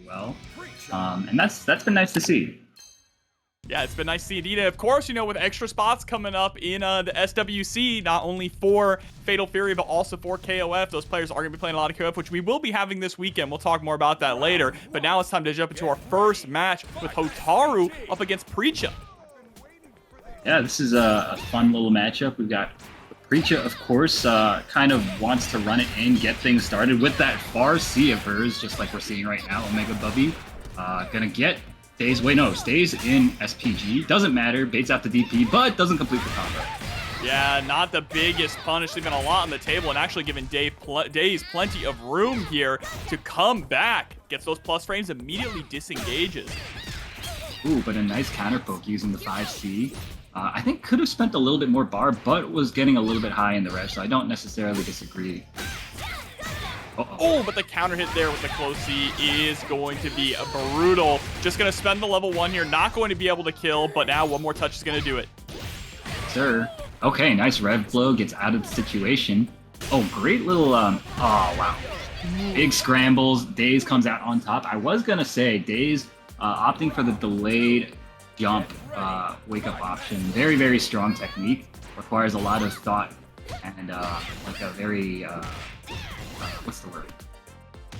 well. And that's been nice to see. Yeah, it's been nice to see Adita. Of course, you know, with extra spots coming up in the SWC, not only for Fatal Fury, but also for KOF. Those players are going to be playing a lot of KOF, which we will be having this weekend. We'll talk more about that later. But now it's time to jump into our first match with Hotaru up against Preecha. Yeah, this is a fun little matchup. We've got Preecha, of course, kind of wants to run it in, get things started with that far C of hers, just like we're seeing right now. omegabubby gonna get daze. Wait, no, stays in SPG. Doesn't matter, baits out the DP, but doesn't complete the combo. Yeah, not the biggest punish, leaving a lot on the table and actually giving daze plenty of room here to come back. Gets those plus frames, immediately disengages. Ooh, but a nice counter poke using the 5C. I think could have spent a little bit more bar, but was getting a little bit high in the rev, so I don't necessarily disagree. Oh, but the counter hit there with the close C is going to be brutal. Just going to spend the level 1 here. Not going to be able to kill, but now one more touch is going to do it. Sir. Okay, nice rev flow. Gets out of the situation. Oh, great little... oh, wow. Big scrambles. daze comes out on top. I was going to say, daze opting for the delayed jump wake-up option. Very, very strong technique. Requires a lot of thought and like a very... what's the word?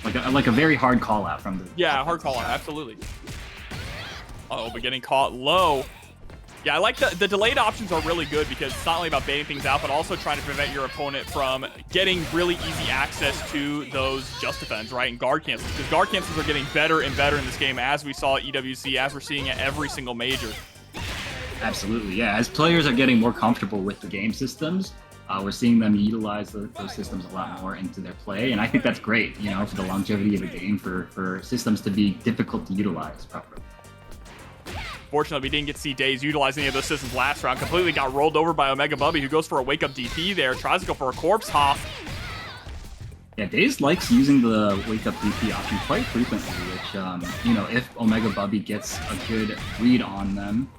Like a very hard call out from the... Yeah, hard call out, absolutely. Uh-oh, but getting caught low. Yeah, I like the delayed options are really good because it's not only about baiting things out, but also trying to prevent your opponent from getting really easy access to those just defends, right? And guard cancels, because guard cancels are getting better and better in this game, as we saw at EWC, as we're seeing at every single major. Absolutely, yeah. As players are getting more comfortable with the game systems, we're seeing them utilize those systems a lot more into their play, and I think that's great, you know, for the longevity of the game, for systems to be difficult to utilize properly. Fortunately, we didn't get to see daze utilize any of those systems last round. Completely got rolled over by omegabubby, who goes for a wake-up DP there, tries to go for a corpse hop. Yeah, daze likes using the wake-up DP option quite frequently, which, you know, if omegabubby gets a good read on them,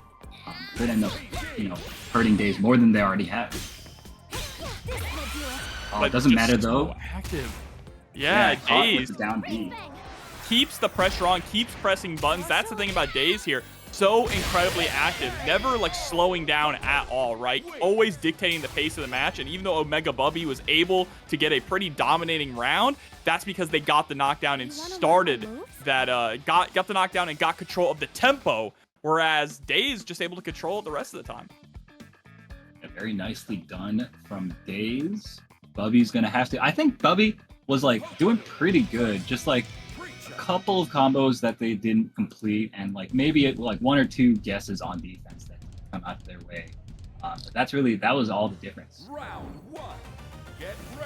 could end up, you know, hurting daze more than they already have. Oh, it doesn't matter though. So active. Yeah, daze down B. Keeps the pressure on, keeps pressing buttons. That's the thing about daze here. So incredibly active, never like slowing down at all, right? Always dictating the pace of the match. And even though omegabubby was able to get a pretty dominating round, that's because they got the knockdown and started that, got the knockdown and got control of the tempo, whereas daze just able to control it the rest of the time. Yeah, very nicely done from daze. Bubby's gonna have to... I think Bubby was like doing pretty good, just like a couple of combos that they didn't complete, and like maybe like 1 or 2 guesses on defense that come out of their way. But that was all the difference.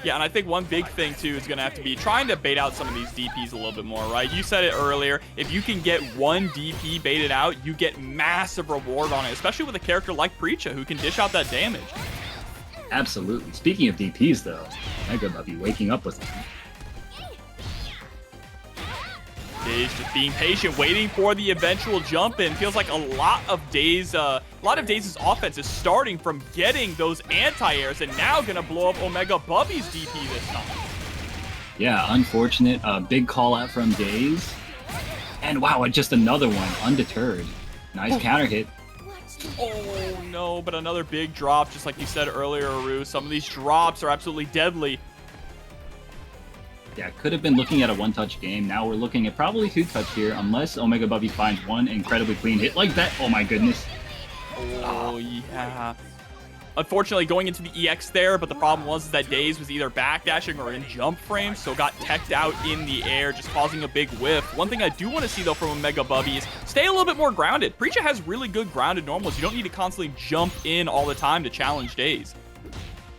Yeah, and I think one big thing too is gonna have to be trying to bait out some of these DPs a little bit more, right? You said it earlier, if you can get one DP baited out, you get massive reward on it, especially with a character like Preecha who can dish out that damage. Absolutely. Speaking of DPs, though, omegabubby waking up with them. daze just being patient, waiting for the eventual jump in. Feels like a lot of daze's offense is starting from getting those anti-airs, and now gonna blow up omegabubby's DP this time. Yeah, unfortunate. Big call out from daze, and wow, just another one, undeterred. Nice counter hit. Oh no, but another big drop, just like you said earlier, Aru. Some of these drops are absolutely deadly. Yeah, could have been looking at a one-touch game. Now we're looking at probably 2-touch here, unless omegabubby finds one incredibly clean hit like that. Oh my goodness. Oh yeah. Unfortunately, going into the EX there, but the problem was that daze was either backdashing or in jump frames, so got teched out in the air, just causing a big whiff. One thing I do want to see, though, from omegabubby is stay a little bit more grounded. Preecha has really good grounded normals. You don't need to constantly jump in all the time to challenge daze.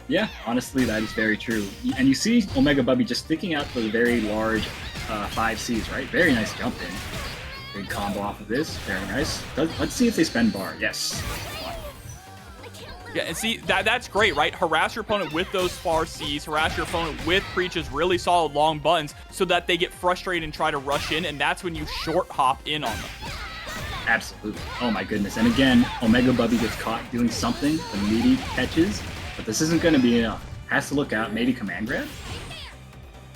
Yeah, honestly, that is very true. And you see omegabubby just sticking out the very large 5Cs, right? Very nice jump in. Big combo off of this. Very nice. Let's see if they spend bar. Yes. Yeah, and see, that's great, right? Harass your opponent with those far Cs, harass your opponent with Preecha's really solid long buttons so that they get frustrated and try to rush in, and that's when you short hop in on them. Absolutely. Oh my goodness. And again, omegabubby gets caught doing something, the meaty catches, but this isn't going to be enough. Has to look out. Maybe command grab?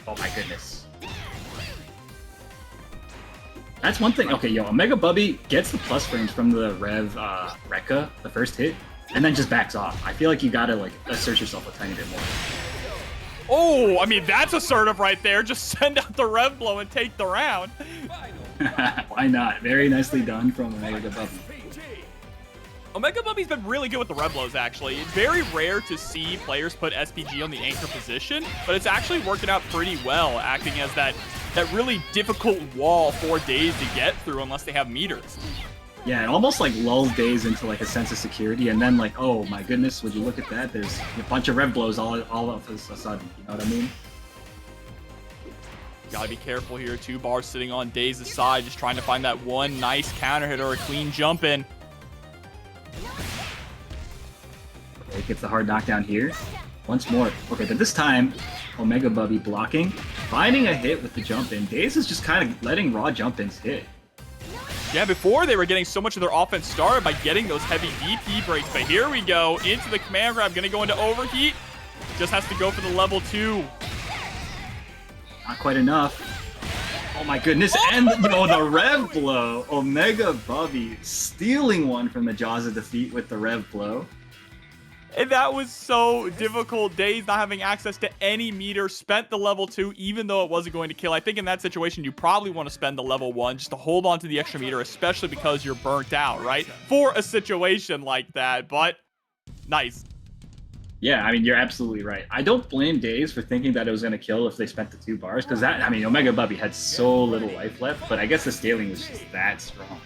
Oh my goodness. That's one thing. Okay, yo, omegabubby gets the plus frames from the Rev Rekka, the first hit, and then just backs off. I feel like you gotta like assert yourself a tiny bit more. Oh, I mean, that's assertive right there. Just send out the rev blow and take the round. Why not? Very nicely done from omegabubby. omegabubby's been really good with the rev blows, actually. It's very rare to see players put SPG on the anchor position, but it's actually working out pretty well, acting as that really difficult wall for daze to get through unless they have meters. Yeah, it almost like lulls daze into like a sense of security, and then like, oh my goodness, would you look at that? There's a bunch of rev blows all of a sudden. You know what I mean? Gotta be careful here. 2 bars sitting on daze's side, just trying to find that one nice counter hit or a clean jump in. Okay, gets the hard knockdown here. Once more. Okay, but this time, omegabubby blocking, finding a hit with the jump in. Daze is just kind of letting raw jump ins hit. Yeah, before they were getting so much of their offense started by getting those heavy DP breaks, but here we go into the command grab, gonna go into overheat. Just has to go for the level 2. Not quite enough. Oh my goodness, and the rev blow. omegabubby stealing one from the jaws of defeat with the rev blow. And that was so difficult. daze not having access to any meter, spent the level 2 even though it wasn't going to kill. I think in that situation you probably want to spend the level 1 just to hold on to the extra meter, especially because you're burnt out, right? For a situation like that, but nice. Yeah, I mean, you're absolutely right. I don't blame daze for thinking that it was going to kill if they spent the 2 bars, because that, I mean, omegabubby had so little life left, but I guess the scaling was just that strong.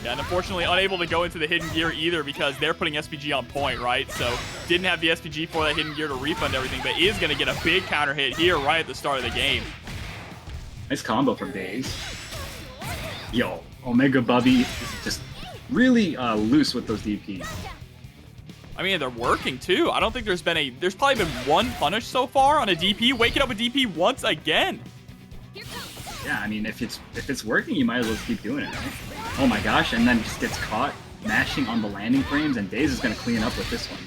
Yeah, and unfortunately unable to go into the hidden gear either because they're putting SPG on point, right? So didn't have the SPG for that hidden gear to refund everything, but is going to get a big counter hit here right at the start of the game. Nice combo from daze. Yo, omegabubby is just really loose with those DPs. I mean, they're working too. I don't think there's probably been 1 punish so far on a DP. Waking up a DP once again. Yeah, I mean, if it's working, you might as well keep doing it, right? Oh my gosh, and then just gets caught mashing on the landing frames, and daze is going to clean up with this one.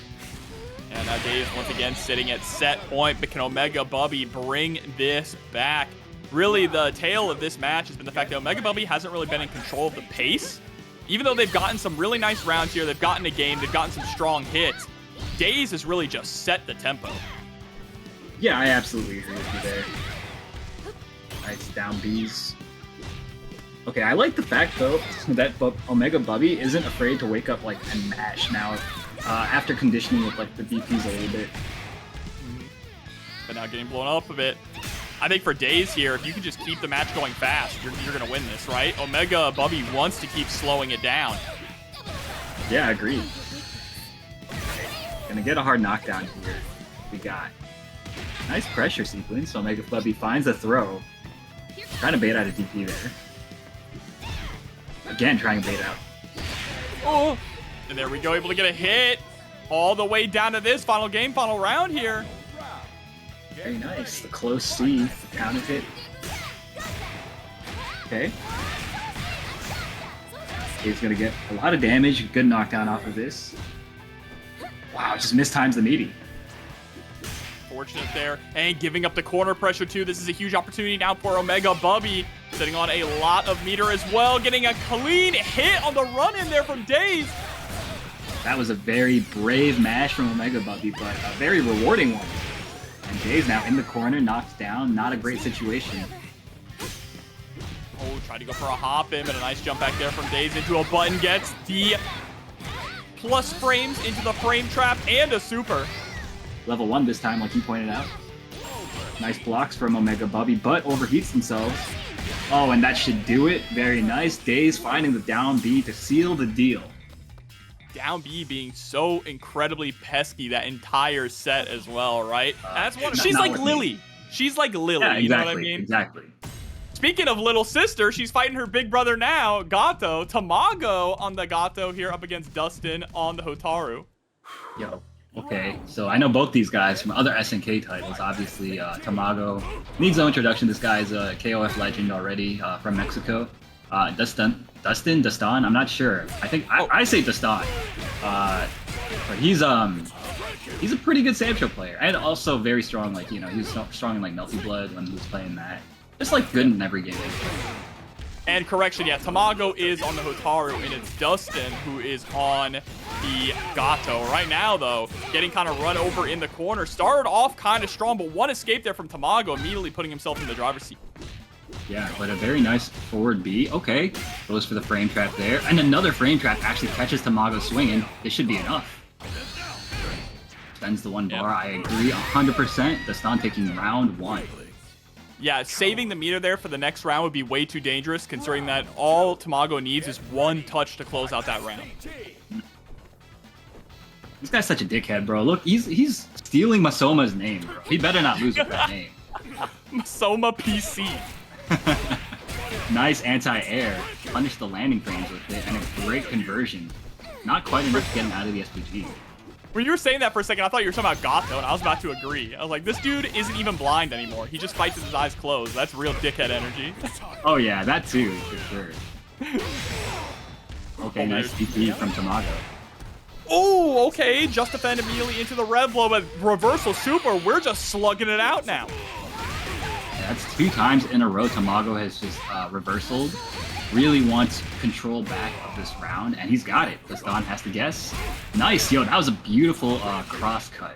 And now daze once again sitting at set point, but can omegabubby bring this back? Really, the tale of this match has been the fact that omegabubby hasn't really been in control of the pace. Even though they've gotten some really nice rounds here, they've gotten a game, they've gotten some strong hits, daze has really just set the tempo. Yeah, I absolutely agree with you there. Nice down Bs. Okay, I like the fact, though, that omegabubby isn't afraid to wake up, like, and mash now, after conditioning with, like, the DPs a little bit. But now getting blown up a bit. I think for daze here, if you can just keep the match going fast, you're going to win this, right? omegabubby wants to keep slowing it down. Yeah, agreed. Gonna get a hard knockdown here. We got nice pressure sequence. omegabubby finds a throw. Trying to bait out a DP there. Again, trying to bait out. Oh, and there we go, able to get a hit all the way down to this final game, final round here. Very nice. The close C, the counter hit. Okay. He's gonna get a lot of damage. Good knockdown off of this. Wow, just mistimes the meaty. Fortunate there, and giving up the corner pressure too. This is a huge opportunity now for omegabubby, sitting on a lot of meter as well, getting a clean hit on the run in there from daze. That was a very brave mash from omegabubby, but a very rewarding one. And daze now in the corner, knocked down. Not a great situation. Oh, tried to go for a hop in, but a nice jump back there from daze into a button. Gets the plus frames into the frame trap and a super. Level 1 this time, like you pointed out. Nice blocks from omegabubby, but overheats themselves. Oh, and that should do it. Very nice. daze finding the down B to seal the deal. Down B being so incredibly pesky that entire set as well, right? That's one. She's like Lily. She's like Lily. Yeah, exactly, you know what I mean? Exactly. Speaking of little sister, she's fighting her big brother now, Gato. Tamago on the Gato here up against Duston on the Hotaru. Yo. Okay, so I know both these guys from other SNK titles. Obviously, Tamago needs no introduction. This guy's a KOF legend already from Mexico. Duston, I'm not sure. I think I say Duston. But he's a pretty good Sancho player, and also very strong. Like, you know, he was strong in like Melty Blood when he was playing that. Just like good in every game. And correction, yeah, Tamago is on the Hotaru, and it's Duston who is on the Gato. Right now, though, getting kind of run over in the corner. Started off kind of strong, but one escape there from Tamago, immediately putting himself in the driver's seat. Yeah, but a very nice forward B. Okay, goes for the frame trap there. And another frame trap actually catches Tamago swinging. This should be enough. Spends the one bar. I agree 100%. Duston taking round 1. Yeah, saving the meter there for the next round would be way too dangerous, considering that all Tamago needs is one touch to close out that round. This guy's such a dickhead, bro. Look, he's stealing Masoma's name, bro. He better not lose with that name. Masoma PC. Nice anti-air. Punish the landing frames with it, and a great conversion. Not quite enough to get him out of the SPG. When you were saying that for a second, I thought you were talking about Gato, and I was about to agree. I was like, this dude isn't even blind anymore. He just fights with his eyes closed. That's real dickhead energy. Oh yeah, that too, for sure. Okay, nice DP from Tamago. Oh, okay. Just defend immediately into the rev blow, but reversal super. We're just slugging it out now. Yeah, that's 2 times in a row Tamago has just reversaled. Really wants control back of this round, and he's got it. Duston has to guess. Nice, yo, that was a beautiful cross cut.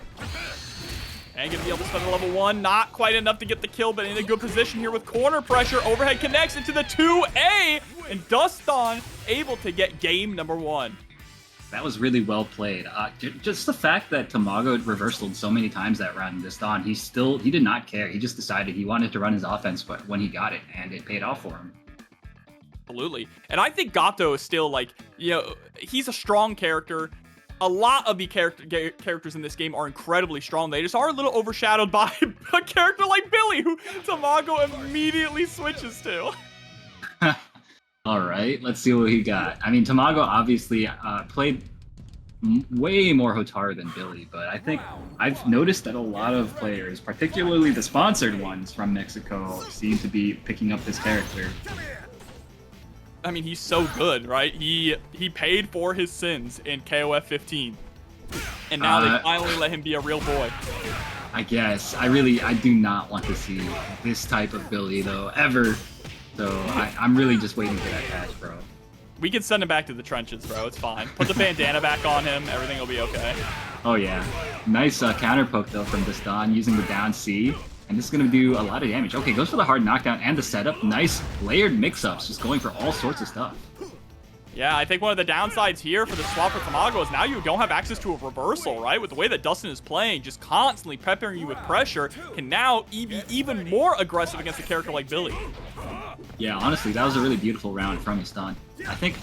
And gonna be able to spend a level 1. Not quite enough to get the kill, but in a good position here with corner pressure. Overhead connects into the 2A, and Duston able to get game number 1. That was really well played. Just the fact that Tamago reversaled so many times that round, Duston, he did not care. He just decided he wanted to run his offense when he got it, and it paid off for him. Absolutely. And I think Gato is still, like, you know, he's a strong character. A lot of the characters in this game are incredibly strong. They just are a little overshadowed by a character like Billy, who Tamago immediately switches to. All right, let's see what he got. I mean, Tamago obviously played way more Hotaru than Billy, but I think I've noticed that a lot of players, particularly the sponsored ones from Mexico, seem to be picking up this character. I mean, he's so good, right? He paid for his sins in KOF 15. And now they finally let him be a real boy. I guess. I do not want to see this type of Billy, though, ever. So I'm really just waiting for that patch, bro. We can send him back to the trenches, bro. It's fine. Put the bandana back on him. Everything will be okay. Oh, yeah. Nice counter poke, though, from Duston using the down C. And this is going to do a lot of damage. Okay, goes for the hard knockdown and the setup. Nice layered mix-ups, just going for all sorts of stuff. Yeah, I think one of the downsides here for the swap for Tamago is now you don't have access to a reversal, right? With the way that Duston is playing, just constantly peppering you with pressure, can now be even more aggressive against a character like Billy. Yeah, honestly, that was a really beautiful round from Duston. I think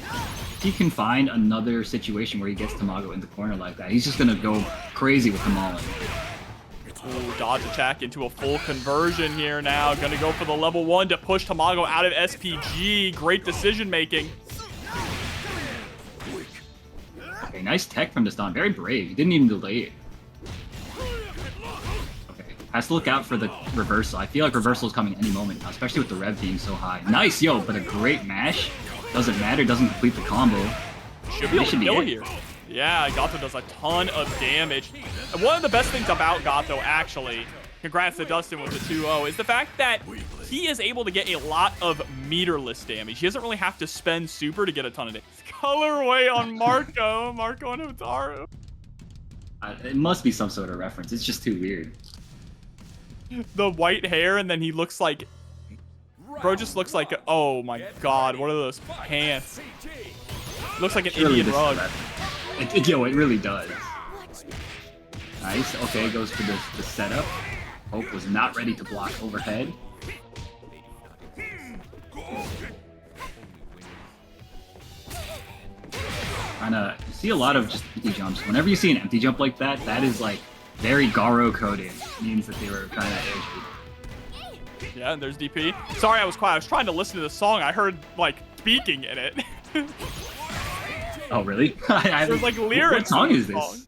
he can find another situation where he gets Tamago in the corner like that. He's just going to go crazy with the mauling. Ooh, dodge attack into a full conversion here now. Gonna go for the level 1 to push Tamago out of SPG. Great decision making. Okay, nice tech from Duston. Very brave. He didn't even delay it. Okay, has to look out for the reversal. I feel like reversal is coming any moment now, especially with the rev being so high. Nice, yo, but a great mash. Doesn't matter, doesn't complete the combo. Should be able to kill here. Yeah, Gato does a ton of damage. And one of the best things about Gato, actually, congrats to Duston with the 2-0, is the fact that he is able to get a lot of meterless damage. He doesn't really have to spend super to get a ton of damage. Colorway on Marco. Marco and Hotaru. It must be some sort of reference. It's just too weird. The white hair, and then he looks like... Bro just looks like... Oh my god, what are those pants? Looks like an Indian rug. Yo, it really does. Nice. Okay, goes for the setup. Hope was not ready to block overhead. You see a lot of just empty jumps. Whenever you see an empty jump like that, that is like very Garo coded. It means that they were trying to edge. Yeah, and there's DP. Sorry, I was quiet. I was trying to listen to the song. I heard like speaking in it. Oh, really? There's like lyrics. What song is this?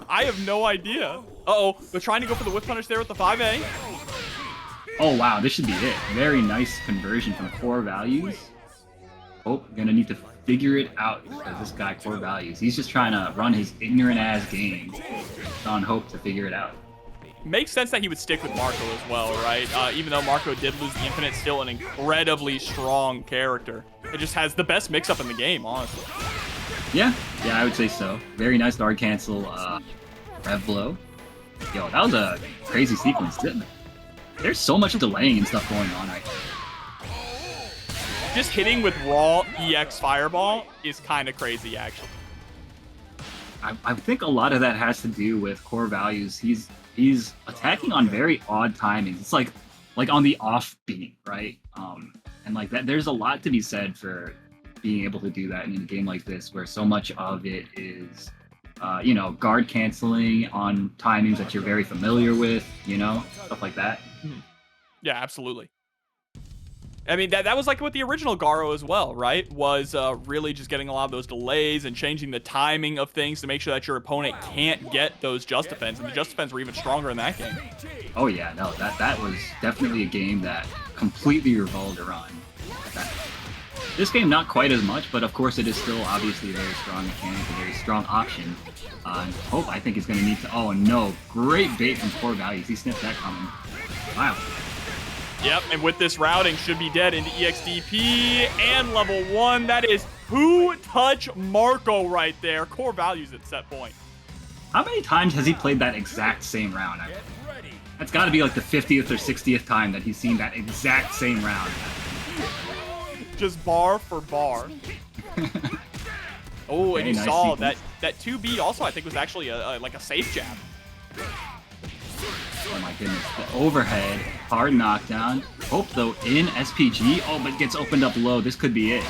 I have no idea. Uh-oh, they're trying to go for the whip punish there with the 5A. Oh, wow, this should be it. Very nice conversion from CoreValues. Oh, gonna need to figure it out because this guy, CoreValues, he's just trying to run his ignorant ass game on Hope to figure it out. Makes sense that he would stick with Marco as well, right? Even though Marco did lose the infinite, still an incredibly strong character. It just has the best mix-up in the game, honestly. Yeah, I would say so. Very nice guard cancel, rev blow. Yo, that was a crazy sequence, didn't it? There's so much delaying and stuff going on right now. Just hitting with raw EX Fireball is kind of crazy, actually. I think a lot of that has to do with CoreValues. He's attacking on very odd timings. It's like on the offbeat, right? And like that, there's a lot to be said for being able to do that in a game like this, where so much of it is, you know, guard canceling on timings that you're very familiar with, you know, stuff like that. Yeah, absolutely. I mean, that was like with the original Garo as well, right? Was really just getting a lot of those delays and changing the timing of things to make sure that your opponent can't get those just defense. And the just defense were even stronger in that game. Oh yeah, no, that was definitely a game that completely revolved around that. This game, not quite as much, but of course it is still obviously a very strong mechanic, a very strong option. Hope, I think, is going to need to... Oh no, great bait from CoreValues. He sniffed that coming. Wow. Yep, and with this routing, should be dead into EXDP and level 1. That is Who Touch Marco right there. CoreValues at set point. How many times has he played that exact same round? That's got to be like the 50th or 60th time that he's seen that exact same round. Just bar for bar. Oh, and you nice saw sequence. that 2B also, I think, was actually like a safe jab. Oh my goodness, the overhead, hard knockdown. Hope though in SPG, oh, but gets opened up low. This could be it.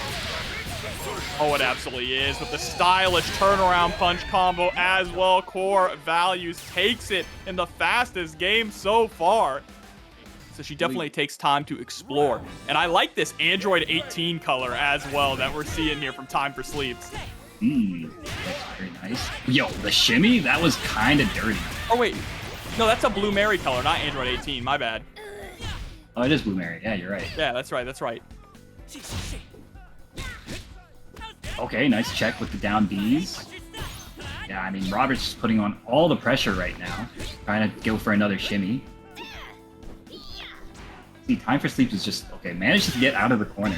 Oh, it absolutely is, with the stylish turnaround punch combo as well. CoreValues takes it in the fastest game so far. So she definitely takes time to explore. And I like this Android 18 color as well that we're seeing here from TimeForSleeps. That's very nice. Yo, the shimmy, that was kind of dirty. Oh, wait. No, that's a Blue Mary color, not Android 18. My bad. Oh, it is Blue Mary. Yeah, you're right. Yeah, that's right. That's right. Okay, nice check with the down Bs. Yeah, I mean, Robert's just putting on all the pressure right now. Trying to go for another shimmy. See, TimeForSleeps is just... Okay, manages to get out of the corner.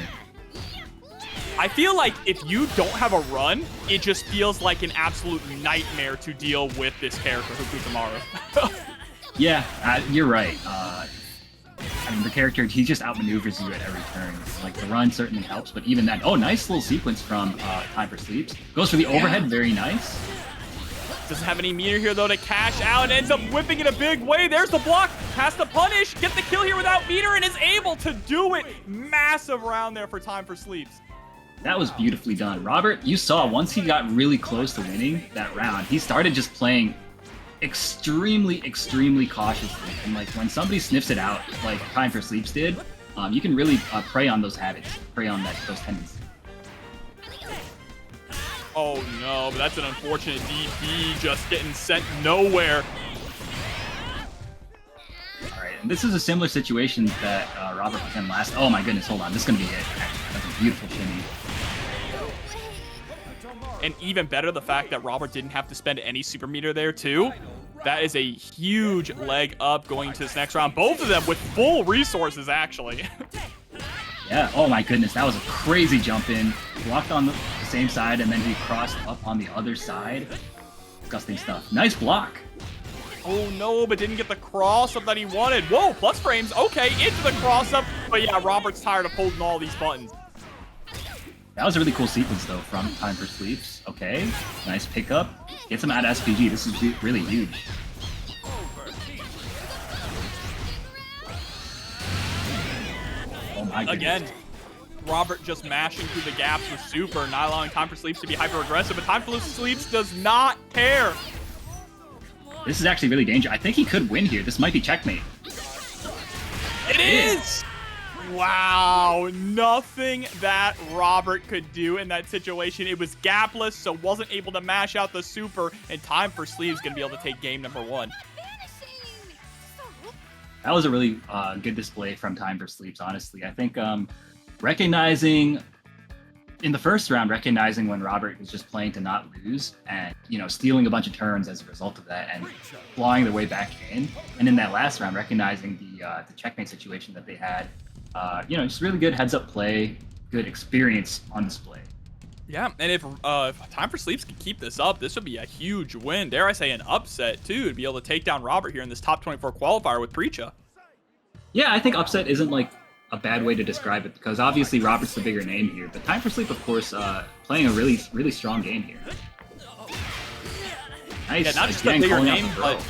I feel like if you don't have a run, it just feels like an absolute nightmare to deal with this character, Hokutomaru. Yeah, you're right. I mean, the character, he just outmaneuvers you at every turn. Like, the run certainly helps, but even that... Oh, nice little sequence from TimeForSleeps. Goes for the overhead, very nice. Doesn't have any meter here, though, to cash out, and ends up whipping in a big way. There's the block. Has to punish. Get the kill here without meter, and is able to do it. Massive round there for TimeForSleeps. That was beautifully done. Robert, you saw, once he got really close to winning that round, he started just playing extremely, extremely cautiously. And, like, when somebody sniffs it out, like TimeForSleeps did, you can really prey on those habits, prey on those tendencies. Oh, no, but that's an unfortunate DP just getting sent nowhere. All right, and this is a similar situation that Robert was in last... Oh, my goodness, hold on. This is going to be it. That's a beautiful shimmy. And even better, the fact that Robert didn't have to spend any super meter there, too. That is a huge leg up going into this next round. Both of them with full resources, actually. Yeah, oh my goodness, that was a crazy jump in. Blocked on the same side, and then he crossed up on the other side. Disgusting stuff. Nice block. Oh no, but didn't get the cross-up that he wanted. Whoa, plus frames. Okay, into the cross-up. But yeah, Robert's tired of holding all these buttons. That was a really cool sequence, though, from TimeForSleeps. Okay, nice pickup. Gets him out of SPG. This is really huge. Oh my goodness. Again, Robert just mashing through the gaps with super, not allowing TimeForSleeps to be hyper-aggressive, but TimeForSleeps does not care. This is actually really dangerous. I think he could win here. This might be checkmate. It is! Wow, nothing that Robert could do in that situation. It was gapless, so wasn't able to mash out the super, and TimeForSleeps is going to be able to take game number 1. That was a really good display from TimeForSleeps, honestly. I think recognizing in the first round, recognizing when Robert was just playing to not lose and, you know, stealing a bunch of turns as a result of that and clawing their way back in. And in that last round, recognizing the checkmate situation that they had, you know, just really good heads-up play, good experience on display. Yeah, and if TimeForSleeps can keep this up, this would be a huge win. Dare I say an upset, too, to be able to take down Robert here in this top 24 qualifier with Preecha. Yeah, I think upset isn't like a bad way to describe it because obviously Robert's the bigger name here. But TimeForSleep, of course, playing a really strong game here. Nice. Yeah, not just the bigger name, but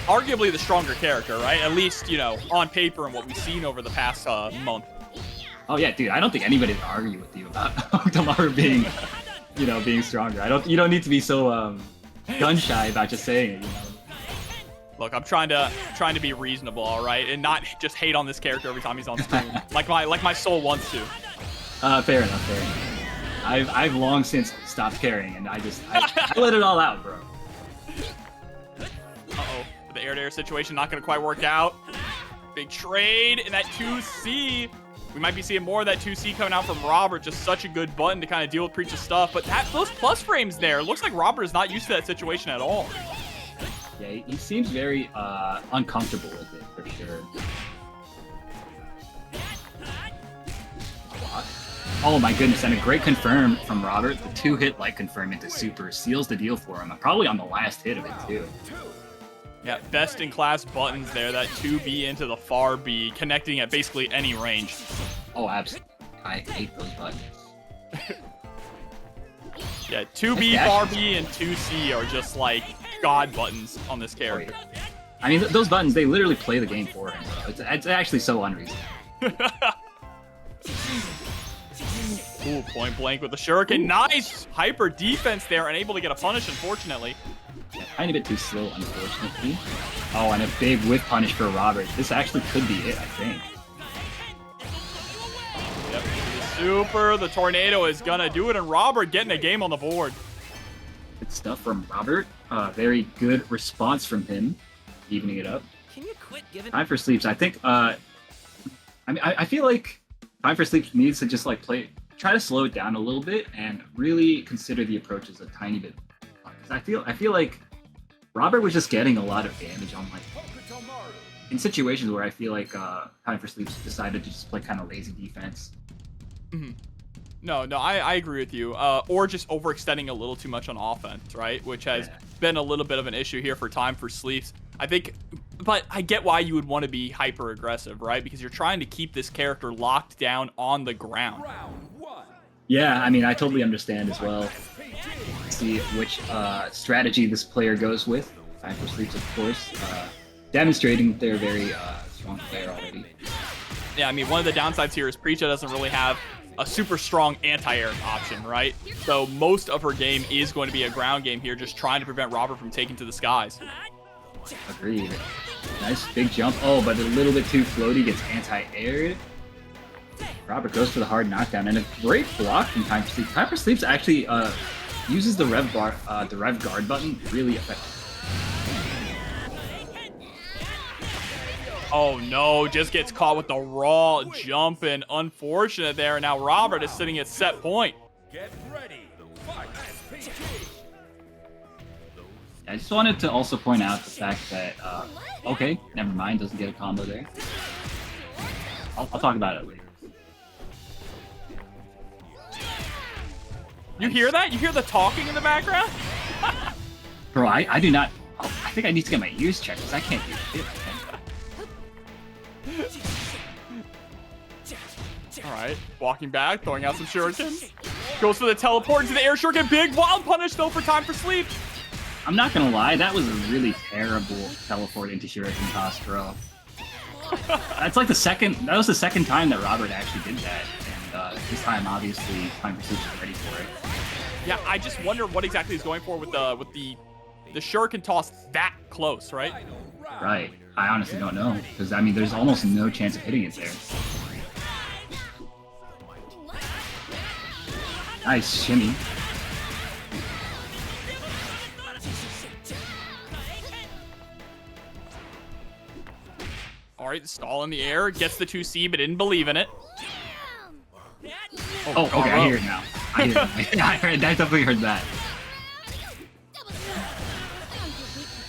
arguably the stronger character, right? At least, you know, on paper and what we've seen over the past month. Oh yeah, dude, I don't think anybody would argue with you about Hokutomaru being, you know, being stronger. You don't need to be so gun shy about just saying it, you know. Look, I'm trying to be reasonable, all right, and not just hate on this character every time he's on screen, like my soul wants to. Fair enough. I've long since stopped caring, and I let it all out, bro. Uh-oh, the air-to-air situation not gonna quite work out. Big trade in that 2C. We might be seeing more of that 2C coming out from Robert. Just such a good button to kind of deal with Preecha's stuff. But those plus frames there, looks like Robert is not used to that situation at all. Yeah, he seems very uncomfortable with it, for sure. Oh my goodness, and a great confirm from Robert. The 2-hit light confirm into super seals the deal for him. Probably on the last hit of it, too. Yeah, best in class buttons there. That 2B into the far B, connecting at basically any range. Oh, absolutely. I hate those buttons. Yeah, 2B, far B, and 2C are just like god buttons on this character. I mean, those buttons, they literally play the game for him, bro. It's actually so unreasonable. Ooh, point blank with the shuriken. Nice hyper defense there, unable to get a punish, unfortunately. Yeah, tiny bit too slow, unfortunately. Oh, and a big whiff punish for Robert. This actually could be it, I think. Yep, the super, the tornado is gonna do it, and Robert getting a game on the board. Good stuff from Robert. Very good response from him, evening it up. Can you quit giving TimeForSleeps, I think, I mean, I feel like TimeForSleeps needs to just like try to slow it down a little bit and really consider the approaches a tiny bit. Because I feel like Robert was just getting a lot of damage on like in situations where I feel like TimeForSleeps decided to just play kind of lazy defense. Mm-hmm. No, I agree with you. Or just overextending a little too much on offense, right? Which has been a little bit of an issue here for TimeForSleeps. I think, but I get why you would want to be hyper aggressive, right? Because you're trying to keep this character locked down on the ground. Yeah, I mean, I totally understand as well. See which strategy this player goes with. TimeForSleeps, of course, demonstrating they're a very strong player already. Yeah, I mean, one of the downsides here is Preecha doesn't really have a super strong anti-air option, right? So most of her game is going to be a ground game here, just trying to prevent Robert from taking to the skies. Agreed. Nice big jump. Oh, but a little bit too floaty, gets anti-aired. Robert goes for the hard knockdown, and a great block from TimeForSleeps. TimeForSleeps actually uses the rev guard button really effectively. Oh no, just gets caught with the raw jump, and unfortunate there. And now Robert is sitting at set point. Get ready. I just wanted to also point out the fact that, okay, never mind, doesn't get a combo there. I'll talk about it later. You hear that? You hear the talking in the background? Bro, I do not, I think I need to get my ears checked because I can't do shit. Alright, walking back, throwing out some shurikens. Goes for the teleport into the air shuriken. Big wild punish though for TimeForSleeps. I'm not gonna lie, that was a really terrible teleport into shuriken toss, bro. That's like that was the second time that Robert actually did that. And this time, obviously, TimeForSleeps is ready for it. Yeah, I just wonder what exactly he's going for with the shuriken toss that close, right? Right. I honestly don't know, because I mean, there's almost no chance of hitting it there. Nice shimmy. Alright, stall in the air, gets the 2C, but didn't believe in it. Oh, okay, I hear it now. I heard. I definitely heard that.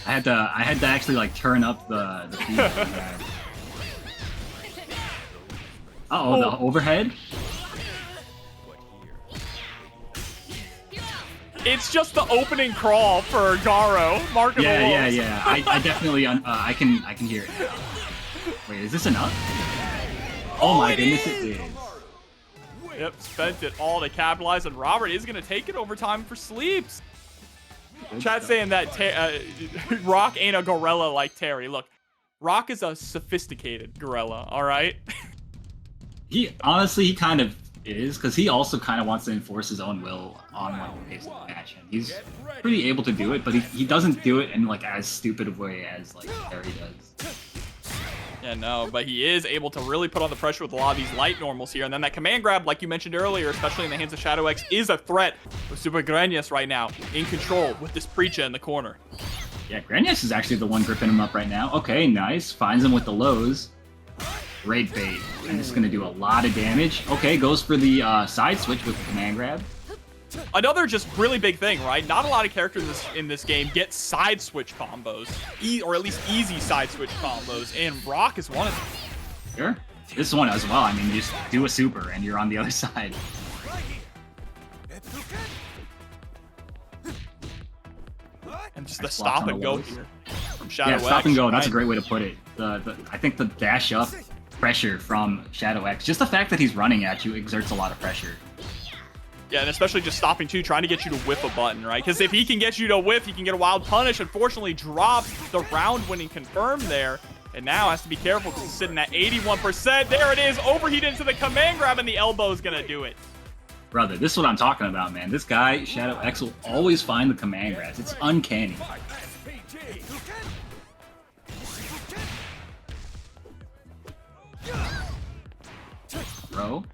I had to actually like turn up the feed. Uh-oh, the overhead? It's just the opening crawl for Garo. Mark of the Wolves. Yeah. I definitely I can hear it now. Wait, is this enough? Oh my goodness, it is. Yep, spent it all to capitalize, and Robert is going to take it over TimeForSleeps. Chat saying that Rock ain't a gorilla like Terry. Look, Rock is a sophisticated gorilla, all right? He kind of is, because he also kind of wants to enforce his own will on like the pace of the match, and he's pretty able to do it, but he doesn't do it in like as stupid a way as like Terry does. Yeah, no, but he is able to really put on the pressure with a lot of these light normals here, and then that command grab, like you mentioned earlier, especially in the hands of Shadow X, is a threat with SuperGrenas right now in control with this Preecha in the corner. Yeah, Grenas is actually the one gripping him up right now. Okay, nice. Finds him with the lows. Great bait. And it's going to do a lot of damage. Okay, goes for the side switch with the command grab. Another just really big thing, right? Not a lot of characters in this game get side switch combos, or at least easy side switch combos, and Rock is one of them. Sure. This one as well. I mean, you just do a super and you're on the other side. And just the stop and go here from Shadow X. Yeah, stop and go. That's a great way to put it. I think the dash up pressure from Shadow X, just the fact that he's running at you exerts a lot of pressure. Yeah, and especially just stopping too, trying to get you to whiff a button, right? Because if he can get you to whiff, he can get a wild punish. Unfortunately, drops the round-winning confirm there. And now has to be careful because he's sitting at 81%. There it is, overheat into the command grab, and the elbow is going to do it. Brother, this is what I'm talking about, man. This guy, Shadow X, will always find the command grabs. It's uncanny. Bro.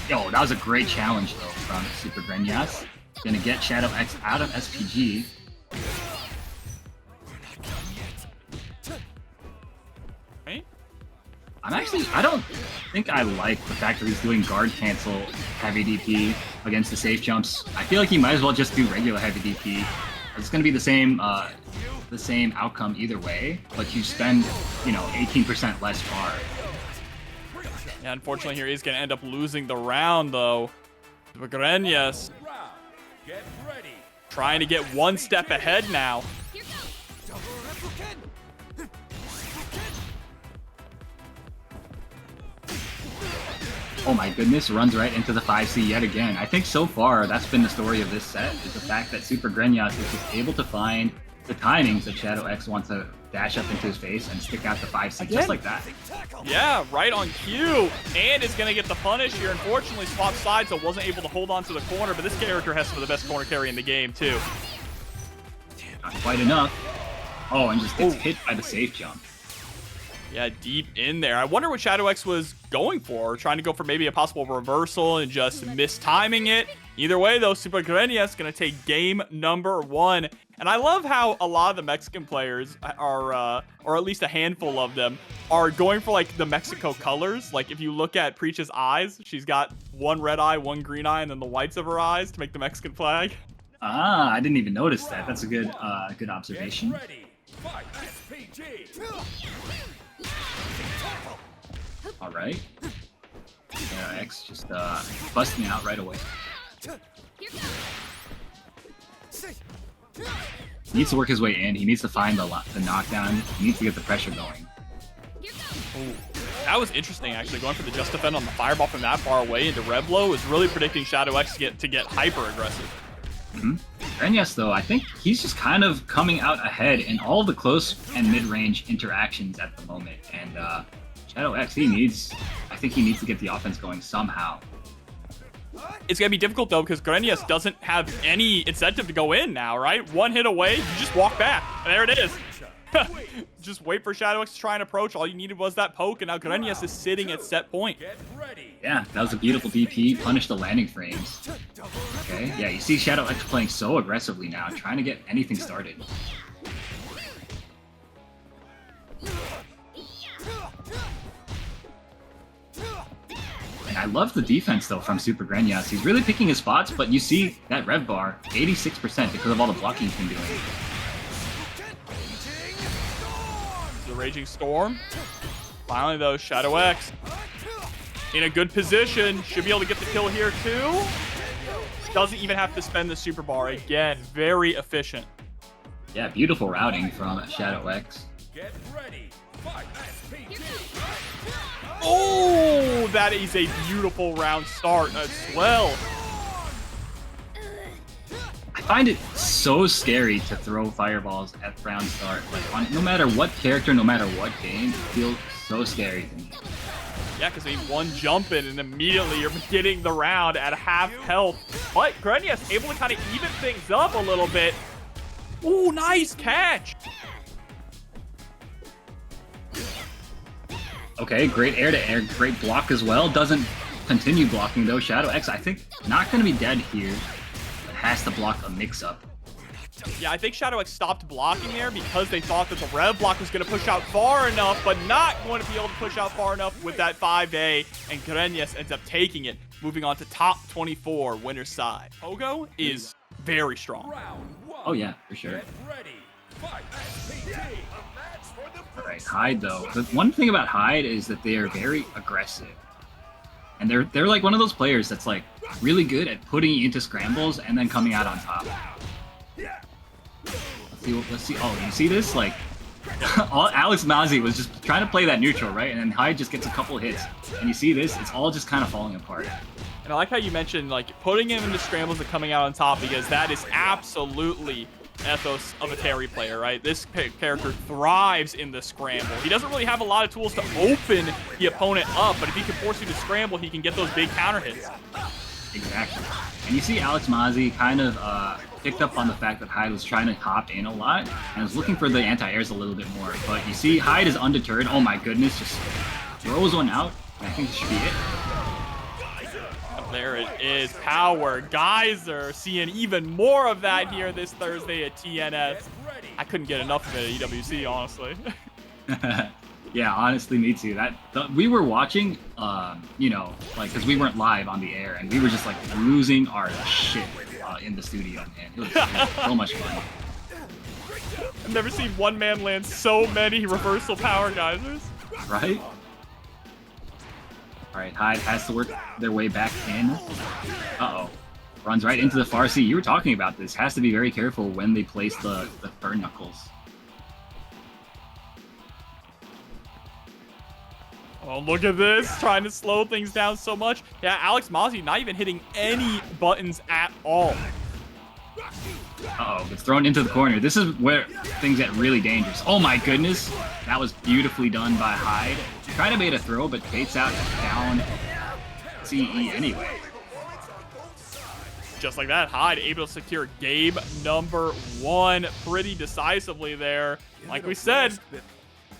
Yo, that was a great challenge, though, from SuperGrenas. Gonna get Shadow X out of SPG. Right? I don't think I like the fact that he's doing guard cancel heavy DP against the safe jumps. I feel like he might as well just do regular heavy DP. It's gonna be the same outcome either way, but you spend, 18% less bar. Yeah, unfortunately here he's going to end up losing the round, though. SuperGrenas trying to get one step ahead now. Oh my goodness, runs right into the 5C yet again. I think so far that's been the story of this set, is the fact that SuperGrenas is just able to find the timings that Shadow X wants to dash up into his face and stick out the 5C just like that. Yeah, right on cue. And is going to get the punish here. Unfortunately, swapped sides, so wasn't able to hold on to the corner, but this character has some of the best corner carry in the game, too. Not quite enough. Oh, and just gets hit by the safe jump. Yeah, deep in there. I wonder what Shadow X was going for, trying to go for maybe a possible reversal and just mistiming it. Either way, though, SuperGrenas going to take game number 1. And I love how a lot of the Mexican players are, or at least a handful of them, are going for, like, the Mexico colors. Like, if you look at Preecha's eyes, she's got one red eye, one green eye, and then the whites of her eyes to make the Mexican flag. Ah, I didn't even notice that. That's a good observation. All right. Yeah, X just busting out right away. He needs to work his way in. He needs to find the knockdown. He needs to get the pressure going. Ooh, that was interesting, actually. Going for the just defend on the fireball from that far away into Red Blow is really predicting Shadow X to get hyper aggressive. Grenas, though, I think he's just kind of coming out ahead in all the close and mid-range interactions at the moment. And Shadow X, I think he needs to get the offense going somehow. It's going to be difficult, though, because Grenas doesn't have any incentive to go in now, right? One hit away, you just walk back. And there it is. Just wait for Shadow X to try and approach. All you needed was that poke, and now Grenas is sitting at set point. Yeah, that was a beautiful DP. Punish the landing frames. Okay, yeah, you see Shadow X playing so aggressively now, trying to get anything started. And I love the defense, though, from SuperGrenas. He's really picking his spots, but you see that rev bar, 86% because of all the blocking he's been doing. The Raging Storm. Finally, though, Shadow X in a good position. Should be able to get the kill here, too. Doesn't even have to spend the super bar. Again, very efficient. Yeah, beautiful routing from Shadow X. Get ready. Fight. Oh, that is a beautiful round start as well. I find it so scary to throw fireballs at round start. Like, no matter what character, no matter what game, it feels so scary to me. Yeah, because one jump in and immediately you're getting the round at half health. But Grenas able to kind of even things up a little bit. Ooh, nice catch. Okay, great air-to-air, great block as well. Doesn't continue blocking, though. Shadow X, I think, not going to be dead here, but has to block a mix-up. Yeah, I think Shadow X stopped blocking there because they thought that the rev block was going to push out far enough, but not going to be able to push out far enough with that 5A, and Grenas ends up taking it, moving on to top 24 winner's side. Pogo is very strong. Oh, yeah, for sure. Get ready. Fight. Alright, Hyde, though. The one thing about Hyde is that they are very aggressive. And they're like one of those players that's like really good at putting you into scrambles and then coming out on top. Let's see. Oh, you see this? Like, Alex Mazi was just trying to play that neutral, right? And then Hyde just gets a couple hits. And you see this? It's all just kind of falling apart. And I like how you mentioned, like, putting him into scrambles and coming out on top, because that is absolutely ethos of a Terry player, right? This character thrives in the scramble. He doesn't really have a lot of tools to open the opponent up, but if he can force you to scramble, he can get those big counter hits. Exactly. And you see Alex Mazi kind of picked up on the fact that Hyde was trying to hop in a lot and was looking for the anti-airs a little bit more. But you see Hyde is undeterred. Oh my goodness, just throws one out. I think this should be it. There it is. Power Geyser. Seeing even more of that here this Thursday at TNS. I couldn't get enough of it at EWC, honestly. Yeah, honestly, me too. We were watching, you know, like, because we weren't live on the air, and we were just like losing our shit in the studio, man. It was so much fun. I've never seen one man land so many reversal power geysers. Right? All right, Hyde has to work their way back in. Uh-oh. Runs right into the far seat. You were talking about this. Has to be very careful when they place the Fern Knuckles. Oh, look at this. Trying to slow things down so much. Yeah, Alex Mazi not even hitting any buttons at all. Uh-oh, it's thrown into the corner. This is where things get really dangerous. Oh my goodness. That was beautifully done by Hyde. Trying to bait a throw, but baits out down CE anyway. Just like that, Hyde able to secure game number 1 pretty decisively there. Like we said,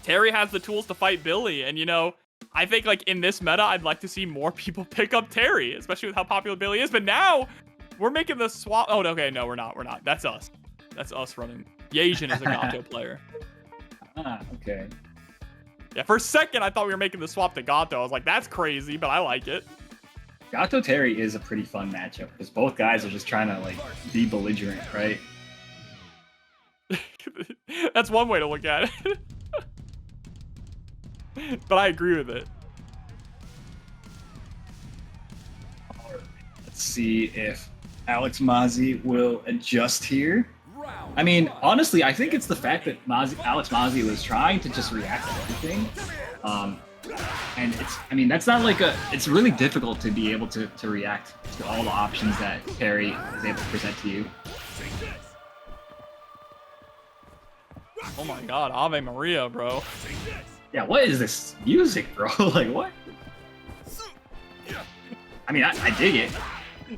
Terry has the tools to fight Billy, and you know, I think like in this meta, I'd like to see more people pick up Terry, especially with how popular Billy is. But now we're making the swap. Oh, okay, no, we're not. We're not. That's us. That's us running. Yasian is a Gato player. Ah, okay. Yeah, for a second, I thought we were making the swap to Gato. I was like, that's crazy, but I like it. Gato Terry is a pretty fun matchup because both guys are just trying to like be belligerent, right? That's one way to look at it. But I agree with it. Let's see if Alex Mazi will adjust here. I mean, honestly, I think it's the fact that Alex Mazi was trying to just react to everything. And I mean, that's not like it's really difficult to be able to react to all the options that Terry is able to present to you. Oh my god, Ave Maria, bro. Yeah, what is this music, bro? Like, what? I mean, I dig it.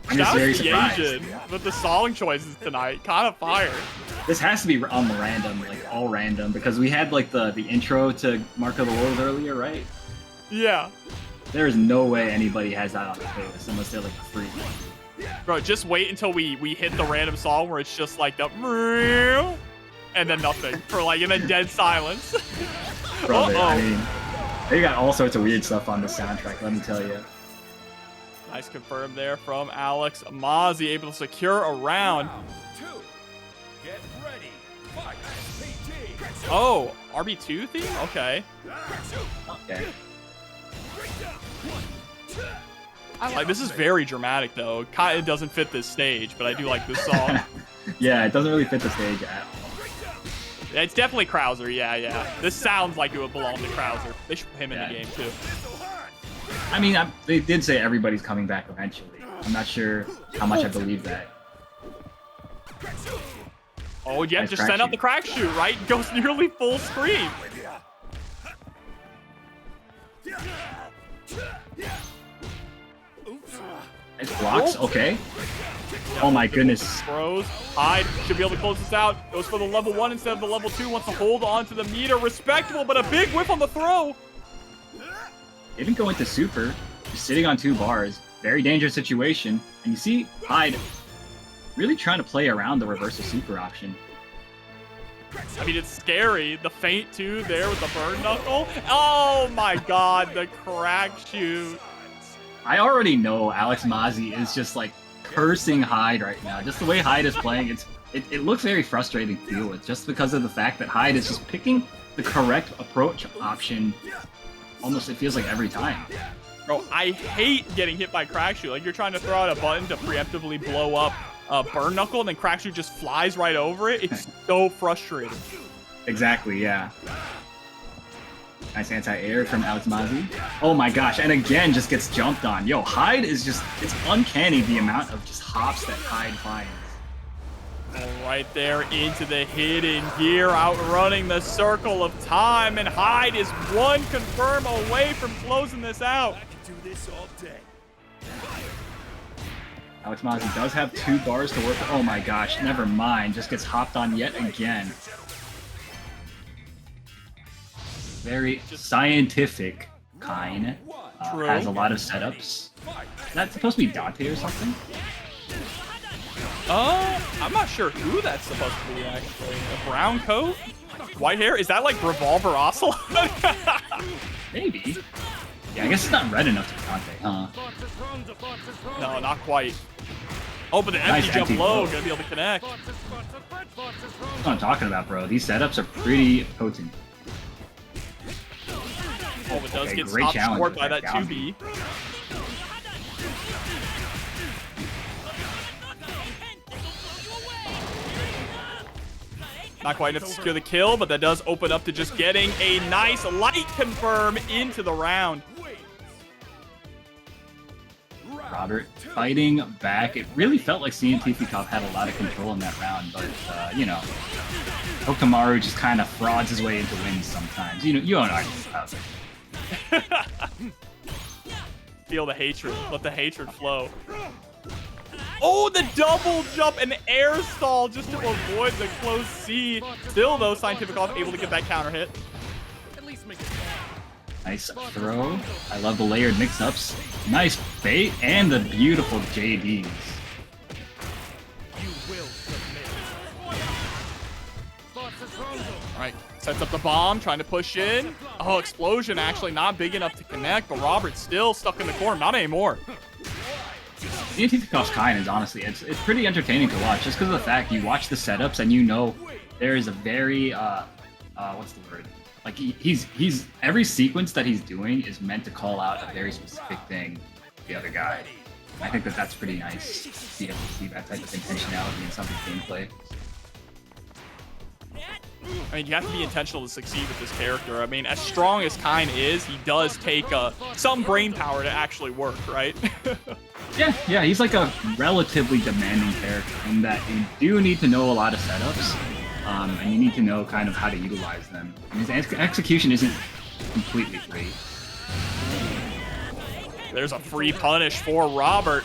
I'm just very surprised. Yasian with the song choices tonight, kind of fire. This has to be random, like all random, because we had like the intro to Mark of the World earlier, right? Yeah. There is no way anybody has that on the playlist unless they're like a freak. Bro, just wait until we hit the random song where it's just like the and then nothing for like and then dead silence. Bro, I mean, they got all sorts of weird stuff on the soundtrack, let me tell you. Nice confirm there from Alex. Mazi able to secure a round. Round 2. Get ready. Fight. PT. Oh, RB2 theme? Okay. Okay. Like, this is very dramatic, though. It doesn't fit this stage, but I do like this song. Yeah, it doesn't really fit the stage at all. It's definitely Krauser, yeah. This sounds like it would belong to Krauser. They should put him in the game, too. I mean, they did say everybody's coming back eventually. I'm not sure how much I believe that. Oh, yeah, Nice just crack send out shoot. the crack shoot, right? Goes nearly full screen. Nice blocks, okay. Oh my goodness. Throws. Hyde should be able to close this out. Goes for the level 1 instead of the level 2. Wants to hold on to the meter. Respectable, but a big whiff on the throw. Didn't go into super. Just sitting on 2 bars. Very dangerous situation. And you see Hyde really trying to play around the reversal super option. I mean, it's scary. The feint, too, there with the burn knuckle. Oh, my God. The crack shoot. I already know Alex Mazi is just like cursing Hyde right now. Just the way Hyde is playing, it looks very frustrating to deal with just because of the fact that Hyde is just picking the correct approach option almost, it feels like, every time. Bro, I hate getting hit by crack shoot. Like, you're trying to throw out a button to preemptively blow up burn knuckle, and then crack shoot just flies right over it. It's so frustrating. Exactly, yeah. Nice anti-air from Alex Mazi. Oh my gosh, and again just gets jumped on. Yo, Hyde is just, it's uncanny the amount of just hops that Hyde finds. Right there into the hidden gear, outrunning the circle of time, and Hyde is 1 confirm away from closing this out. I can do this all day. Alex Mazi does have 2 bars to work with. Oh my gosh, never mind. Just gets hopped on yet again. Very scientific Kain. True. Has a lot of setups. Is that supposed to be Dante or something? I'm not sure who that's supposed to be, actually. A brown coat? White hair? Is that like Revolver Ocelot? Maybe. Yeah, I guess it's not red enough to be Dante, huh? No, not quite. Oh, but the Nice empty jump empty low, blow. gonna be able to connect. That's what I'm talking about, bro. These setups are pretty potent. Oh, but does Okay, get great stopped challenge short with by that that down 2B. Not quite enough to secure the kill, but that does open up to just getting a nice light confirm into the round. Robert fighting back. It really felt like CientifiKOF had a lot of control in that round, but, you know, Hokutomaru just kind of frauds his way into wins sometimes. You don't argue about it. Feel the hatred. Let the hatred flow. Oh, the double jump and air stall just to avoid the close C. Still, though, CientifiKOF able to get that counter hit. Nice throw. I love the layered mix-ups. Nice bait and the beautiful JDs. All right, sets up the bomb, trying to push in. Oh, explosion actually not big enough to connect, but Robert's still stuck in the corner. Not anymore. CientifiKOF's Kain is honestly, it's pretty entertaining to watch just because of the fact you watch the setups and you know there is a very, what's the word? Like he's every sequence that he's doing is meant to call out a very specific thing to the other guy. I think that's pretty nice to be able to see that type of intentionality in somebody's gameplay. I mean, you have to be intentional to succeed with this character. I mean, as strong as Kain is, he does take some brain power to actually work, right? Yeah, he's like a relatively demanding character in that you do need to know a lot of setups, and you need to know kind of how to utilize them. And his execution isn't completely free. There's a free punish for Robert.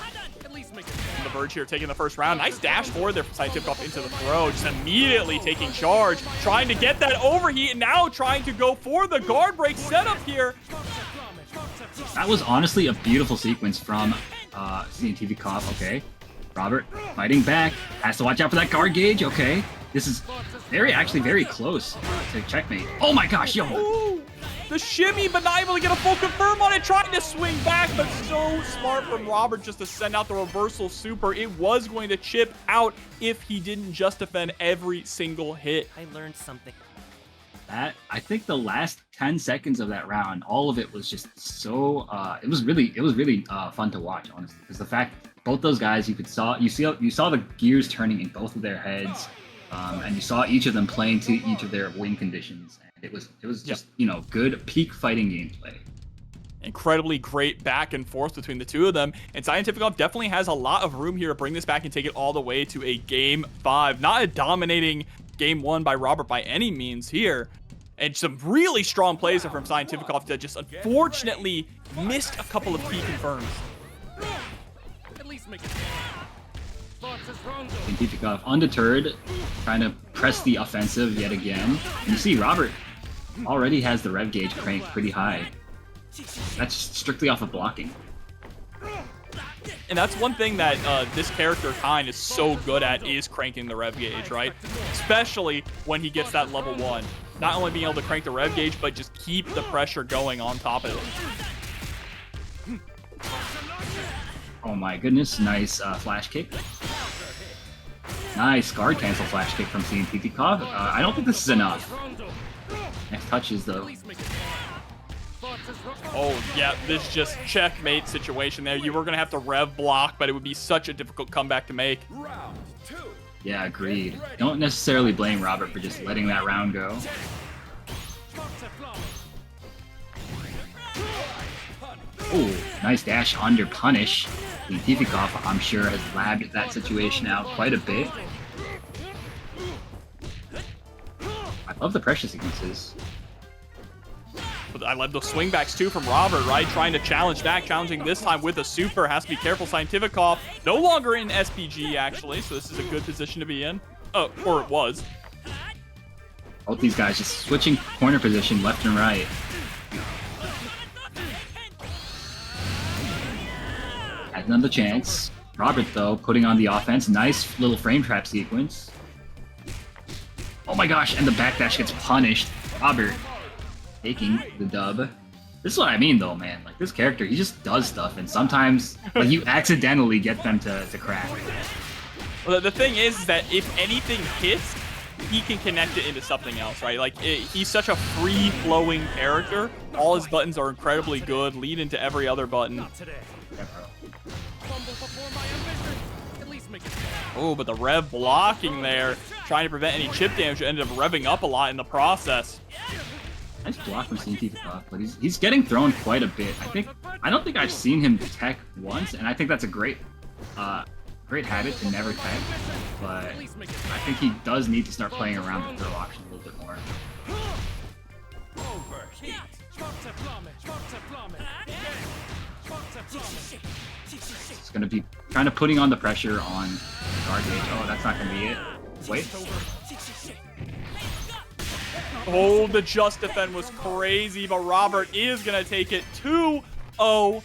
On the verge here, taking the first round. Nice dash forward there from CientifiKOF into the throw. Just immediately taking charge, trying to get that overheat, and now trying to go for the guard break setup here. That was honestly a beautiful sequence from CientifiKOF. Okay, Robert fighting back, has to watch out for that guard gauge. Okay, this is actually very close to checkmate. Oh my gosh, yo! Ooh. the shimmy, but not able to get a full confirm on it. Trying to swing back, but so smart from Robert just to send out the reversal super. It was going to chip out if he didn't just defend every single hit. I learned something. I think the last 10 seconds of that round, all of it was just so it was really fun to watch, honestly, because the fact both those guys, you saw the gears turning in both of their heads, and you saw each of them playing to each of their win conditions, and it was just good peak fighting gameplay. Incredibly great back and forth between the two of them, and CientifiKOF definitely has a lot of room here to bring this back and take it all the way to a game 5. Not a dominating game 1 by Robert by any means here. And some really strong plays from CientifiKOF that just unfortunately missed a couple of key confirms. CientifiKOF undeterred, trying to press the offensive yet again. And you see Robert already has the rev gauge cranked pretty high. That's strictly off of blocking. And that's one thing that this character, Kain, is so good at, is cranking the rev gauge, right? Especially when he gets that level 1. Not only being able to crank the rev gauge, but just keep the pressure going on top of it. Oh my goodness, nice flash kick. Nice guard cancel flash kick from CientifiKOF. I don't think this is enough. Next touches though. Oh yeah, this just checkmate situation there. You were going to have to rev block, but it would be such a difficult comeback to make. Round 2. Yeah, agreed. Don't necessarily blame Robert for just letting that round go. Oh, nice dash under punish. CientifiKOF, I'm sure, has labbed that situation out quite a bit. I love the pressure sequences. But I love those swingbacks too from Robert, right? Trying to challenge back, challenging this time with a super. Has to be careful. CientifiKOF no longer in SPG actually, so this is a good position to be in. Oh, or it was. Both these guys just switching corner position left and right. Had another chance. Robert though putting on the offense. Nice little frame trap sequence. Oh my gosh, and the backdash gets punished. Robert taking the dub. This is what I mean though, man. Like this character, he just does stuff, and sometimes like you accidentally get them to crack. Well, the thing is that if anything hits, he can connect it into something else, right? Like he's such a free-flowing character. All his buttons are incredibly good, lead into every other button. Oh, but the rev blocking there, trying to prevent any chip damage, ended up revving up a lot in the process. Nice block from CientifiKOF, but he's getting thrown quite a bit. I don't think I've seen him tech once, and I think that's a great habit to never tech. But I think he does need to start playing around the throw option a little bit more. It's gonna be kind of putting on the pressure on guard gauge. Oh, that's not gonna be it. Wait. Oh, the just defend was crazy, but Robert is going to take it 2-0.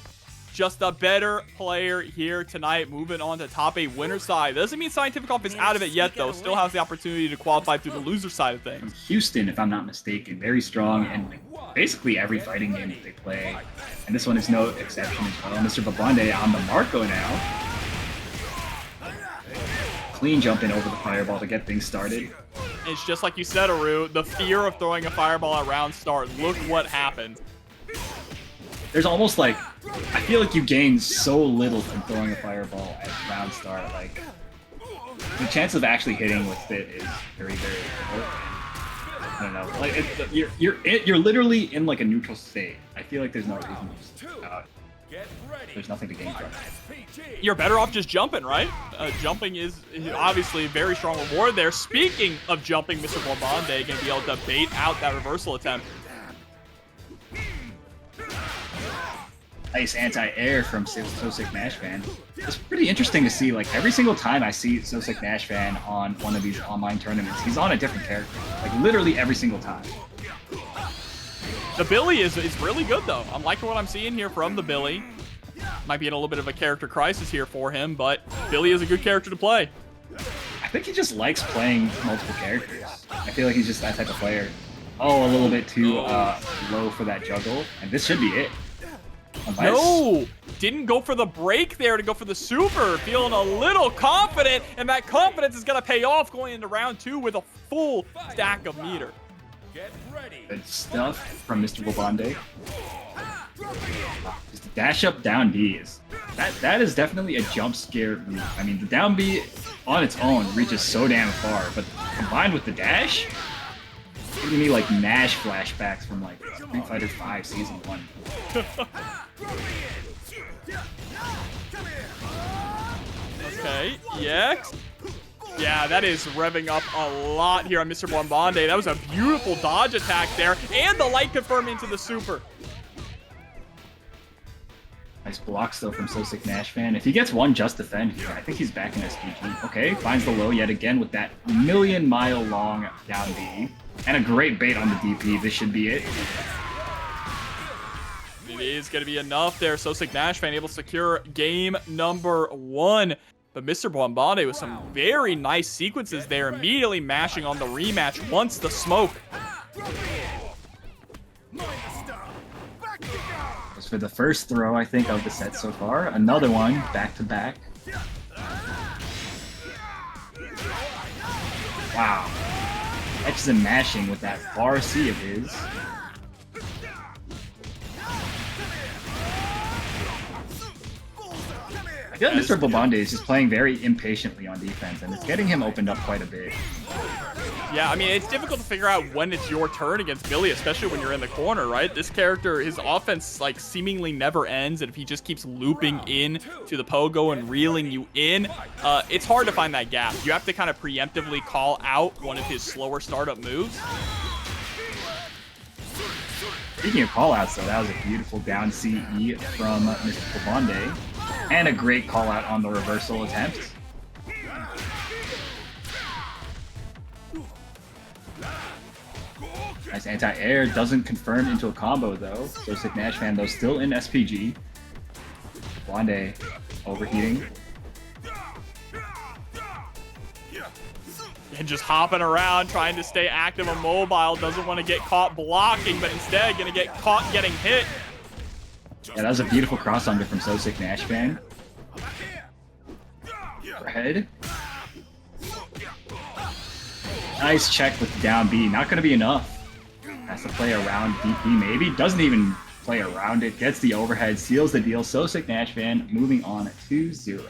Just a better player here tonight. Moving on to top 8 winner side. Doesn't mean CientifiKOF is out of it yet, though. Still has the opportunity to qualify through the loser side of things. From Houston, if I'm not mistaken. Very strong in basically every fighting game that they play. And this one is no exception as well. Mr. bwabande on the Marco now. Clean jumping over the fireball to get things started. It's just like you said, Aru, the fear of throwing a fireball at round start. Look what happened. There's almost like, I feel like you gain so little from throwing a fireball at round start. Like, the chance of actually hitting with it is very, very low. I don't know. Like, you're literally in like a neutral state. I feel like there's no reason to just there's nothing to gain from it. You're better off just jumping, right? Jumping is obviously a very strong reward there. Speaking of jumping, Mr. bwabande going to be able to bait out that reversal attempt. Nice anti-air from SoSickNASHFAN. It's pretty interesting to see, like, every single time I see SoSickNASHFAN on one of these online tournaments, he's on a different character. Like, literally every single time. The Billy is really good, though. I'm liking what I'm seeing here from the Billy. Might be in a little bit of a character crisis here for him, but Billy is a good character to play. I think he just likes playing multiple characters. I feel like he's just that type of player. Oh, a little bit too low for that juggle. And this should be it. Unless... No! Didn't go for the break there to go for the super. Feeling a little confident, and that confidence is going to pay off going into round 2 with a full stack of meter. Get ready. Good stuff from Mr. bwabande. Just a dash up down B is that is definitely a jump scare move. I mean, the down B on its own reaches so damn far, but combined with the dash, giving me like Nash flashbacks from like Street Fighter V Season 1. Okay, EX. Yeah, that is revving up a lot here on Mr. bwabande. That was a beautiful dodge attack there, and the light confirm into the super. Nice blocks though from SoSickNASHFAN. If he gets one just defend here, I think he's back in SPG. Okay, finds the low yet again with that million-mile long down B. And a great bait on the DP. This should be it. It is going to be enough there. SoSickNASHFAN able to secure game number 1. But Mr. bwabande with some very nice sequences there, immediately mashing on the rematch once the smoke. As for the first throw, I think, of the set so far. Another one, back-to-back. Wow. Catches him mashing with that bar C of his. I feel like Mr. bwabande is just playing very impatiently on defense, and it's getting him opened up quite a bit. Yeah, I mean, it's difficult to figure out when it's your turn against Billy, especially when you're in the corner, right? This character, his offense, like, seemingly never ends, and if he just keeps looping in to the pogo and reeling you in, it's hard to find that gap. You have to kind of preemptively call out one of his slower startup moves. Speaking of callouts, though, that was a beautiful down CE from Mr. bwabande, and a great callout on the reversal attempt. Nice anti-air, doesn't confirm into a combo though. SoSickNASHFAN though still in SPG. bwabande overheating. And just hopping around, trying to stay active and mobile. Doesn't want to get caught blocking, but instead gonna get caught getting hit. Yeah, that was a beautiful cross under from SoSickNASHFAN. Overhead. Nice check with the down B. Not going to be enough. Has to play around DP maybe. Doesn't even play around it. Gets the overhead. Seals the deal. SoSickNASHFAN moving on 2-0.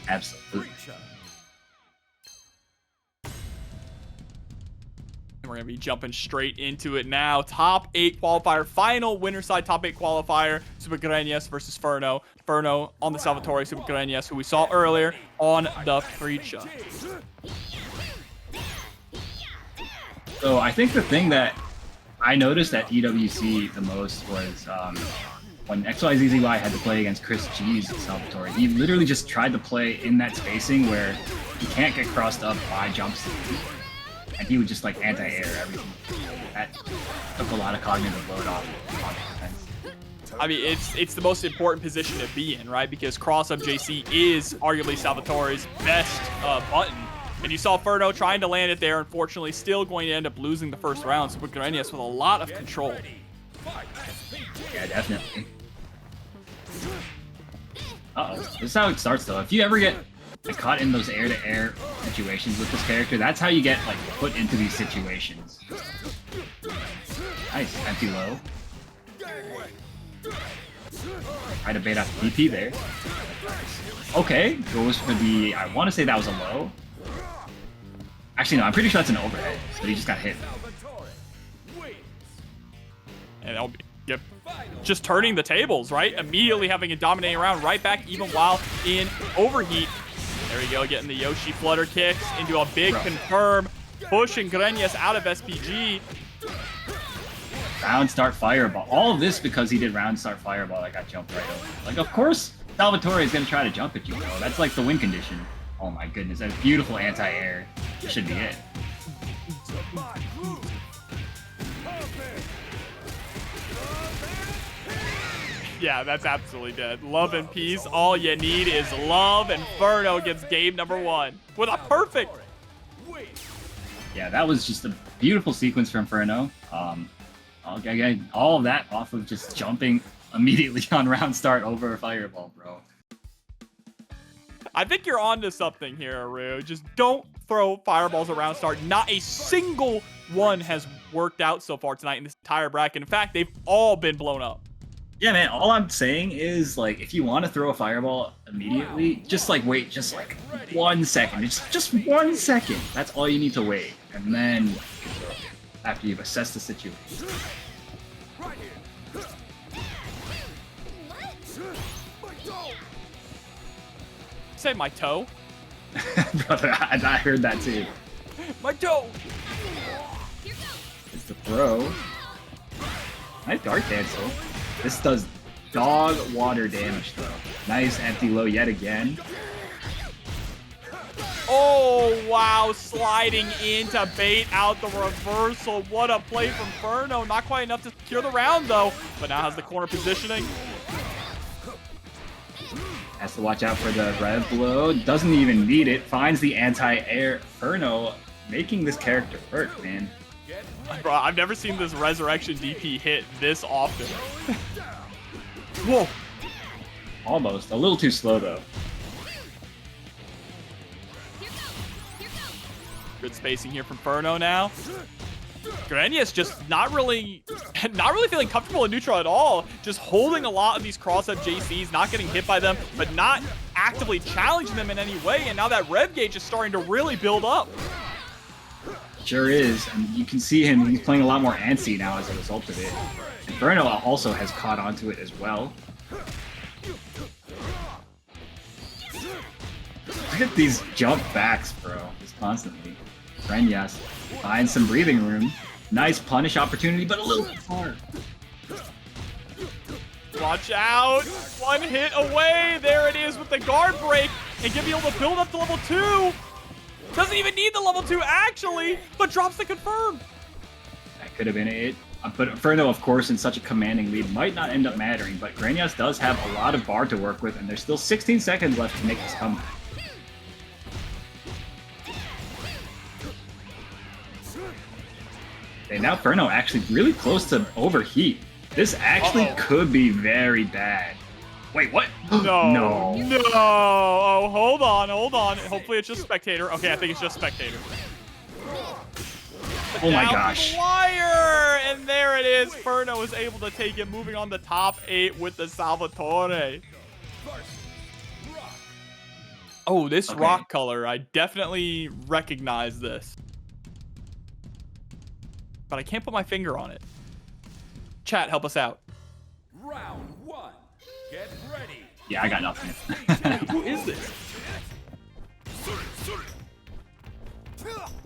Absolutely. And we're going to be jumping straight into it now. Top 8 qualifier. Final winner side top 8 qualifier. SuperGrenas versus Ferno. Ferno on the Salvatore. SuperGrenas, who we saw earlier on the Preecha. So I think the thing that I noticed at EWC the most was when XYZZY had to play against Chris G's Salvatore. He literally just tried to play in that spacing where he can't get crossed up by jumps. And he would just like anti-air everything. That took a lot of cognitive load off defense. I mean, it's the most important position to be in, right? Because cross-up JC is arguably Salvatore's best button. And you saw Ferno trying to land it there, unfortunately, still going to end up losing the first round. SuperGrenas with a lot of control. Yeah, definitely. Uh-oh. This is how it starts, though. If you ever get caught in those air-to-air situations with this character, that's how you get like put into these situations. Nice. Empty low. Try to bait out the DP there. Okay. Goes for the... I want to say that was a low. Actually, no, I'm pretty sure that's an overhead, but he just got hit. And that'll be just turning the tables, right? Immediately having a dominating round right back, even while in overheat. There we go, getting the Yoshi flutter kicks into a big confirm, pushing Grenas out of SPG. Round start fireball. All of this because he did round start fireball that got jumped right over. Like, of course, Salvatore is going to try to jump at you, though. That's like the win condition. Oh my goodness, that's beautiful anti-air. That should be it. Yeah, that's absolutely dead. Love and peace. All you need is love, and Ferno gets game number 1 with a perfect. Yeah, that was just a beautiful sequence from Ferno. Again, all of that off of just jumping immediately on round start over a fireball, bro. I think you're onto something here, Aru. Just don't throw fireballs around start. Not a single one has worked out so far tonight in this entire bracket. In fact, they've all been blown up. Yeah, man, all I'm saying is, like, if you want to throw a fireball immediately, just, like, wait just, like, 1 second. Just 1 second. That's all you need to wait. And then, after you've assessed the situation. Say my toe. Brother, I heard that too. My toe. It's the throw. Nice guard cancel. This does dog water damage though. Nice empty low yet again. Oh, wow. Sliding in to bait out the reversal. What a play from Ferno. Not quite enough to secure the round, though. But now has the corner positioning. Has to watch out for the rev blow. Doesn't even need it. Finds the anti-air. Ferno making this character work, man. Bro, I've never seen this resurrection DP hit this often. Whoa. Almost. A little too slow, though. Good spacing here from Ferno now. SuperGrenas just not really feeling comfortable in neutral at all. Just holding a lot of these cross-up JCs, not getting hit by them, but not actively challenging them in any way. And now that rev gauge is starting to really build up. Sure is, and you can see him, he's playing a lot more antsy now as a result of it. And Ferno also has caught onto it as well. Look at these jump backs, bro, just constantly. SuperGrenas finds some breathing room. Nice punish opportunity, but a little bit far. Watch out! One hit away! There it is with the guard break, and gonna be able to build up to level 2! Doesn't even need the level 2, actually, but drops the confirm. That could have been it. But Ferno, of course, in such a commanding lead, might not end up mattering, but SuperGrenas does have a lot of bar to work with, and there's still 16 seconds left to make this comeback. Okay, now Ferno actually really close to overheat. This actually could be very bad. Wait, what? No. No. No. Oh, hold on. Hopefully it's just spectator. Okay, I think it's just spectator. Oh my gosh. Wire! And there it is. Ferno is able to take it, moving on the top 8 with the Salvatore. Oh, this rock color. I definitely recognize this. But I can't put my finger on it. Chat, help us out. Round 1. Get ready. Yeah, I got nothing. Who is this?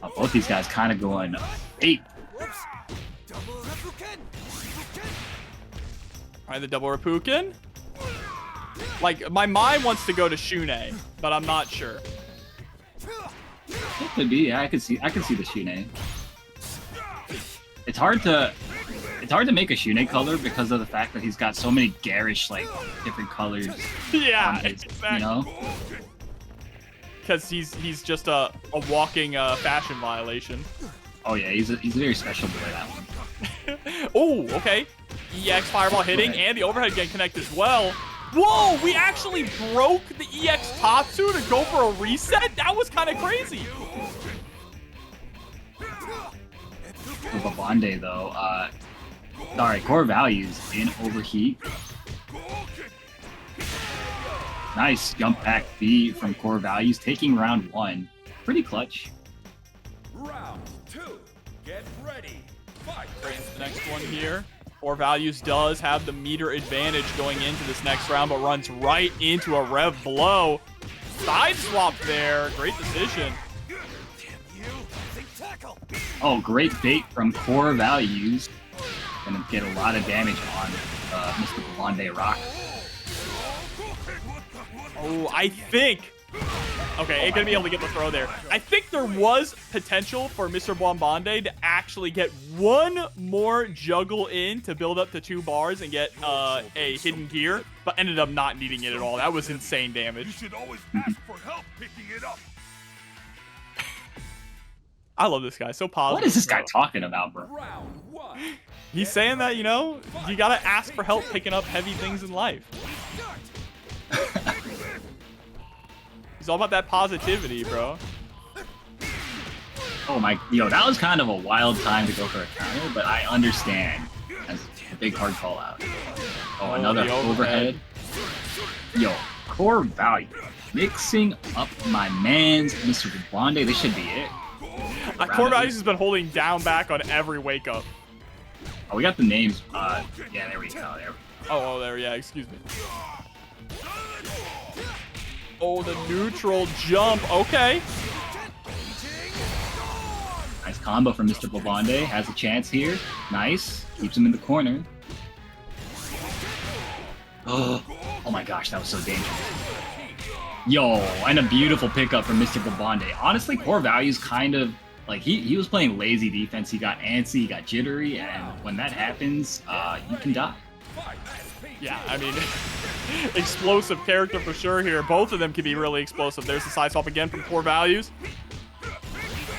Oh, both these guys kind of going 8. Alright, the double Rapukin. Like, my mind wants to go to Shune, but I'm not sure. It could be. Yeah, I could see the Shune. It's hard to make a Shune color because of the fact that he's got so many garish, like, different colors. Yeah, his, exactly. You know? Because he's just a walking fashion violation. Oh yeah, he's a very special boy, that one. Oh, okay. EX fireball hitting and the overhead getting connected as well. Whoa, we actually broke the EX Tatsu to go for a reset? That was kind of crazy. bwabande though, sorry, CoreValues in overheat. Nice jump back B from CoreValues, taking round 1. Pretty clutch. Round 2. Get ready. Fight. Right into the next one here. CoreValues does have the meter advantage going into this next round, but runs right into a rev blow. Side swap there. Great decision. Oh, great bait from CoreValues. Gonna get a lot of damage on Mr. bwabande Rock. Oh, I think... Okay, ain't gonna be able to get the throw there. I think there was potential for Mr. bwabande to actually get one more juggle in to build up to 2 bars and get a hidden gear, but ended up not needing it at all. That was insane damage. You should always ask for help picking it up. I love this guy. So positive. What is this guy bro. talking about, bro? Round 1. He's saying that, you know, you gotta ask for help picking up heavy things in life. He's all about that positivity, bro. Oh my, yo, that was kind of a wild time to go for a counter, but I understand. That's a big hard call out. Oh, another the overhead. Yo, CoreValues mixing up my man's Mr. bwabande. This should be it. CoreValues has been holding down back on every wake up. Oh, we got the names. Yeah, there we go. There we go. Oh, there, yeah, excuse me. Oh, the neutral jump. Okay. Nice combo from Mr. bwabande. Has a chance here. Nice. Keeps him in the corner. Oh my gosh, that was so dangerous. Yo, and a beautiful pickup from Mr. bwabande. Honestly, CoreValues kind of, like, he was playing lazy defense. He got antsy, he got jittery, and when that happens, you can die. Yeah, I mean, explosive character for sure here. Both of them can be really explosive. There's the side swap again from CoreValues.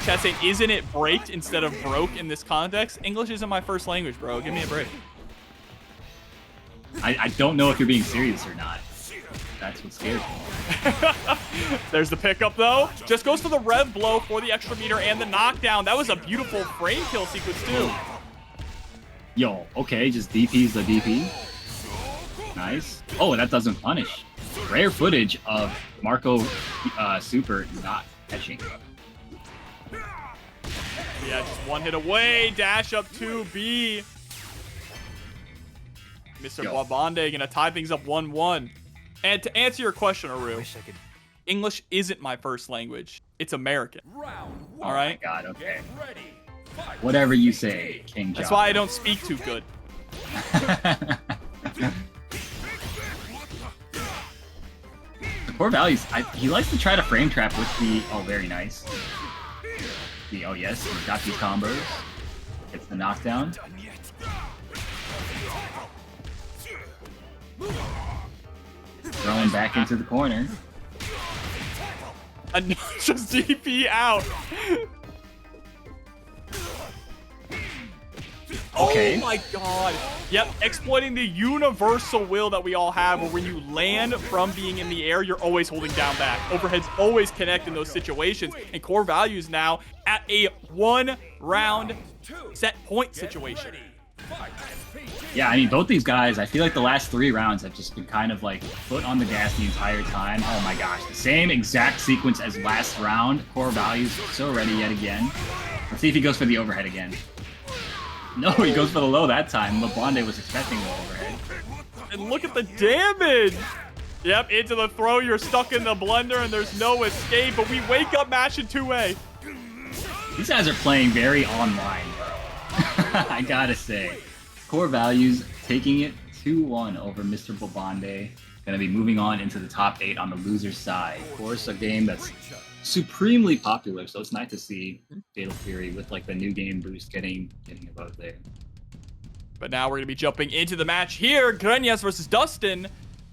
Chat saying, isn't it braked instead of broke in this context? English isn't my first language, bro. Give me a break. I don't know if you're being serious or not. That's what scares me. There's the pickup, though. Just goes for the rev blow for the extra meter and the knockdown. That was a beautiful frame kill sequence, too. Yo, okay, just DP's the DP. Nice. Oh, that doesn't punish. Rare footage of Marco Super not catching. Yeah, just one hit away. Dash up 2B. Mr. bwabande gonna tie things up 1-1. And to answer your question, Aru, English isn't my first language. It's American. All right? God, okay. Whatever you say, King John. That's why I don't speak too good. CoreValues, he likes to try to frame trap with the... Oh, very nice. Oh, yes, he's got these combos. Gets the knockdown. Throwing back into the corner. Just DP out. Okay. Oh my god. Yep, exploiting the universal will that we all have, where when you land from being in the air, you're always holding down back. Overheads always connect in those situations. And CoreValues now at a 1-round set point situation. Yeah, I mean, both these guys, I feel like the last 3 rounds have just been kind of like foot on the gas the entire time. Oh my gosh, the same exact sequence as last round. CoreValues so ready yet again. Let's see if he goes for the overhead again. No, he goes for the low that time. bwabande was expecting the overhead. And look at the damage. Yep, into the throw. You're stuck in the blender and there's no escape, but we wake up match in 2A. These guys are playing very online, bro. I gotta say. CoreValues taking it 2-1 over Mr. bwabande. Gonna be moving on into the top 8 on the loser side. Of course, a game that's supremely popular, so it's nice to see Fatal Fury with like the new game boost getting above there. But now we're gonna be jumping into the match here. Grenas versus Duston.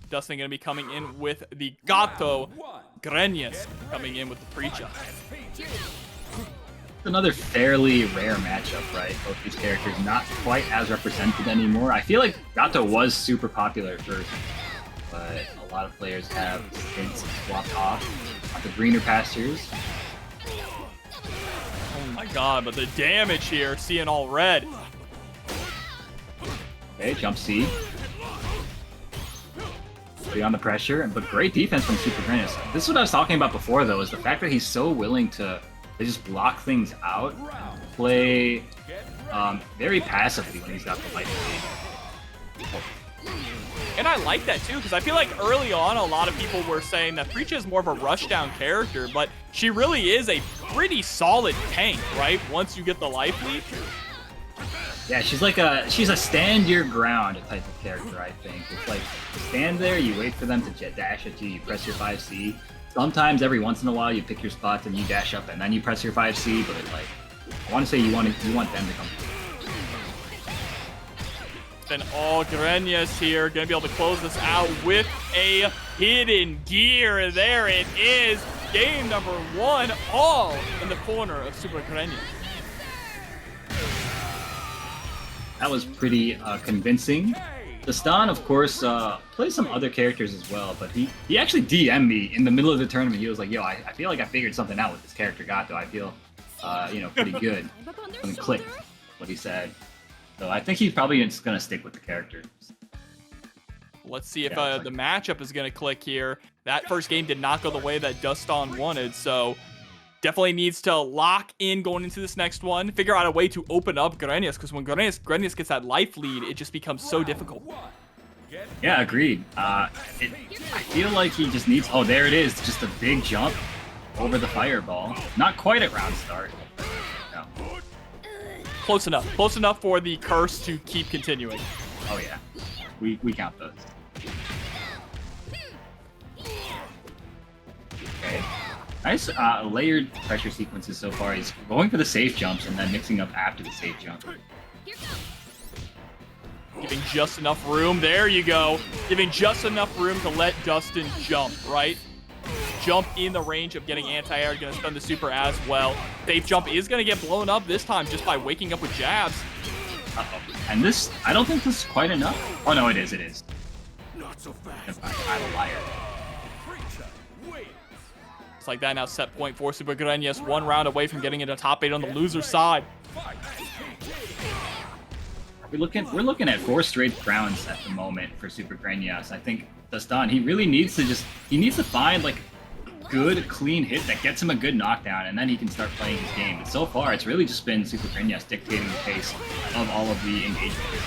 Duston gonna be coming in with the Gato. Grenas coming in with the Preecha. Another fairly rare matchup, right? Both these characters not quite as represented anymore. I feel like Gato was super popular at first, but a lot of players have since swapped off on the greener pastures. Oh my god, but the damage here, seeing all red. Okay, jump C. Beyond the pressure, but great defense from SuperGrenas. This is what I was talking about before, though, is the fact that he's so willing to just block things out, play very passively when he's got the light lead. And I like that too, because I feel like early on, a lot of people were saying that Preecha is more of a rushdown character, but she really is a pretty solid tank, right? Once you get the life lead. Yeah, she's a stand your ground type of character, I think. It's like, you stand there, you wait for them to jet dash at you, you press your 5C. Sometimes, every once in a while, you pick your spots and you dash up and then you press your 5C, but like, I want to say you want them to come through. And all Grenas here, gonna be able to close this out with a hidden gear. There it is. game number 1, all in the corner of SuperGrenas. That was pretty convincing. Duston, of course, plays some other characters as well, but he actually DM'd me in the middle of the tournament. He was like, yo, I feel like I figured something out with this character, Gato. I feel, you know, pretty good. And clicked what he said. So I think he's probably just going to stick with the character. Let's see if the matchup is going to click here. That first game did not go the way that Duston wanted, so definitely needs to lock in going into this next one. Figure out a way to open up Grenas, because when Grenas gets that life lead, it just becomes so difficult. Yeah, agreed. I feel like he just needs... Oh, there it is. Just a big jump over the fireball. Not quite at round start. No. Close enough. Close enough for the curse to keep continuing. Oh, yeah. We count those. Okay. Nice layered pressure sequences so far. He's going for the safe jumps and then mixing up after the safe jump. Giving just enough room. There you go. Giving just enough room to let Duston jump, right? Jump in the range of getting anti-air. Going to stun the super as well. Safe jump is going to get blown up this time just by waking up with jabs. Uh-oh. And this, I don't think this is quite enough. Oh, no, it is. It is. Not so fast. I'm a liar. It's like that now. Set point for SuperGrenas. 1 round away from getting into top 8 on the loser side. We're looking at 4 straight rounds at the moment for SuperGrenas. I think Duston, he really needs to find like good clean hit that gets him a good knockdown, and then he can start playing his game. But so far, it's really just been SuperGrenas dictating the pace of all of the engagements.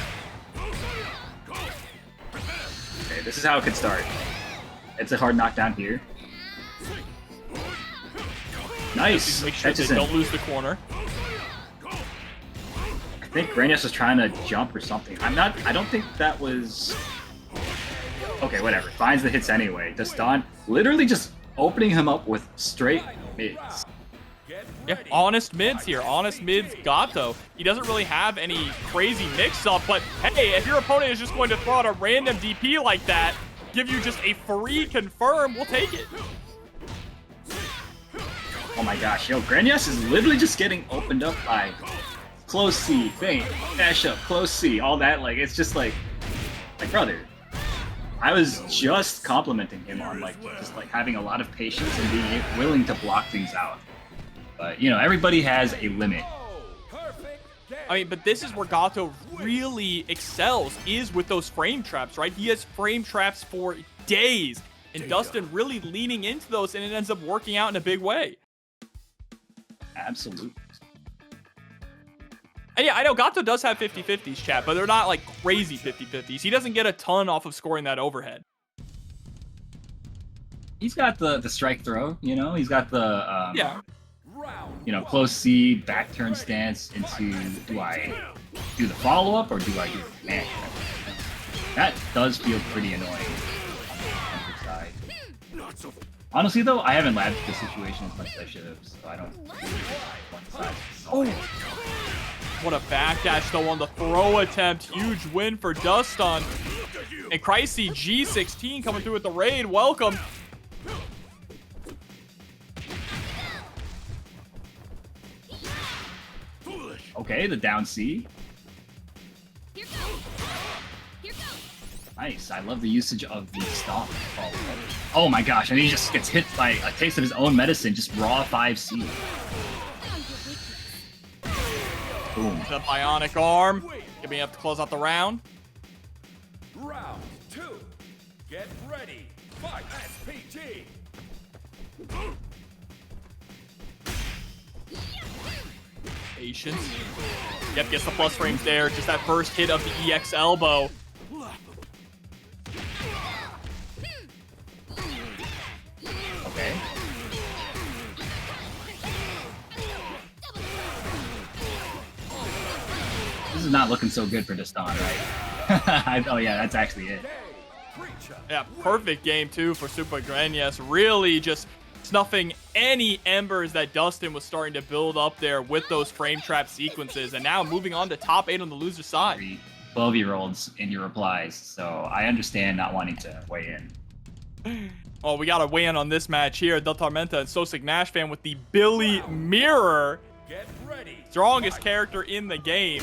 Okay, this is how it could start. It's a hard knockdown here. Nice. Make sure they don't lose the corner. I think Grenas was trying to jump or something. I don't think that was... Okay, whatever. Finds the hits anyway. Duston literally just opening him up with straight mids. Yeah, honest mids here. Honest mids Gato. He doesn't really have any crazy mix-up, but hey, if your opponent is just going to throw out a random DP like that, give you just a free confirm, we'll take it. Oh my gosh, yo, Grenas is literally just getting opened up by close C, feint, dash up, close C, all that. Like, it's just like brother, I was just complimenting him on just having a lot of patience and being willing to block things out. But you know, everybody has a limit. I mean, but this is where Gato really excels, is with those frame traps, right? He has frame traps for days, and Duston really leaning into those, and it ends up working out in a big way. Absolutely. And yeah, I know Gato does have 50-50s, chat, but they're not like crazy 50-50s. He doesn't get a ton off of scoring that overhead. He's got the strike throw, you know? He's got the, yeah. You know, close C, back turn stance into, do I do the follow-up or do I do the command? That does feel pretty annoying on the other side. Honestly, though, I haven't labbed the situation as much as I should have, so I don't really one side. Oh. What a backdash, though, on the throw attempt. Huge win for Duston. And Chrissy G16 coming through with the raid. Welcome. Okay, the down C. Nice. I love the usage of the stomp. Oh my gosh, and he just gets hit by a taste of his own medicine, just raw 5C. Boom. The bionic arm. Gonna be able to close out the round. Round 2. Get ready. Fight SPG. Patience. Yep, gets the plus frames there. Just that first hit of the EX elbow. Okay. This is not looking so good for Duston, right? Oh yeah, that's actually it. Yeah, perfect game too for SuperGrenas. Really just snuffing any embers that Duston was starting to build up there with those frame trap sequences. And now moving on to top 8 on the loser side. 12-year-olds in your replies, so I understand not wanting to weigh in. Oh, we got to weigh in on this match here. DELTARMENTA and SoSickNASHFAN with the Billy Mirror. Get ready. Strongest character in the game.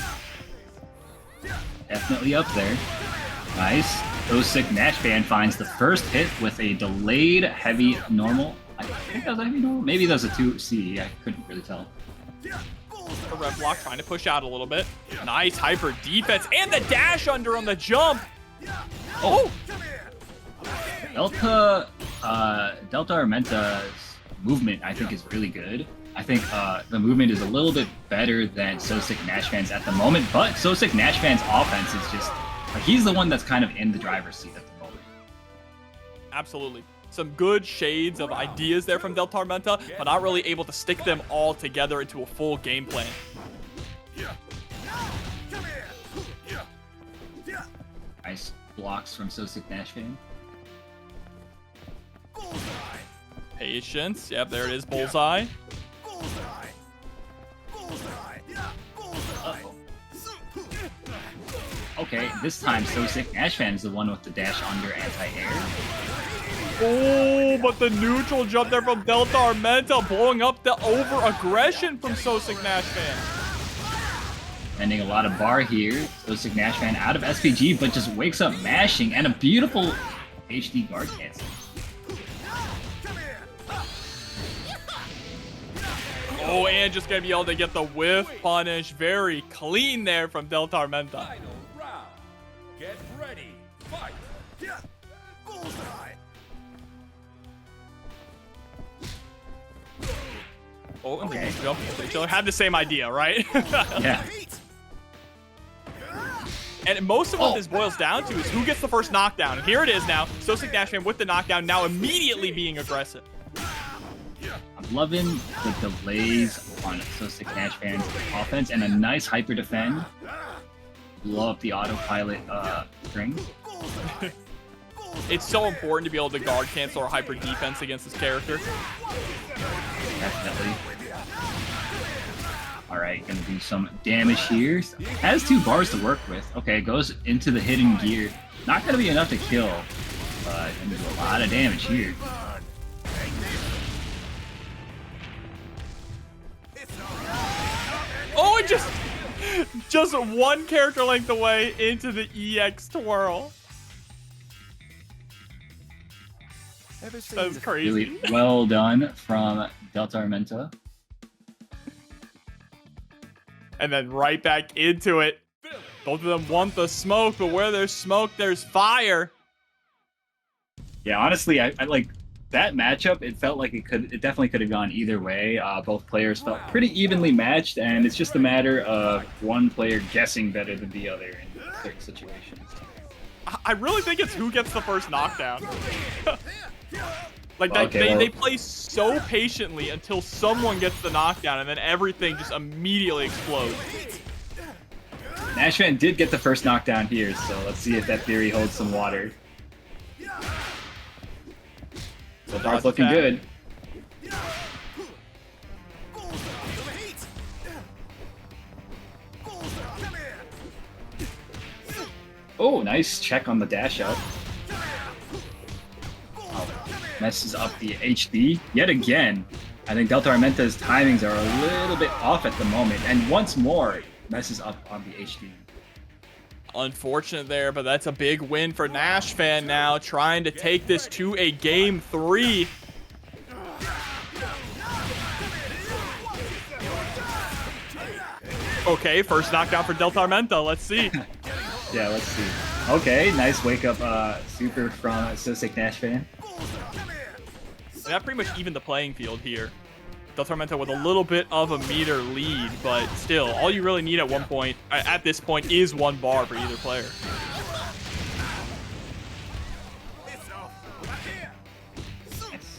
Definitely up there. Nice. SoSickNASHFAN finds the first hit with a delayed heavy normal. I think that was a heavy normal. Maybe that was a 2C. I couldn't really tell. The red block trying to push out a little bit. Nice hyper defense and the dash under on the jump. Oh! DELTARMENTA's movement, I think, is really good. I think the movement is a little bit better than SoSickNASHFAN's at the moment, but SoSickNASHFAN's offense is just... he's the one that's kind of in the driver's seat at the moment. Absolutely. Some good shades of ideas there from DELTARMENTA, but not really able to stick them all together into a full game plan. Nice blocks from SoSickNASHFAN. Patience. Yep, there it is. Bullseye. Uh-oh. Okay, this time SoSickNASHFAN is the one with the dash under anti-air. Oh, but the neutral jump there from DELTARMENTA, blowing up the over-aggression from SoSickNASHFAN. Spending a lot of bar here. SoSickNASHFAN out of SPG, but just wakes up mashing and a beautiful HD guard cancel. Oh, and just gonna be able to get the whiff punish very clean there from DELTARMENTA. Final round. Get ready. Fight. Bullseye. Oh, and Okay. they jump into each other. Had the same idea, right? Yeah. And most of what this boils down to is who gets the first knockdown. And here it is now. SoSickNASHFAN with the knockdown, now immediately being aggressive. I'm loving the delays on SoSickNASHFAN's offense and a nice hyper defend. Blow up the autopilot string. It's so important to be able to guard cancel or hyper defense against this character. Definitely. Alright, gonna do some damage here. Has 2 bars to work with. Okay, goes into the hidden gear. Not gonna be enough to kill, but gonna do a lot of damage here. Oh, and just one character length away into the EX twirl. That's crazy. Really well done from DELTARMENTA. And then right back into it. Both of them want the smoke, but where there's smoke, there's fire. Yeah, honestly, I like that matchup. It felt like it definitely could have gone either way. Both players felt pretty evenly matched, and it's just a matter of one player guessing better than the other in certain situations. I really think it's who gets the first knockdown. Like they play so patiently until someone gets the knockdown, and then everything just immediately explodes. NASHFAN did get the first knockdown here, so let's see if that theory holds some water. So far, it's looking good. Oh, nice check on the dash up. Oh, messes up the HD yet again. I think DELTARMENTA's timings are a little bit off at the moment, and once more messes up on the HD. Unfortunate there, but that's a big win for NASHFAN now, trying to take this to a game 3. Okay, first knockdown for DELTARMENTA. Let's see. Yeah, let's see. Okay, nice wake up super from SoSickNASHFAN. And that pretty much evened the playing field here. DELTARMENTA with a little bit of a meter lead, but still, all you really need at this point is 1 bar for either player.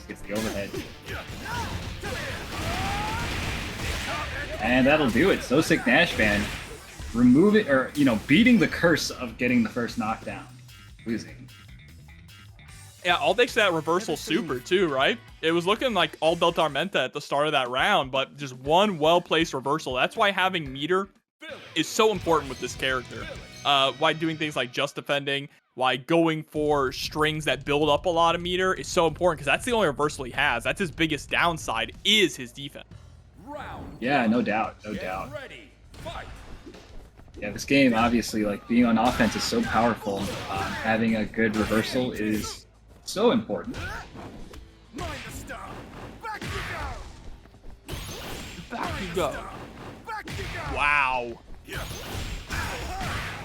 Gets the overhead. And that'll do it. SoSickNASHFAN beating the curse of getting the first knockdown. Losing. Yeah, all thanks to that reversal super too, right? It was looking like all DELTARMENTA at the start of that round, but just one well-placed reversal. That's why having meter is so important with this character. Why doing things like just defending, why going for strings that build up a lot of meter is so important, because that's the only reversal he has. That's his biggest downside, is his defense. Yeah, no doubt, no doubt. Ready, fight. Yeah, this game, obviously, like, being on offense is so powerful. Having a good reversal is so important. Mind the stop. Back you go. Back you go. Back you go. Wow.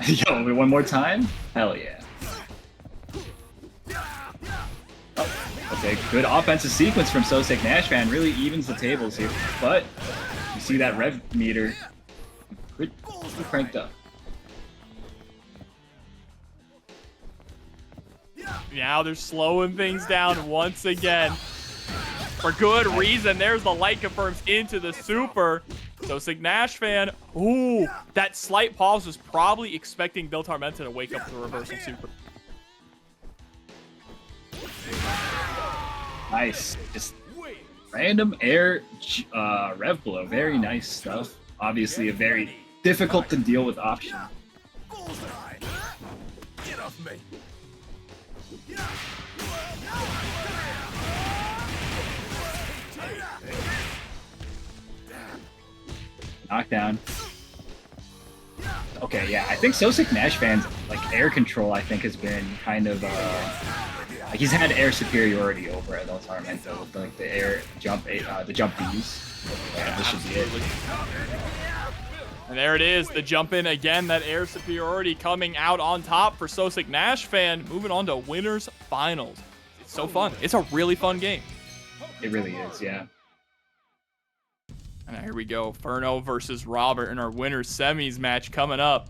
Yo, one more time? Hell yeah. Oh, okay, good offensive sequence from SoSickNASHFAN. Really evens the tables here. But you see that rev meter pretty cranked up. Now they're slowing things down once again. For good reason. There's the light confirms into the super. SoSickNASHFAN. Ooh, that slight pause was probably expecting DELTARMENTA to wake up to the reversal super. Nice. Just random air rev blow. Very nice stuff. Obviously a very difficult to deal with option. Bullseye. Get off me. Knockdown. Okay, yeah, I think SoSickNASHFAN's like air control, I think, has been kind of like he's had air superiority over at DELTARMENTA with like the air jump, the jump Bs. Yeah, this should be it. And there it is, the jump in again, that air superiority coming out on top for SoSickNASHFAN. Moving on to winners finals. It's so fun. It's a really fun game. It really is, yeah. And here we go, Ferno versus Robert in our winners semis match coming up.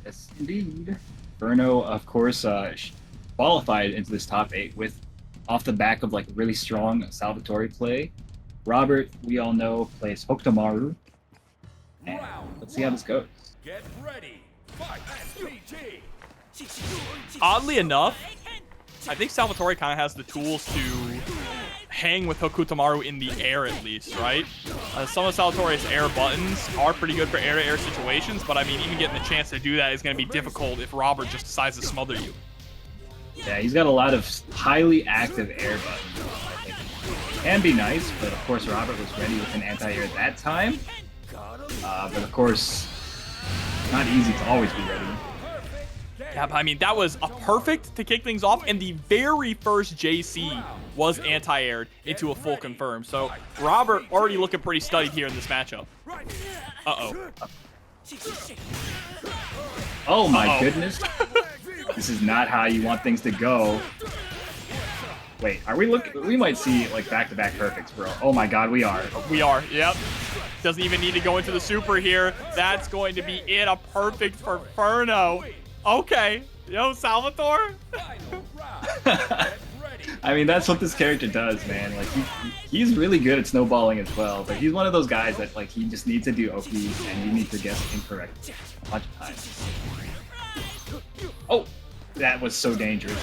Yes, indeed. Ferno, of course, qualified into this top 8 with off the back of like really strong Salvatore play. Robert, we all know, plays Hokutomaru. And let's see how this goes. Get ready. Fight. SPG. Oddly enough, I think Salvatore kind of has the tools to hang with Hokutomaru in the air at least, right? Some of Salvatore's air buttons are pretty good for air-to-air situations, but I mean, even getting the chance to do that is going to be difficult if Robert just decides to smother you. Yeah, he's got a lot of highly active air buttons. I think can be nice, but of course Robert was ready with an anti-air at that time. But of course, not easy to always be ready. Yeah, but I mean, that was a perfect to kick things off, and the very first JC was anti-aired into a full confirm. So Robert already looking pretty studied here in this matchup. Uh-oh. Oh my goodness. This is not how you want things to go. Wait, are we looking? We might see like back-to-back perfects, bro. Oh my god, we are. We are, yep. Doesn't even need to go into the super here. That's going to be it, a perfect for Ferno. Okay, yo, Salvatore. I mean, that's what this character does, man. Like, he's really good at snowballing as well, but he's one of those guys that, like, he just needs to do OPs, and you need to guess incorrect a bunch of times. Oh, that was so dangerous.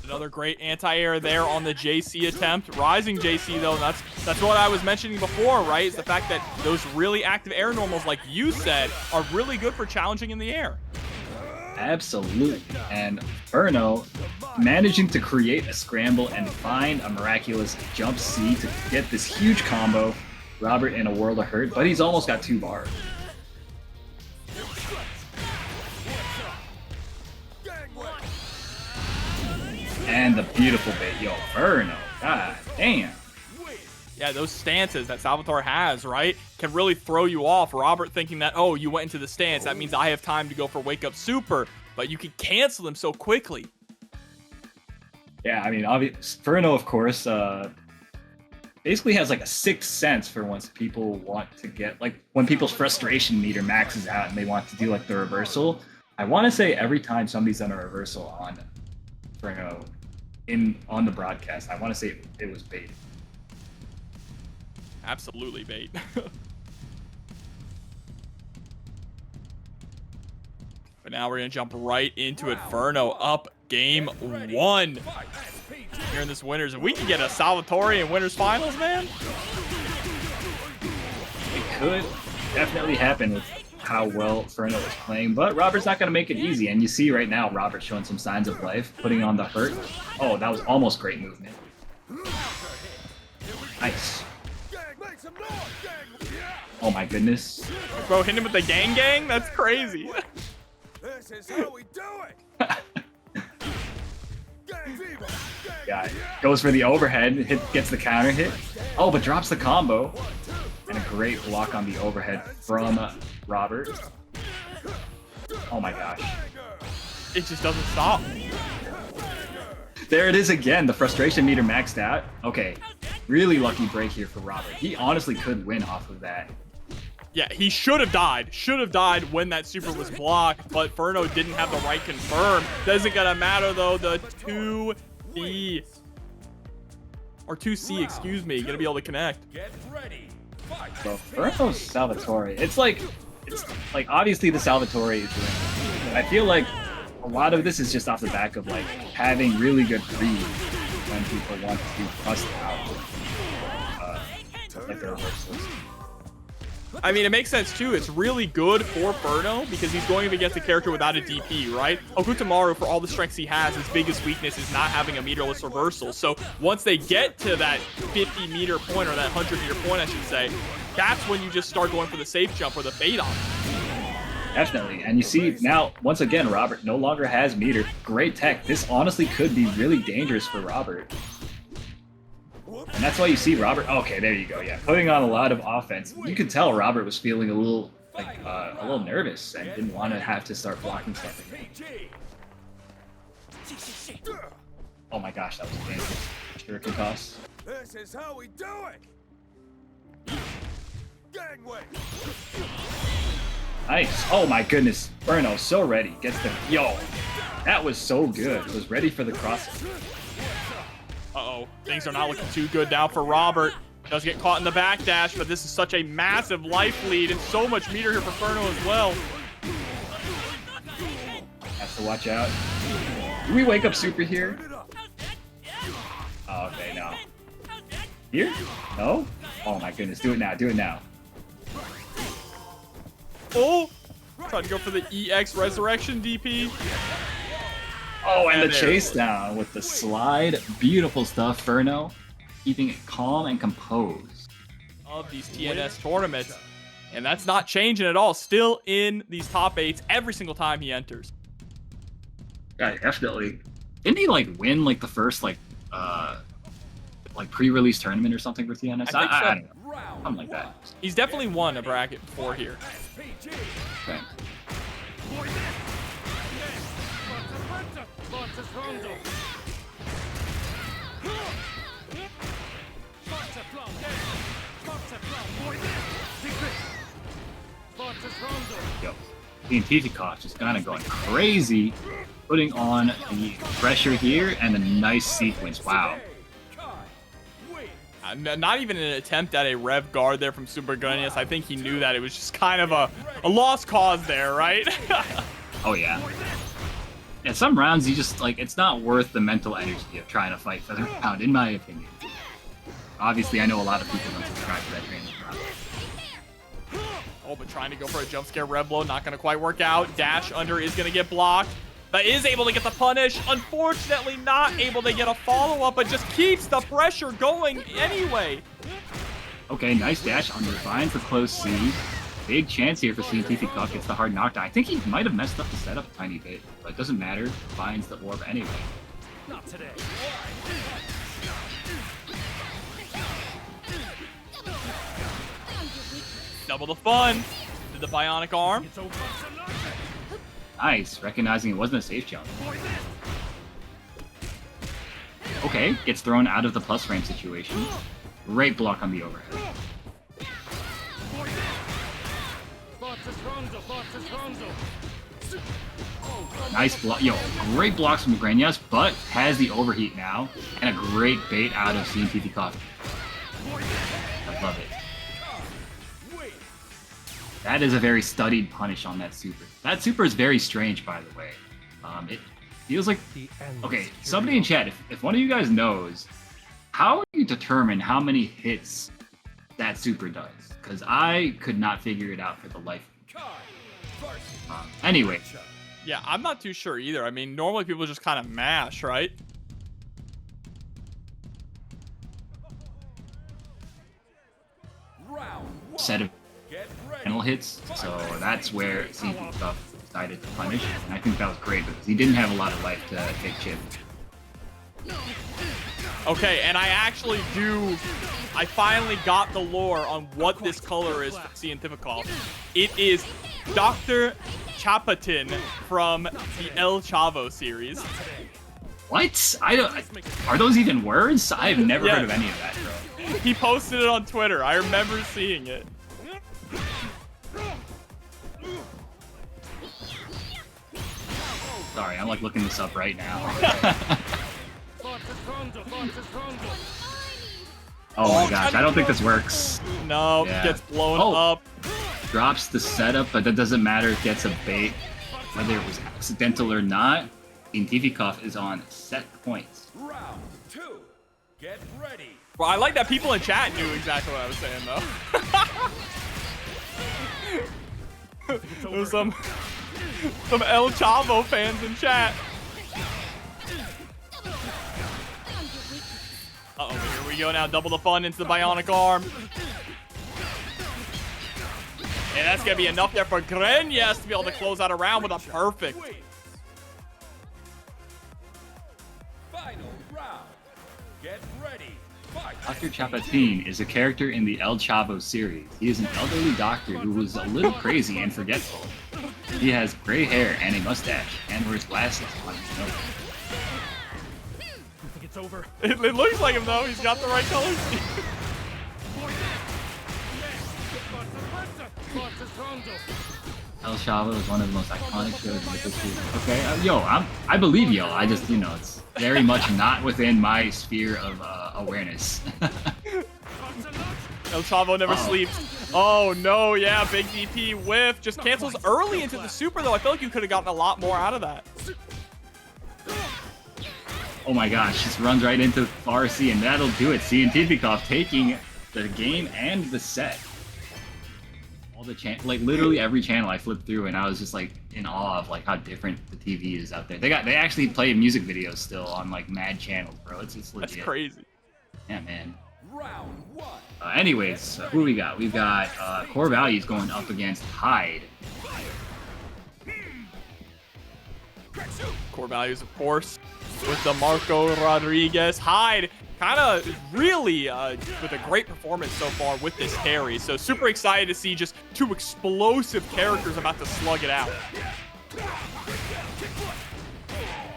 Another great anti-air there on the JC attempt. Rising JC, though, and that's what I was mentioning before, right? Is the fact that those really active air normals, like you said, are really good for challenging in the air. Absolutely. And Ferno managing to create a scramble and find a miraculous jump C to get this huge combo. Robert in a world of hurt, but he's almost got 2 bars. And the beautiful bait, yo, Ferno, god damn. Yeah, those stances that Salvatore has, right, can really throw you off. Robert thinking that, oh, you went into the stance, that means I have time to go for wake up super, but you can cancel them so quickly. Yeah, I mean, Ferno, of course, basically has like a sixth sense for once people want to get, like, when people's frustration meter maxes out and they want to do like the reversal. I want to say every time somebody's done a reversal on Ferno on the broadcast, I want to say it was bait. Absolutely bait. But now we're going to jump right into it. Ferno up game 1 here in this winners. If we can get a Salvatore in winners finals, man. It could definitely happen with how well Ferno is playing, but Robert's not going to make it easy. And you see right now, Robert showing some signs of life, putting on the hurt. Oh, that was almost great movement. Nice. Oh my goodness. Bro, hit him with the gang gang? That's crazy. This is how we do it. Yeah, goes for the overhead, gets the counter hit. Oh, but drops the combo. And a great block on the overhead from Robert. Oh my gosh. It just doesn't stop. There it is again, the frustration meter maxed out. Okay, really lucky break here for Robert. He honestly could win off of that. Yeah, he should have died. Should have died when that super was blocked, but Ferno didn't have the right confirm. Doesn't gonna matter though. The 2B or 2C, excuse me, gonna be able to connect. Get ready. Fight. So Ferno's Salvatore, it's like obviously the Salvatore is doing. I feel like a lot of this is just off the back of like having really good read when people want to bust out like their reversals. I mean, it makes sense too. It's really good for Ferno because he's going up against a character without a DP, right? Hokutomaru, for all the strengths he has, his biggest weakness is not having a meterless reversal. So once they get to that 50-meter point, or that 100-meter point, I should say, that's when you just start going for the safe jump or the fade on. Definitely, and you see now, once again, Robert no longer has meter. Great tech. This honestly could be really dangerous for Robert. And that's why you see Robert. Okay, there you go. Yeah, putting on a lot of offense. You could tell Robert was feeling a little nervous and didn't want to have to start blocking stuff again. Oh my gosh, that was dangerous. Shuriken toss. This is how we do it. Gangway. Nice. Oh my goodness. Ferno so ready. Gets the that was so good. Was ready for the cross. Uh-oh, things are not looking too good now for Robert. Does get caught in the backdash, but this is such a massive life lead and so much meter here for Ferno as well. Has to watch out. Do we wake up super here? Oh, okay, no. Here? No? Oh my goodness, do it now, do it now. Oh! Trying to go for the EX Resurrection DP. Oh, and the chase down with the slide. Beautiful stuff, Ferno. Keeping it calm and composed. Of these TNS tournaments. And that's not changing at all. Still in these top 8s every single time he enters. Yeah, definitely. Didn't he like win like the first like pre-release tournament or something for TNS? I don't know. Something like that. He's definitely won a bracket before here. Okay. Yo, CientifiKOF just kind of going crazy, putting on the pressure here and a nice sequence. Wow. Not even an attempt at a rev guard there from SuperGrenas. I think he knew that it was just kind of a lost cause there, right? Oh yeah. Yeah, some rounds you just like it's not worth the mental energy of trying to fight for the round, in my opinion. Obviously, I know a lot of people don't subscribe to that training round. Oh, but trying to go for a jump scare rev blow, not gonna quite work out. Dash under is gonna get blocked. But is able to get the punish. Unfortunately, not able to get a follow-up, but just keeps the pressure going anyway. Okay, nice dash under. Finds the close C. Big chance here for CientifiKOF. Gets the hard knockdown. I think he might have messed up the setup a tiny bit, but it doesn't matter. Finds the orb anyway. Not today. Double the fun. Did the bionic arm. Nice, recognizing it wasn't a safe jump. Okay, gets thrown out of the plus frame situation. Great block on the overhead. Nice block. Yo, great blocks from Grenas, but has the overheat now. And a great bait out of CientifiKOF. I love it. That is a very studied punish on that super. That super is very strange, by the way. It feels like... Okay, somebody in chat, if one of you guys knows, how do you determine how many hits that super does? Because I could not figure it out for the life of me. Anyway, Yeah, I'm not too sure either. I mean, normally people just kind of mash, right? set of panel hits, so that's where CientifiKOF decided to punish, and I think that was great because he didn't have a lot of life to take chip. Okay, and I finally got the lore on what this color is for CientifiKOF. It is Dr. Chapatin from the El Chavo series. What? Are those even words? I've never heard of any of that, bro. He posted it on Twitter. I remember seeing it. Sorry, I'm like looking this up right now. Oh my gosh, I don't think this works. No, Yeah. gets blown up. Drops the setup, but that doesn't matter. It gets a bait. Whether it was accidental or not, CientifiKOF is on set points. Round 2. Get ready. Well, I like that people in chat knew exactly what I was saying, though. There was some El Chavo fans in chat. Uh-oh, here we go now. Double the fun into the bionic arm. And that's going to be enough there for Grenas to be able to close out a round with a perfect. Final round. Get ready. Fight. Dr. Chapatin is a character in the El Chavo series. He is an elderly doctor who was a little crazy and forgetful. He has gray hair and a mustache and wears glasses on his nose. It's over. It looks like him, though. He's got the right color scheme. El Chavo is one of the most iconic shows in the history. Okay, I believe yo. I just, it's very much not within my sphere of awareness. El Chavo never sleeps. Oh, no, yeah, big DP whiff. Just cancels early into the super, though. I feel like you could have gotten a lot more out of that. Oh my gosh, just runs right into Farsi, and that'll do it. CientifiKOF taking the game and the set. All the like literally every channel I flipped through, and I was just like in awe of like how different the TV is out there. They actually play music videos still on like mad channels, bro. It's legit. That's crazy. Yeah, man. Round 1. Anyways, who we got? We've got CoreValues going up against Hyde. CoreValues, of course, with the Marco Rodriguez. Hyde kind of really with a great performance so far with this carry. So super excited to see just two explosive characters about to slug it out.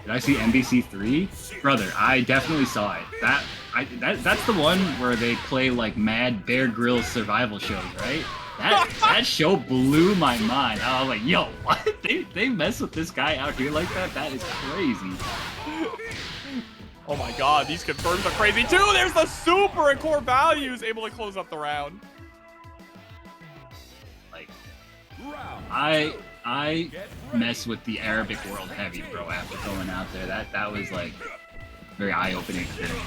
Did I see NBC3? Brother, I definitely saw it. That's the one where they play like mad Bear Grylls survival shows, right? That show blew my mind. I was like, yo, what? They mess with this guy out here like that? That is crazy. Oh my god, these confirms are crazy too. There's the super, and CoreValues able to close up the round. Like, I mess with the Arabic world heavy, bro, after going out there. That was like very eye-opening experience.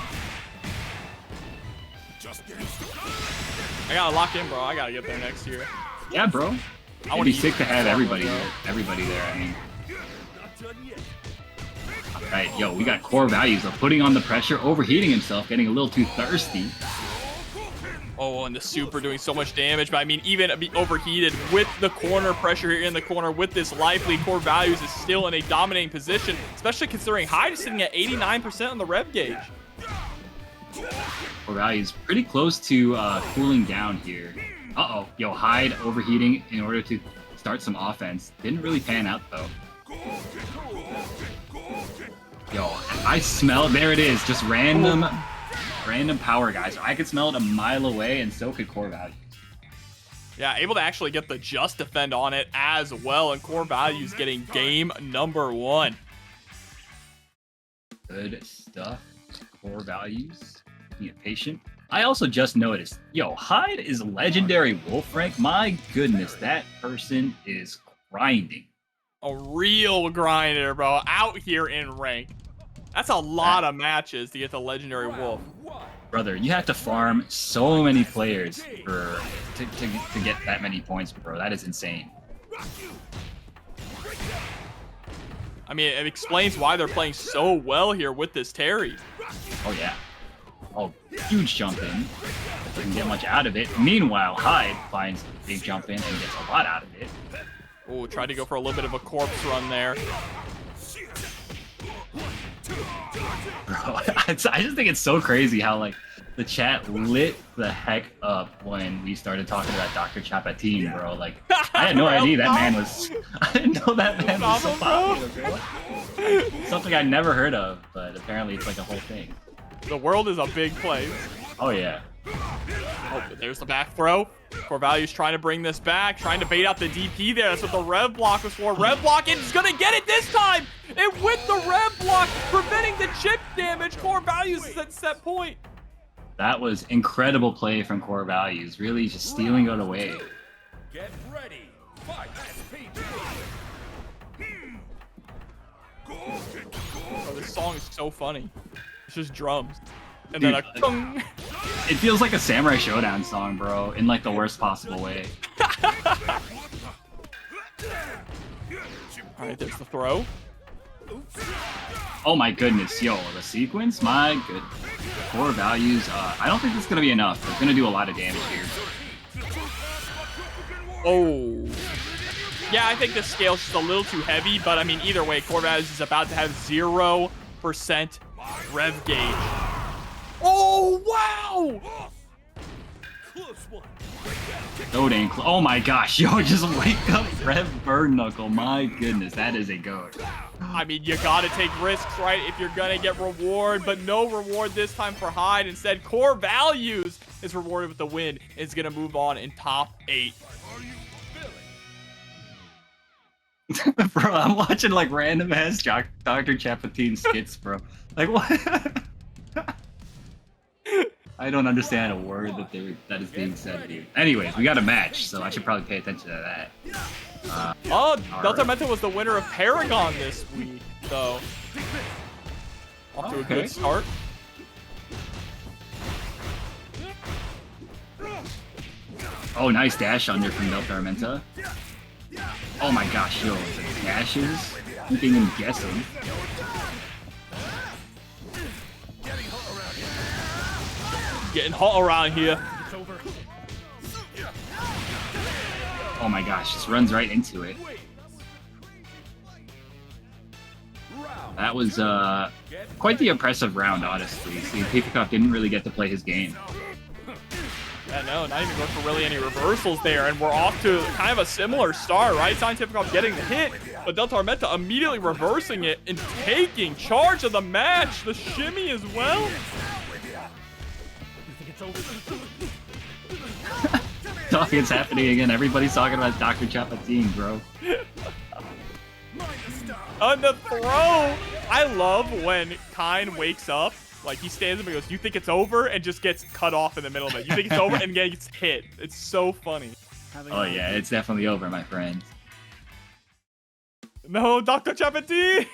I gotta lock in, bro. I gotta get there next year. Yeah, bro. It'd be sick to have everybody there. I mean. Alright, yo, we got CoreValues putting on the pressure, overheating himself, getting a little too thirsty. Oh, and the super doing so much damage, but I mean, even be overheated with the corner pressure here in the corner with this life lead, CoreValues is still in a dominating position, especially considering Hyde is sitting at 89% on the rev gauge. CoreValues pretty close to cooling down here. Uh-oh, yo, Hyde overheating in order to start some offense. Didn't really pan out, though. Yo, I smell, there it is, just random power, guys. I could smell it a mile away, and so could CoreValues. Yeah, able to actually get the just defend on it as well, and CoreValues getting game number 1. Good stuff, CoreValues. Being patient. I also just noticed, yo, Hyde is legendary wolf rank. My goodness, that person is grinding. A real grinder, bro, out here in rank. That's a lot of matches to get the legendary wolf. Brother, you have to farm so many players to get that many points, bro. That is insane. I mean, it explains why they're playing so well here with this Terry. Oh, yeah. Oh, huge jump in. Doesn't get much out of it. Meanwhile, Hyde finds a big jump in and gets a lot out of it. Oh, tried to go for a little bit of a corpse run there. Bro, I just think it's so crazy how, like, the chat lit the heck up when we started talking about Dr. Chapatine, bro. Like, I had no idea that man was... I didn't know that man was so popular, bro. Something I never heard of, but apparently it's like a whole thing. The world is a big place. Oh, yeah. Oh, but there's the back throw. CoreValues trying to bring this back, trying to bait out the DP there. That's what the Rev Block was for. Rev Block, and he's going to get it this time! And with the Rev Block, preventing the chip damage, CoreValues is at set point. That was incredible play from CoreValues. Really just stealing it away. Get ready. Fight. Oh, this song is so funny. It's just drums. And then a kung. It feels like a Samurai Showdown song, bro, in like the worst possible way. Alright, there's the throw. Oh my goodness, yo, the sequence? My good. CoreValues, I don't think it's gonna be enough. It's gonna do a lot of damage here. Oh. Yeah, I think the scale's just a little too heavy, but I mean, either way, CoreValues is about to have 0% rev gauge. Oh, wow! So dang close. Oh my gosh, yo, just wake up Rev Burn Knuckle. My goodness, that is a goat. I mean, you gotta take risks, right, if you're gonna get reward, but no reward this time for Hyde. Instead, CoreValues is rewarded with the win. It's gonna move on in top 8. Bro, I'm watching like random ass Dr. Chapatine skits, bro. Like what? I don't understand a word that is being said here. Anyways, we got a match, so I should probably pay attention to that. DELTARMENTA was the winner of Paragon this week, so off to a good start. Oh, nice dash under from DELTARMENTA. Oh my gosh, yo, the dashes, keeping him guessing. Getting hot around here. Oh my gosh, just runs right into it. That was quite the impressive round, honestly. CientifiKOF didn't really get to play his game. Yeah, no, not even going for really any reversals there, and we're off to kind of a similar start, right? CientifiKOF getting the hit, but DELTARMENTA immediately reversing it and taking charge of the match. The shimmy as well. It's happening again. Everybody's talking about Dr. Chapatine, bro. On the throw, I love when Kain wakes up. Like, he stands up and goes, "You think it's over?" and just gets cut off in the middle of it. You think it's over and gets hit. It's so funny. Oh yeah, it's definitely over, my friend. No, Dr. Chapatine!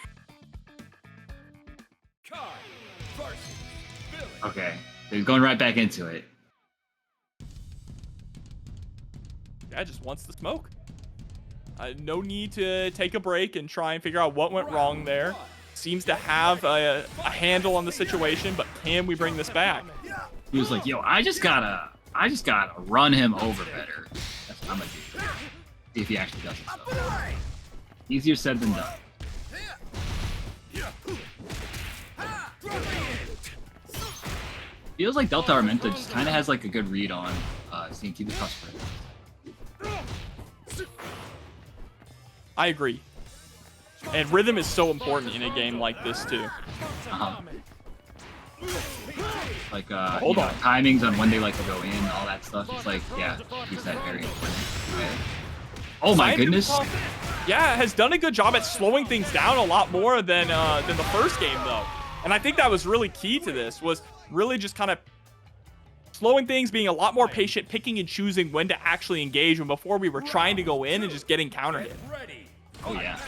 Okay, so he's going right back into it. Yeah, just wants the smoke. No need to take a break and try and figure out what went wrong there. Seems to have a handle on the situation, but can we bring this back? He was like, "Yo, I just gotta run him over better." That's what I'm gonna do. See if he actually does it. So. Easier said than done. Feels like DELTARMENTA just kind of has like a good read on CientifiKOF's presence. I agree. And rhythm is so important in a game like this too. Like you know, timings on when they like to go in, all that stuff. It's like, yeah, he's that very important. Okay. Oh my goodness. Yeah, has done a good job at slowing things down a lot more than the first game though. And I think that was really key to this, was really just kind of slowing things, being a lot more patient, picking and choosing when to actually engage, when before we were trying to go in and just getting counter hit. Oh yeah.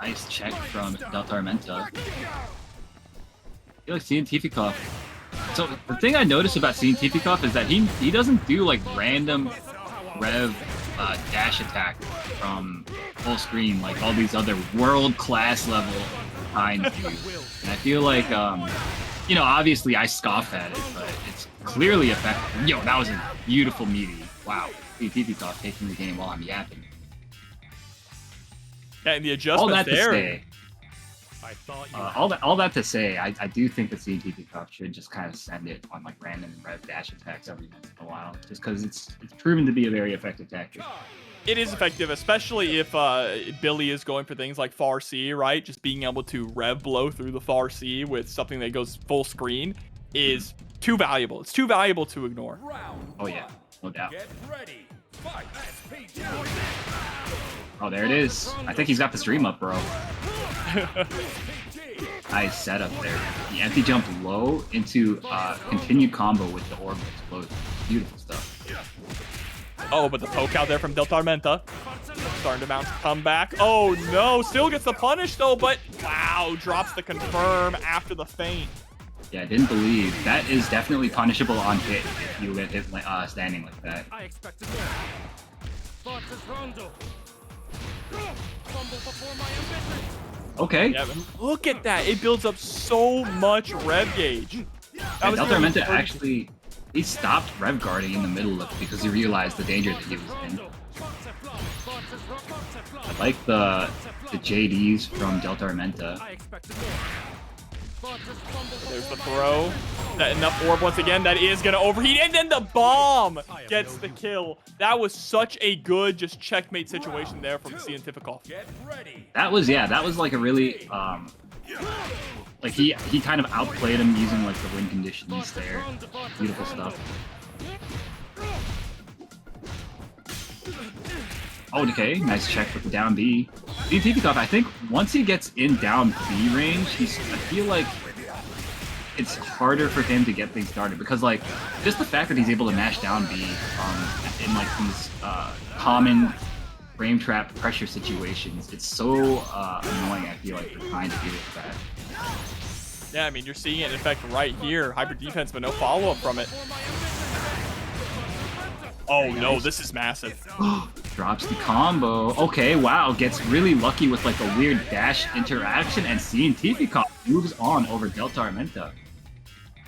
Nice check from DELTARMENTA. I feel like CientifiKOF So the thing I noticed about CientifiKOF is that he doesn't do like random rev dash attack from full screen like all these other world-class level Kains do. And I feel like, you know, obviously I scoff at it, but it's clearly effective. Yo, that was a beautiful meaty. Wow, CientifiKOF taking the game while I'm yapping. Yeah, and the adjustment All that there. to say, all that to say, I do think that CientifiKOF should just kind of send it on like random rev dash attacks every once in a while, just because it's proven to be a very effective tactic. It is effective, especially if Billy is going for things like far C, right? Just being able to rev blow through the far C with something that goes full screen is too valuable. It's too valuable to ignore. Oh yeah, no doubt. Get ready. Fight. Oh, there it is. I think he's got the stream up, bro. Nice setup there. The empty jump low into continued combo with the orb explosion. Beautiful stuff. Oh, but the poke out there from DELTARMENTA. Starting to bounce comeback. Oh no, still gets the punish though, but wow, drops the confirm after the feint. Yeah, I didn't believe. That is definitely punishable on hit if you let it standing like that. I expect more. Okay. Yeah, look at that. It builds up so much rev gauge. And DELTARMENTA actually, he stopped rev guarding in the middle of it because he realized the danger that he was in. I like the JDs from DELTARMENTA. There's the throw. That enough orb once again. That is going to overheat. And then the bomb gets the kill. That was such a good just checkmate situation there from CientifiKOF. That was like a really, like he kind of outplayed him using like the wind conditions there. Beautiful stuff. Oh, okay, nice check with the down B. CientifiKOF, I think once he gets in down B range, I feel like it's harder for him to get things started because like just the fact that he's able to mash down B in like these common frame trap pressure situations, it's so annoying. I feel like they're trying to deal with that. Yeah, I mean you're seeing it in effect right here. Hybrid defense, but no follow up from it. Oh no, this is massive. Drops the combo. Okay, wow, gets really lucky with like a weird dash interaction, and CientifiKOF moves on over DELTARMENTA.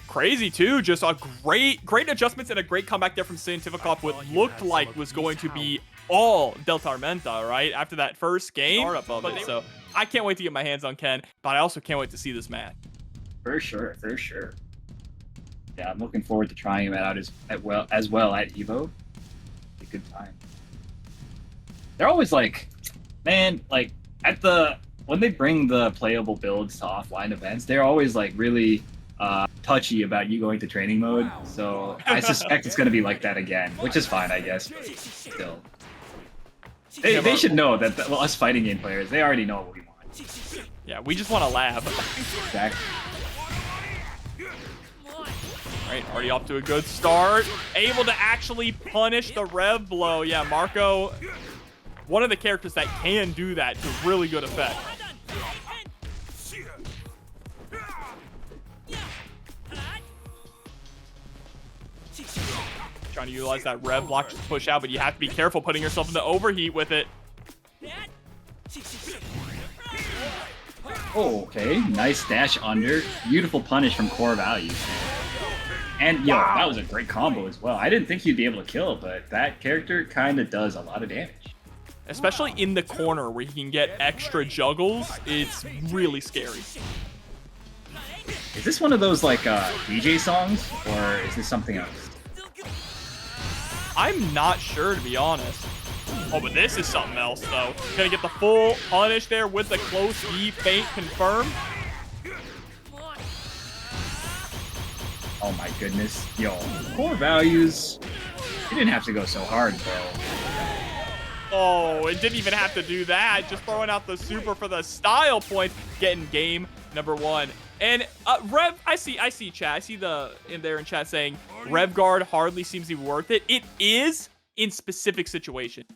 Crazy too, just a great adjustments and a great comeback there from CientifiKOF. What looked like was going to be all DELTARMENTA, right? After that first game. So I can't wait to get my hands on Ken, but I also can't wait to see this match. For sure, for sure. Yeah, I'm looking forward to trying him out as well at Evo. A good time. They're always like, man, like when they bring the playable builds to offline events, they're always like really touchy about you going to training mode. So I suspect it's gonna be like that again, which is fine, I guess. But still, they should know that us fighting game players, they already know what we want. Yeah, we just want a lab. Exactly. Right, already off to a good start. Able to actually punish the rev blow. Yeah, Marco, one of the characters that can do that to really good effect. Trying to utilize that rev block to push out, but you have to be careful putting yourself into overheat with it. Oh, okay. Nice dash under. Beautiful punish from CoreValues. And yo, that was a great combo as well. I didn't think he'd be able to kill, but that character kind of does a lot of damage. Especially in the corner where he can get extra juggles, it's really scary. Is this one of those like DJ songs, or is this something else? I'm not sure, to be honest. Oh, but this is something else, though. Gonna get the full punish there with the close D feint confirmed. Oh my goodness. Yo, CoreValues. He didn't have to go so hard, bro. Oh, it didn't even have to do that. Just throwing out the super for the style point. Getting game number one. And Rev, I see chat. I see in chat saying Rev Guard hardly seems to be worth it. It is in specific situations.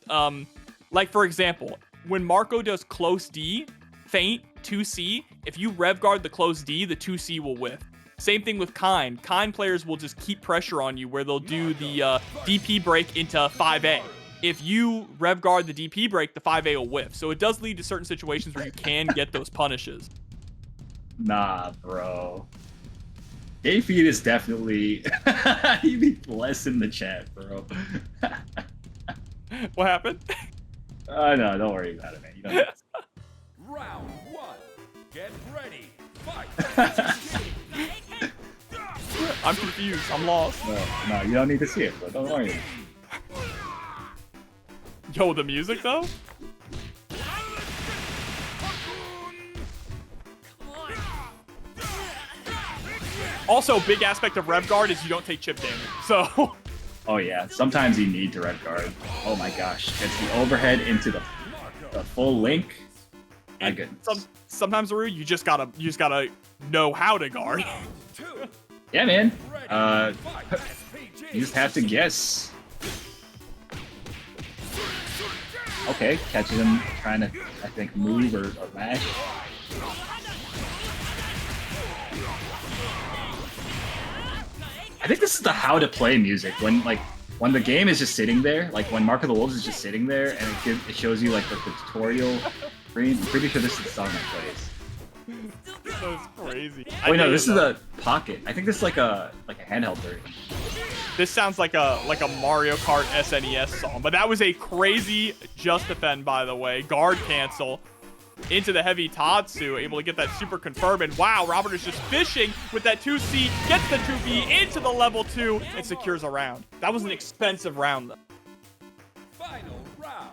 Like for example, when Marco does close D, feint, 2C, if you Rev Guard the close D, the 2C will whiff. Same thing with Kain. Kain players will just keep pressure on you where they'll do the DP break into 5A. If you rev guard the DP break, the 5A will whiff. So it does lead to certain situations where you can get those punishes. Nah, bro. Gay feed is definitely... You be blessed in the chat, bro. What happened? No, don't worry about it, man. You don't need to... Round 1. Get ready. Fight. I'm confused. I'm lost. No, you don't need to see it, bro. Don't worry. Yo, the music though? Also, big aspect of rev guard is you don't take chip damage. So. Oh yeah, sometimes you need to rev guard. Oh my gosh, gets the overhead into the full link. My goodness. Sometimes, Aru, you just gotta know how to guard. Yeah, man. You just have to guess. Okay, catches him trying to, I think, move or mash. I think this is the how to play music when the game is just sitting there, like when Mark of the Wolves is just sitting there and it shows you like the tutorial screen. I'm pretty sure this is the song that plays. That's crazy. Wait, no, this is a pocket. I think this is like a handheld version. This sounds like a Mario Kart SNES song, but that was a crazy just defend, by the way. Guard cancel into the heavy Tatsu, able to get that super confirm, and wow, Robert is just fishing with that 2C, gets the 2B into the level 2, and secures a round. That was an expensive round, though. Final round.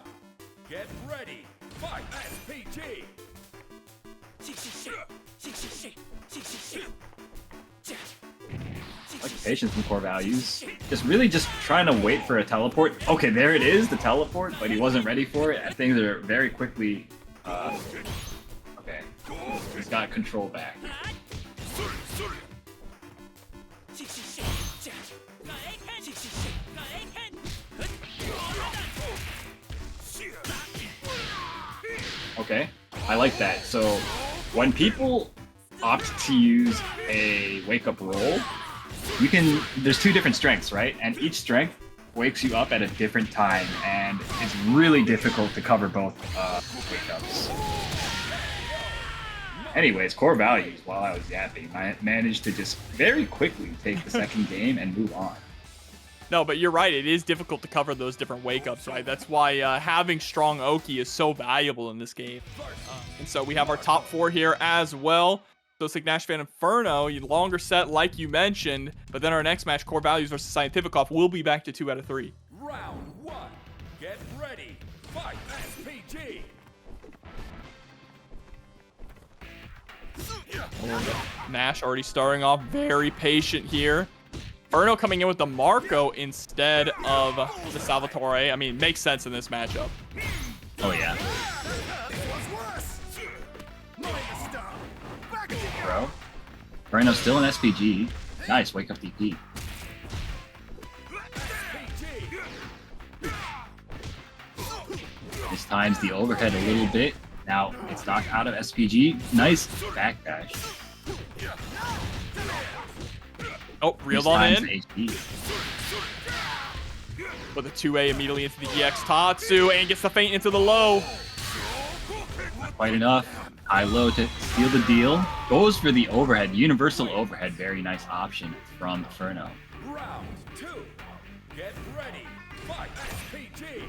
Get ready. Fight. SPG. Like patience from CoreValues. Just trying to wait for a teleport. Okay, there it is, the teleport, but he wasn't ready for it. Things are very quickly. Okay, he's got control back. Okay, I like that. So when people opt to use a wake-up roll, there's two different strengths, right? And each strength wakes you up at a different time, and it's really difficult to cover both wake-ups. Anyways, CoreValues, while I was yapping, I managed to just very quickly take the second game and move on. No, but you're right. It is difficult to cover those different wake-ups, right? That's why having strong Oki is so valuable in this game. And so we have our top 4 here as well. SoSickNASHFAN and Ferno, longer set like you mentioned, but then our next match, CoreValues versus CientifiKOF, will be back to 2 out of 3. Round 1. Get ready. Fight. SPG. Nash already starting off very patient here. Ferno coming in with the Marco instead of the Salvatore. I mean, makes sense in this matchup. Oh yeah. Bro. Ferno's still an SPG. Nice, wake up DP. This times the overhead a little bit. Now it's knocked out of SPG. Nice backdash. Oh, reeled on in. HP. With a 2A immediately into the EX Tatsu and gets the feint into the low. Not quite enough. High-low to steal the deal. Goes for the overhead. Universal overhead. Very nice option from Ferno. Round 2. Get ready. Fight. SPG.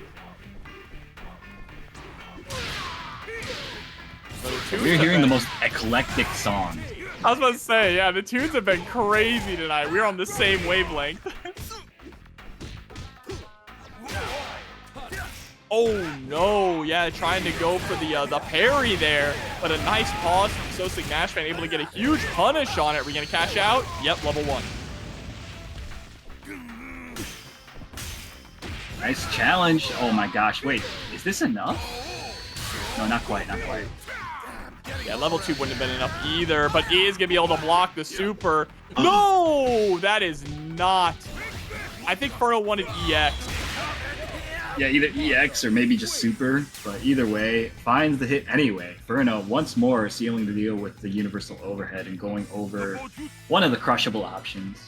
We're hearing the most eclectic songs. I was about to say, yeah, the tunes have been crazy tonight. We're on the same wavelength. Oh no, yeah, trying to go for the parry there, but a nice pause from SoSickNASHFAN, able to get a huge punish on it. We're gonna cash out. Yep, level 1. Nice challenge. Oh my gosh, wait, is this enough? No, not quite, not quite. Yeah, level 2 wouldn't have been enough either, but he is gonna be able to block the super. No, that is not. I think Ferno wanted EX. Yeah, either EX or maybe just Super, but either way, finds the hit anyway. Ferno once more sealing the deal with the universal overhead and going over one of the crushable options.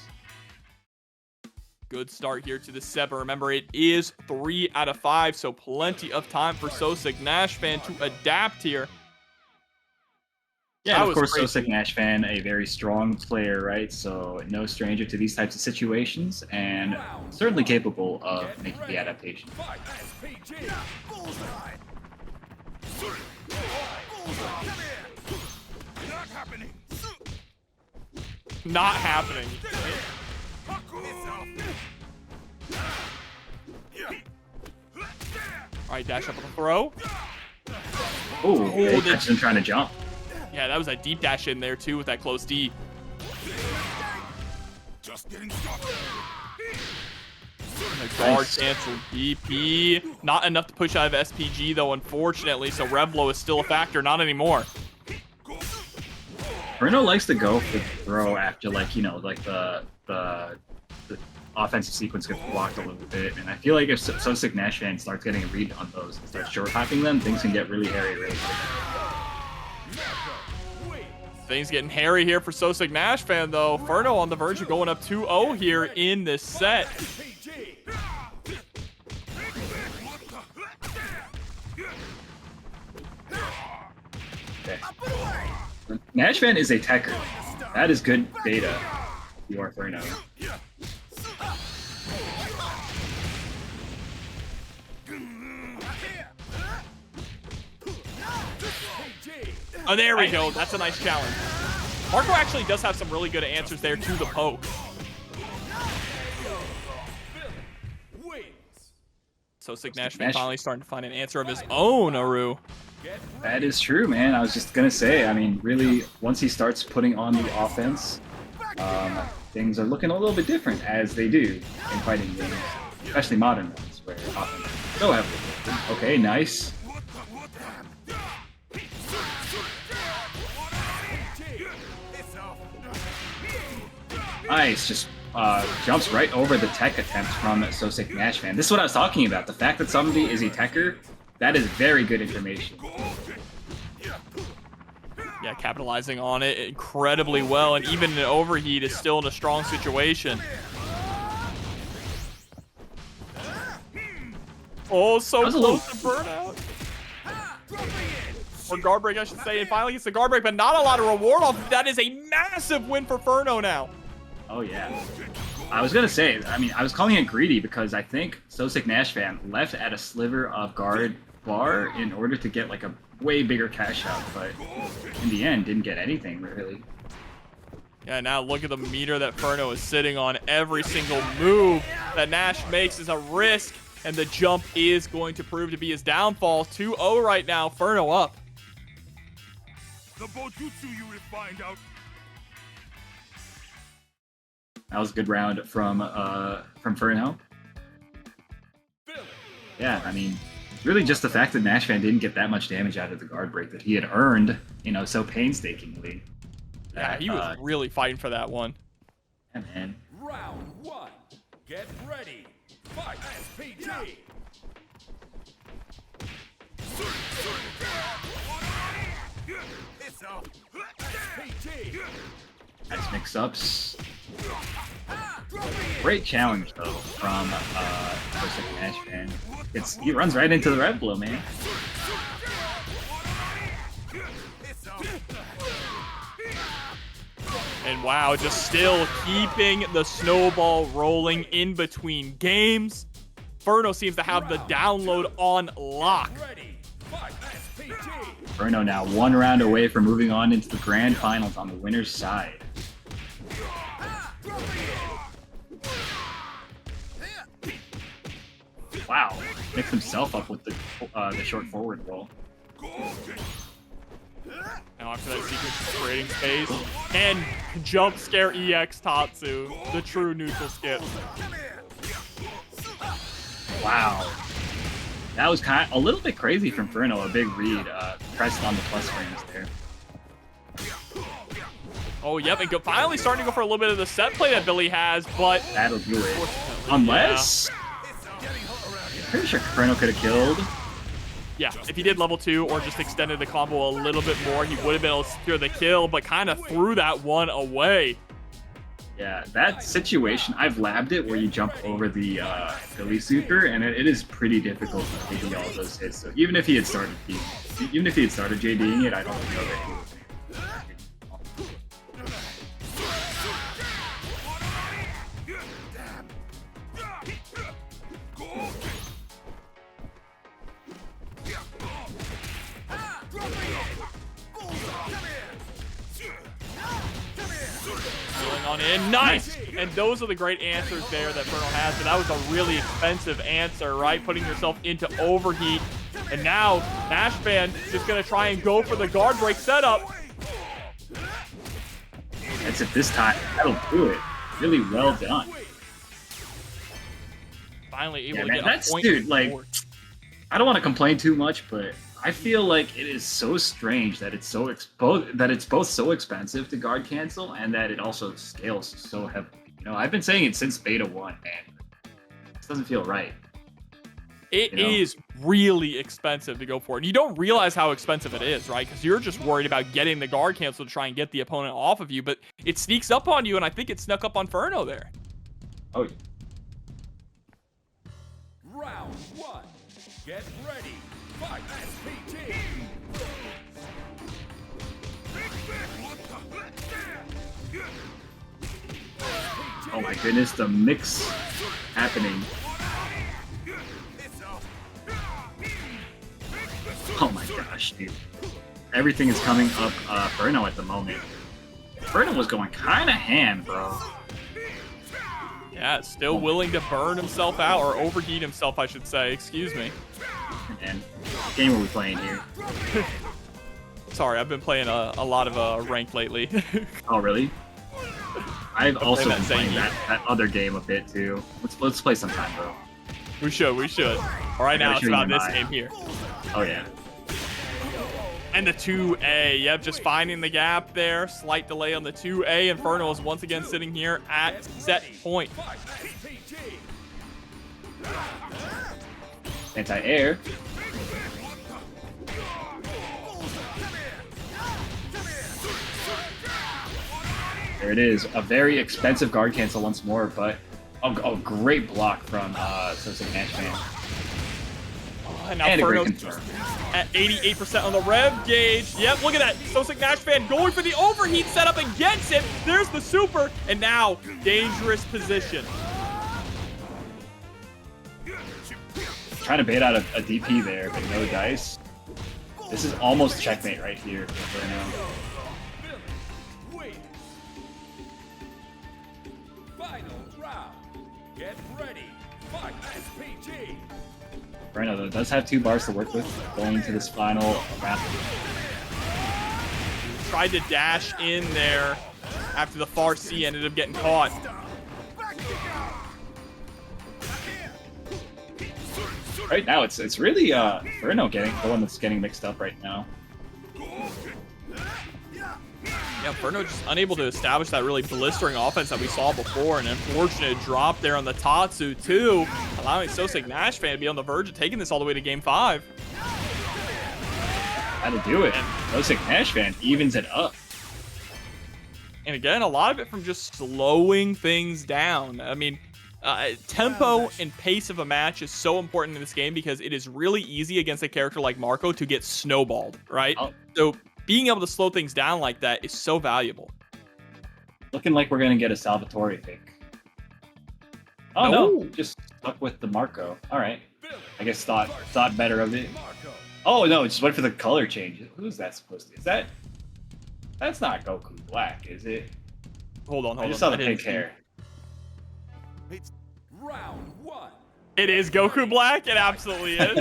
Good start here to the 7. Remember, it is 3 out of 5, so plenty of time for SoSickNASHFAN to adapt here. Yeah, and of course, SoSickNASHFAN, a very strong player, right? So no stranger to these types of situations, and certainly capable of making the adaptation. Not happening. All right, dash up on the throw. Oh, that's him trying to jump. Yeah, that was a deep dash in there too with that close D. Just getting started. The guard cancel DP. Not enough to push out of SPG though, unfortunately. So Revlo is still a factor. Not anymore. Ferno likes to go for the throw after, like, you know, like the offensive sequence gets blocked a little bit, and I feel like if SoSickNASHFAN starts getting a read on those and starts short hopping them, things can get really hairy really quick. Things getting hairy here for SoSickNASHFAN though. Ferno on the verge of going up 2-0 here in this set. Okay. NASHFAN is a techer. That is good data. You are Ferno. Oh, there we go. That's a nice challenge. Marco actually does have some really good answers there to the poke. SoSickNASHFAN finally starting to find an answer of his own, Aru. That is true, man. I was just going to say, I mean, really, once he starts putting on the offense, things are looking a little bit different, as they do in fighting games, especially modern ones, where offense is so heavily different. Okay, nice. Nice, just jumps right over the tech attempts from SoSickNASHFAN. This is what I was talking about. The fact that somebody is a techer, that is very good information. Yeah, capitalizing on it incredibly well, and even an overheat is still in a strong situation. Oh, so close to burnout. Or guard break, I should say, and finally gets the guard break, but not a lot of reward off. That is a massive win for Ferno now. Oh, yeah. I was going to say, I mean, I was calling it greedy because I think SoSickNASHFAN left at a sliver of guard bar in order to get, like, a way bigger cash out, but in the end, didn't get anything, really. Yeah, now look at the meter that Ferno is sitting on. Every single move that Nash makes is a risk, and the jump is going to prove to be his downfall. 2-0 right now, Ferno up. The Bojutsu you will find out. That was a good round from Ferno. Yeah, I mean, really just the fact that NASHFAN didn't get that much damage out of the guard break that he had earned, you know, so painstakingly. Yeah, he was really fighting for that one. Yeah, man. Round 1. Get ready. Fight SPG. It's up. SPG. Nice mix-ups. Great challenge, though, from SoSickNASHFAN. He runs right into the red blow, man. And wow, just still keeping the snowball rolling in between games. Ferno seems to have the download on lock. Ferno now 1 round away from moving on into the grand finals on the winner's side. Wow, mixed himself up with the short forward roll. Now after that sequence, just creating space and jump scare EX Tatsu, the true neutral skip. Wow, that was kind of a little bit crazy from Ferno. A big read, pressed on the plus frames there. Oh, yep, and finally starting to go for a little bit of the set play that Billy has, but that'll do it. Unless pretty sure Ferno could have killed. Yeah, if he did level 2 or just extended the combo a little bit more, he would have been able to secure the kill, but kind of threw that one away. Yeah, that situation, I've labbed it where you jump over the Philly Super, and it is pretty difficult to taking all those hits. So even if he had started JDing it, I don't know that he would. On in. Nice! And those are the great answers there that Ferno has, but that was a really expensive answer, right? Putting yourself into overheat. And now, NASHFAN just going to try and go for the guard break setup. That's it this time. That'll do it. Really well done. Finally able to get a point. Dude, like, I don't want to complain too much, but I feel like it is so strange that it's both so expensive to guard cancel and that it also scales so heavily. You know, I've been saying it since beta 1, man. This doesn't feel right. It is really expensive to go for it. And you don't realize how expensive it is, right? Because you're just worried about getting the guard cancel to try and get the opponent off of you, but it sneaks up on you, and I think it snuck up on Ferno there. Oh, yeah. Round 1. Get ready. Fight SPT. Oh my goodness, the mix happening. Oh my gosh, dude. Everything is coming up Ferno at the moment. Ferno was going kind of ham, bro. Yeah, still willing to burn himself out, or overheat himself, I should say. Excuse me. And what game are we playing here? Sorry, I've been playing a lot of ranked lately. Oh, really? I've also been playing game. that other game a bit too. Let's play sometime, bro. We should. All right, now it's about this game here. Oh yeah. And the 2A, yep, just finding the gap there. Slight delay on the 2A. Inferno is once again sitting here at set point. Anti-air. There it is. A very expensive guard cancel once more, but a great block from SoSickNASHFAN. And now Ferno's at 88% on the rev gauge. Yep, look at that. SoSickNASHFAN going for the overheat setup and gets it. There's the super, and now dangerous position. Trying to bait out a DP there, but no dice. This is almost checkmate right here for Ferno. Final round. Get ready. Fight SPT. Ferno does have 2 bars to work with going into this final round. Tried to dash in there after the far C ended up getting caught. Right now, it's really Ferno the one that's getting mixed up right now. Yeah, Ferno just unable to establish that really blistering offense that we saw before. An unfortunate drop there on the Tatsu, too, allowing SoSickNASHFAN to be on the verge of taking this all the way to Game 5. How to do it. SoSickNASHFAN evens it up. And again, a lot of it from just slowing things down. I mean, tempo and pace of a match is so important in this game because it is really easy against a character like Marco to get snowballed, right? So being able to slow things down like that is so valuable. Looking like we're going to get a Salvatore pick. Oh, no. Just stuck with the Marco. All right. I guess thought better of it. Oh, no. Just went for the color change. Who's that supposed to be? Is that... That's not Goku Black, is it? Hold on. I just saw the pink hair. It's round 1. It is Goku Black. It absolutely is.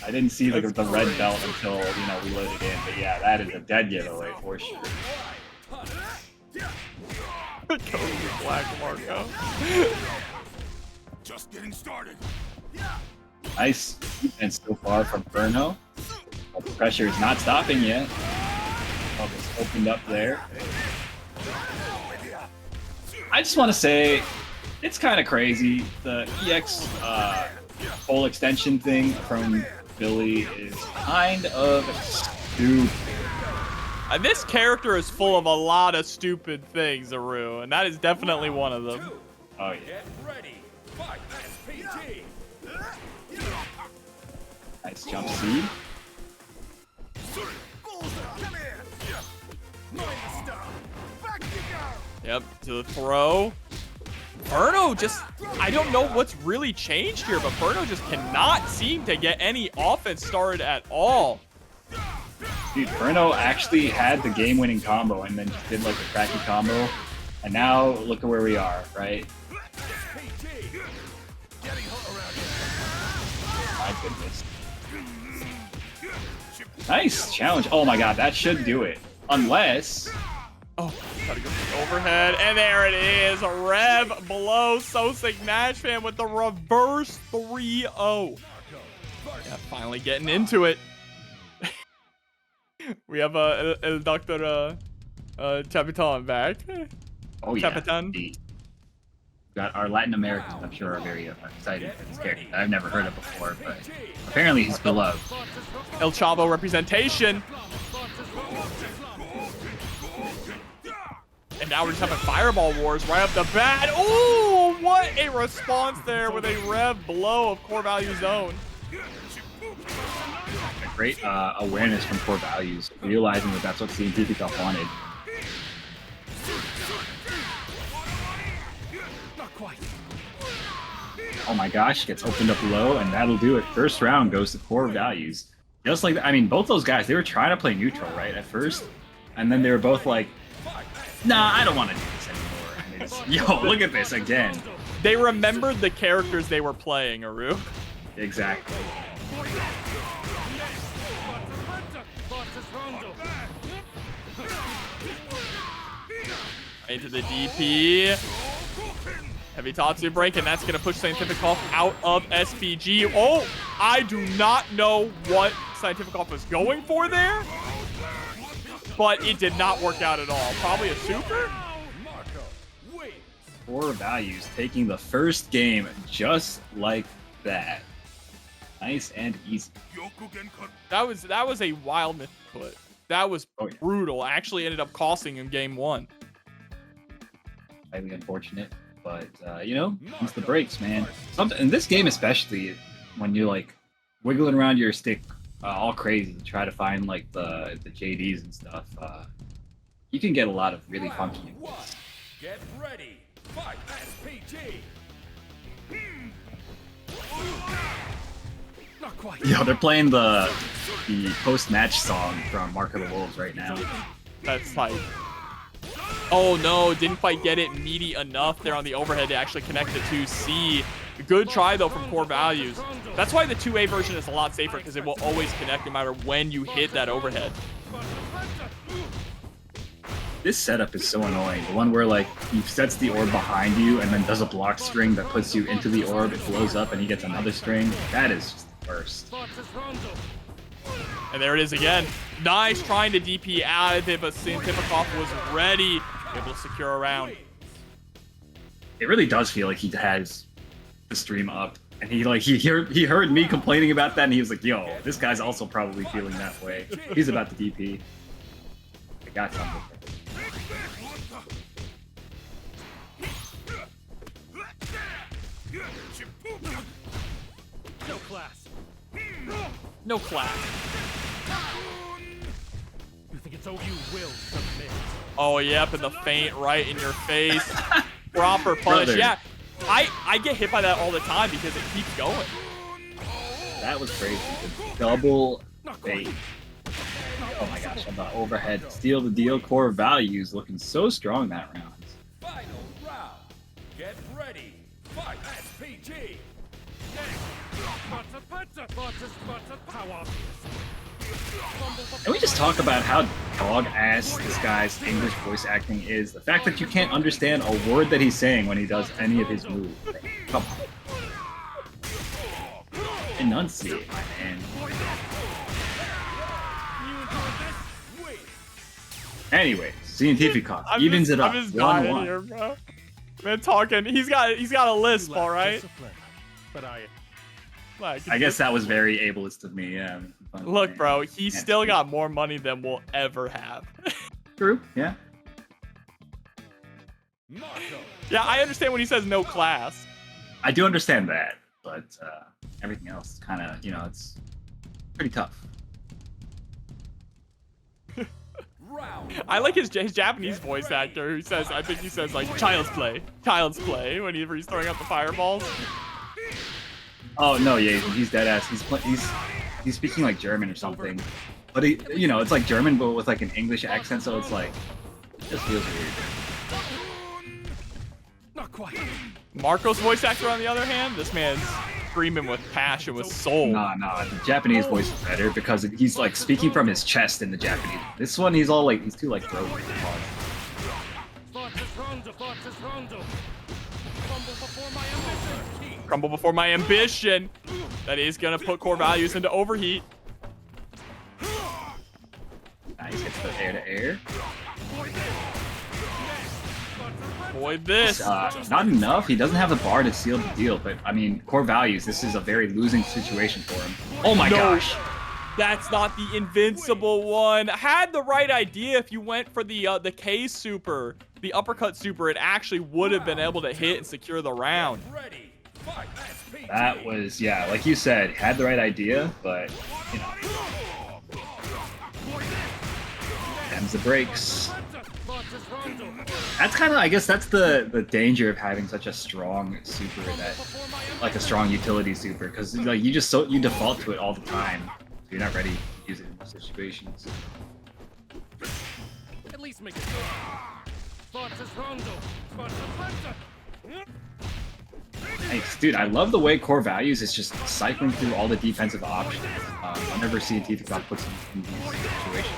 I didn't see the red belt until, we loaded in. But yeah, that is a dead giveaway for sure. Goku Black Marco. Just getting started. Nice defense so far from Ferno. But the pressure is not stopping yet. Oh, it's opened up there. I just want to say, it's kind of crazy. The EX whole extension thing from Billy is kind of stupid. This character is full of a lot of stupid things, Aru, and that is definitely one of them. Oh yeah. Get ready. Fight. SPG. Nice jump seed. Come here. Mind the stuff. Back you go. Yep, to the throw. Ferno just, I don't know what's really changed here, but Ferno just cannot seem to get any offense started at all. Dude, Ferno actually had the game-winning combo and then just did like a cracky combo. And now look at where we are, right? SPG. Getting hot around here. My goodness. Nice challenge. Oh my god, that should do it. Unless... Oh, gotta go for the overhead, and there it is. Rev below SoSickNASHFAN with the reverse 3-0. Yeah, finally getting into it. We have El Dr. Capitan back. Oh yeah. Capitan. Indeed. Got our Latin Americans, I'm sure, are very excited for this character. I've never heard of before, but apparently he's beloved. El Chavo representation. And now we're just having fireball wars right off the bat. Ooh, what a response there with a rev blow of CoreValues zone. A great awareness from CoreValues, realizing that that's what CientifiKOF wanted. Not quite. Oh my gosh, gets opened up low, and that'll do it. First round goes to CoreValues. Just like, I mean, both those guys, they were trying to play neutral, right, at first? And then they were both like, nah, I don't want to do this anymore. And they just, yo, look at this again. They remembered the characters they were playing, Aru. Exactly. Into the DP. Heavy Tatsu break, and that's going to push CientifiKOF out of SPG. Oh, I do not know what CientifiKOF was going for there, but it did not work out at all. Probably a super? CoreValues taking the first game just like that. Nice and easy. That was a wild misclick. That was brutal. Actually ended up costing him game one. Highly unfortunate, but you know, it's the breaks, man. In this game especially, when you're like wiggling around your stick all crazy to try to find like the JDs and stuff, you can get a lot of really funky hits. Get ready. Fight. SPG. Not quite. Yo, they're playing the post-match song from Mark of the Wolves right now. That's tight. Oh no, didn't quite get it meaty enough there on the overhead to actually connect the 2C. Good try though from CoreValues. That's why the 2A version is a lot safer, because it will always connect no matter when you hit that overhead. This setup is so annoying. The one where like he sets the orb behind you and then does a block string that puts you into the orb, it blows up and he gets another string. That is just the worst. And there it is again. Nice trying to DP out of it, but CientifiKOF was ready, able to secure a round. It really does feel like he has the stream up, and he heard me complaining about that, and he was like, "Yo, this guy's also probably feeling that way. He's about to DP." I got something. No class. No class. You think it's so you will submit. Oh, yep, and the feint right in your face. Proper punish. Brother. Yeah, I get hit by that all the time because it keeps going. That was crazy. The double bait. Oh my gosh, on the overhead. Steal the deal. CoreValues looking so strong that round. Final round. Get ready. Fight. SPG. Can we just talk about how dog-ass this guy's English voice acting is? The fact that you can't understand a word that he's saying when he does any of his moves. Come on. Enunciate, my man. Anyway, CientifiKOF evens it up. I'm just dying 1-1. here, bro. Man, talking. He's got a lisp, all right. But I guess that was very ableist of me. Yeah. Look, bro, he's still got more money than we'll ever have. True. Yeah. Yeah, I understand when he says no class. I do understand that, but everything else is kind of, it's pretty tough. I like his Japanese voice actor who says, I think he says like child's play whenever he's throwing out the fireballs. Oh no, yeah, he's dead ass. He's speaking like German or something, but he, it's like German but with like an English accent, so it's like it just feels weird. not quite. Marco's voice actor, on the other hand, this man's screaming with passion, with soul. Nah, the Japanese voice is better because he's like speaking from his chest in the Japanese. This one, he's all like, he's too like throat. Crumble before my ambition. That is gonna put CoreValues into overheat. Nice, hits the air to air. Boy, this. Not enough. He doesn't have the bar to seal the deal, but I mean, CoreValues, this is a very losing situation for him. Oh my gosh. That's not the invincible one. Had the right idea. If you went for the K super, the uppercut super, it actually would have been able to hit and secure the round. That was, yeah, like you said, had the right idea, but, them's the breaks. That's kind of, I guess that's the danger of having such a strong super, that, like a strong utility super, because like you default to it all the time. So you're not ready to use it in those situations. At least make it. Nice, dude, I love the way CoreValues is just cycling through all the defensive options. Whenever CientifiKOF puts him in these situations.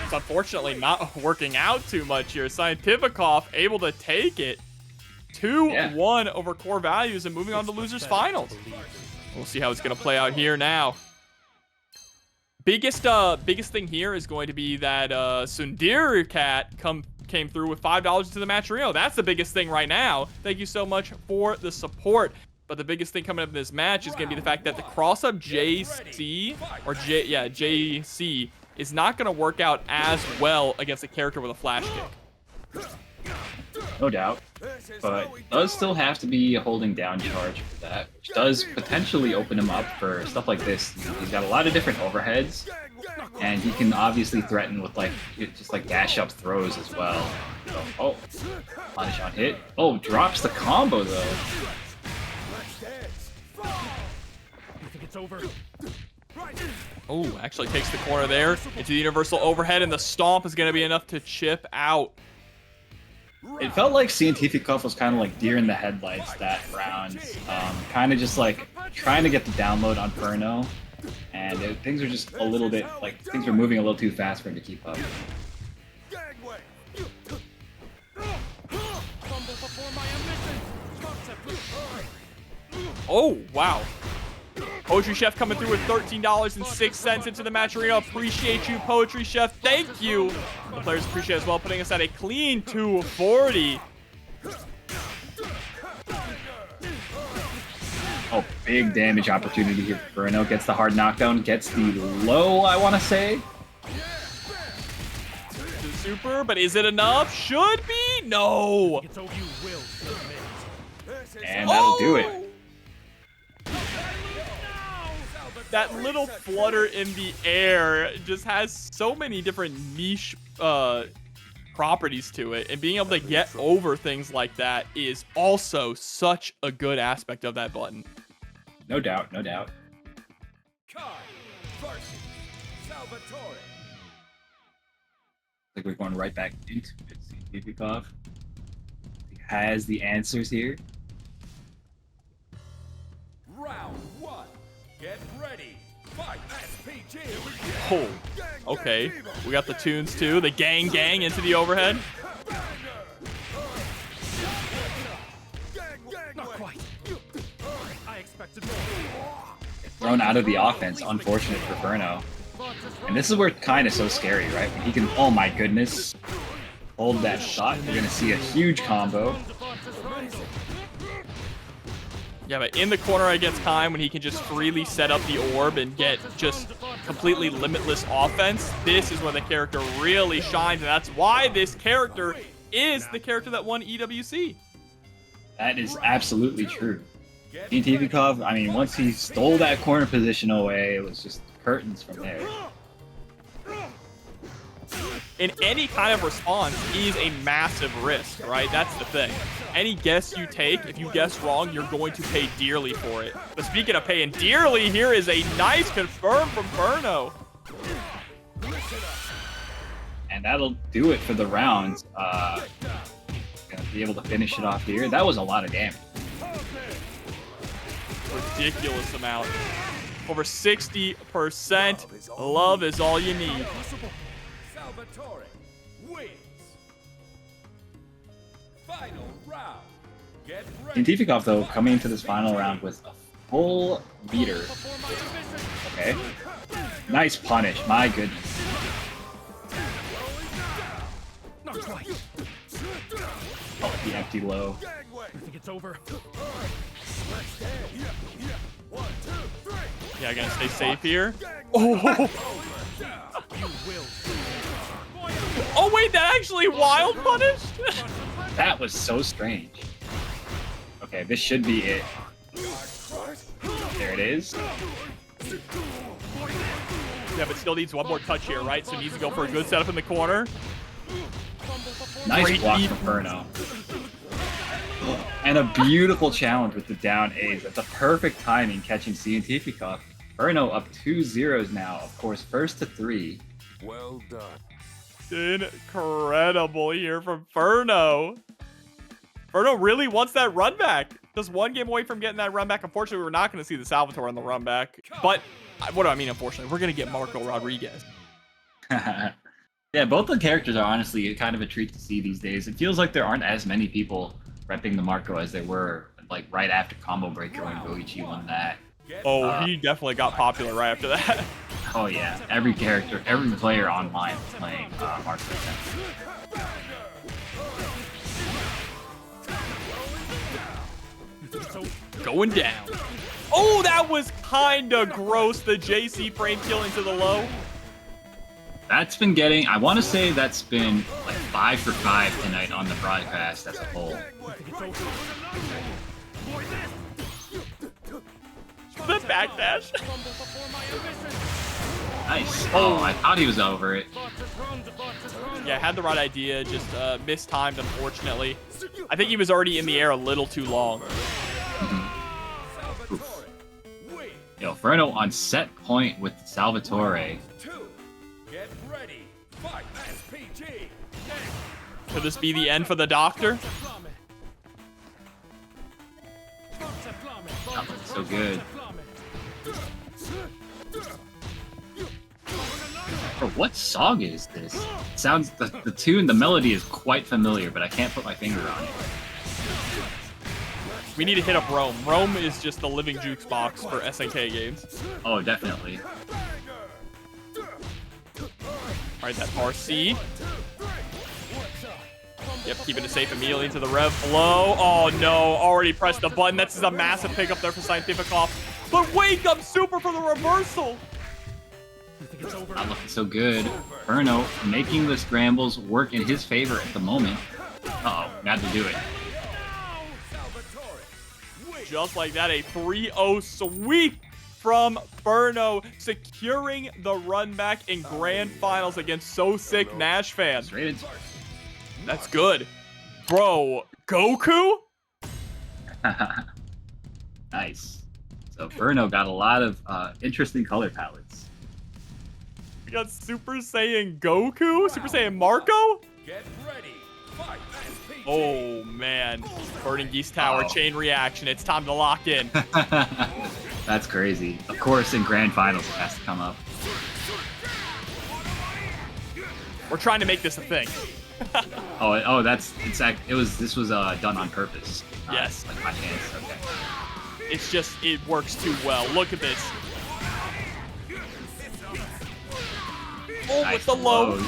It's unfortunately not working out too much here. CientifiKOF able to take it 2-1 over CoreValues and moving on to losers finals. We'll see how it's going to play out here now. Biggest thing here is going to be that Sundari Cat came through with $5 into the match Rio. That's the biggest thing right now. Thank you so much for the support. But the biggest thing coming up in this match is going to be the fact that the cross-up JC is not going to work out as well against a character with a flash kick. No doubt, but does still have to be a holding down charge for that, which does potentially open him up for stuff like this. He's got a lot of different overheads, and he can obviously threaten with like just like dash up throws as well. So, oh, punish on hit. Oh, drops the combo though. You think it's over? Oh, actually takes the corner there into the universal overhead, and the stomp is going to be enough to chip out. It felt like CientifiKOF was kind of like deer in the headlights that round. Kind of just like trying to get the download on Ferno, and things are just a little bit, like, things were moving a little too fast for him to keep up. Oh, wow. Poetry Chef coming through with $13.06 into the match arena. Appreciate you, Poetry Chef. Thank you. The players appreciate it as well, putting us at a clean 240. Oh, big damage opportunity here for Ferno. Gets the hard knockdown, gets the low, I want to say. Super, but is it enough? Should be? No. And that'll do it. That little flutter in the air just has so many different niche properties to it, and being able to get over things like that is also such a good aspect of that button. No doubt, no doubt. Kain versus Salvatore. Like we're going right back into it. CientifiKOF. He has the answers here. Round one. Get ready. Fight SPG. Oh, okay. We got the tunes too. The gang into the overhead. Not quite. I expected more. Thrown out of the offense. Unfortunate for Ferno. And this is where Kain is so scary, right? When he can, oh my goodness. hold that shot. You're gonna see a huge combo. Yeah, but in the corner against Kain, when he can just freely set up the orb and get just completely limitless offense, this is where the character really shines, and that's why this character is the character that won EWC. That is absolutely true. CientifiKOF, I mean, once he stole that corner position away, it was just curtains from there. In any kind of response is a massive risk, right? That's the thing. Any guess you take, if you guess wrong, you're going to pay dearly for it. But speaking of paying dearly, here is a nice confirm from Ferno. And that'll do it for the rounds. Gonna be able to finish it off here. That was a lot of damage. Ridiculous amount. Over 60%. Love is all you need. Salvatore wins. Final round. Get ready. CientifiKOF, though, coming into this final round with a full meter. Okay. Nice punish. My goodness. Oh, the empty low. I think it's over. Yeah, gonna stay safe here. Oh! Oh wait, that actually wild punished? That was so strange. Okay, this should be it. There it is. Yeah, but still needs one more touch here, right? So needs to go for a good setup in the corner. Nice Great block lead. from Ferno. And a beautiful challenge with the down A's. That's a perfect timing catching CientifiKOF. Ferno up 2-0 now. Of course, first to 3. Well done. Incredible here from Ferno. Ferno really wants that run back. Just one game away from getting that run back. Unfortunately, we're not going to see the Salvatore on the run back. But what do I mean, unfortunately? We're going to get Marco Rodriguez. Yeah, both the characters are honestly kind of a treat to see these days. It feels like there aren't as many people repping the Marco as there were like right after Combo Breaker when Goichi won that. Oh, he definitely got popular right after that. Oh yeah, every character, every player online was playing Marco. Going down. Oh, that was kind of gross. The JC frame kill into the low. That's been getting, I want to say that's been like 5 for 5 tonight on the broadcast as a whole. The backdash. Nice. Oh, I thought he was over it. Yeah, had the right idea, just mistimed, unfortunately. I think he was already in the air a little too long. Oof. Yo, Ferno on set point with Salvatore. Get ready. Fight SPG. Could this be the end for the doctor? That looks so good. Bro, what song is this? It sounds, the tune, the melody is quite familiar, but I can't put my finger on it. We need to hit up Rome. Rome is just the living jukes box for SNK games. Oh, definitely. Alright, that RC. Yep, keeping it safe immediately into the rev flow. Oh no, already pressed the button. That's a massive pickup there for CientifiKOF. But wake up super for the reversal. Not looking so good. Ferno making the scrambles work in his favor at the moment. Uh-oh, got to do it. Just like that, a 3-0 sweep from Ferno, securing the run back in grand finals against SoSickNASHFAN. Straight into That's good. Bro, Goku? Nice. So Ferno got a lot of interesting color palettes. We got Super Saiyan Goku? Super Saiyan Marco? Get ready. Fight SPG. Oh, man. Burning Geese Tower, chain reaction. It's time to lock in. That's crazy. Of course, in grand finals it has to come up. We're trying to make this a thing. Oh, this was done on purpose. Yes. Like my hands. Okay. It's just, it works too well. Look at this. Oh, Nice with the low. lows.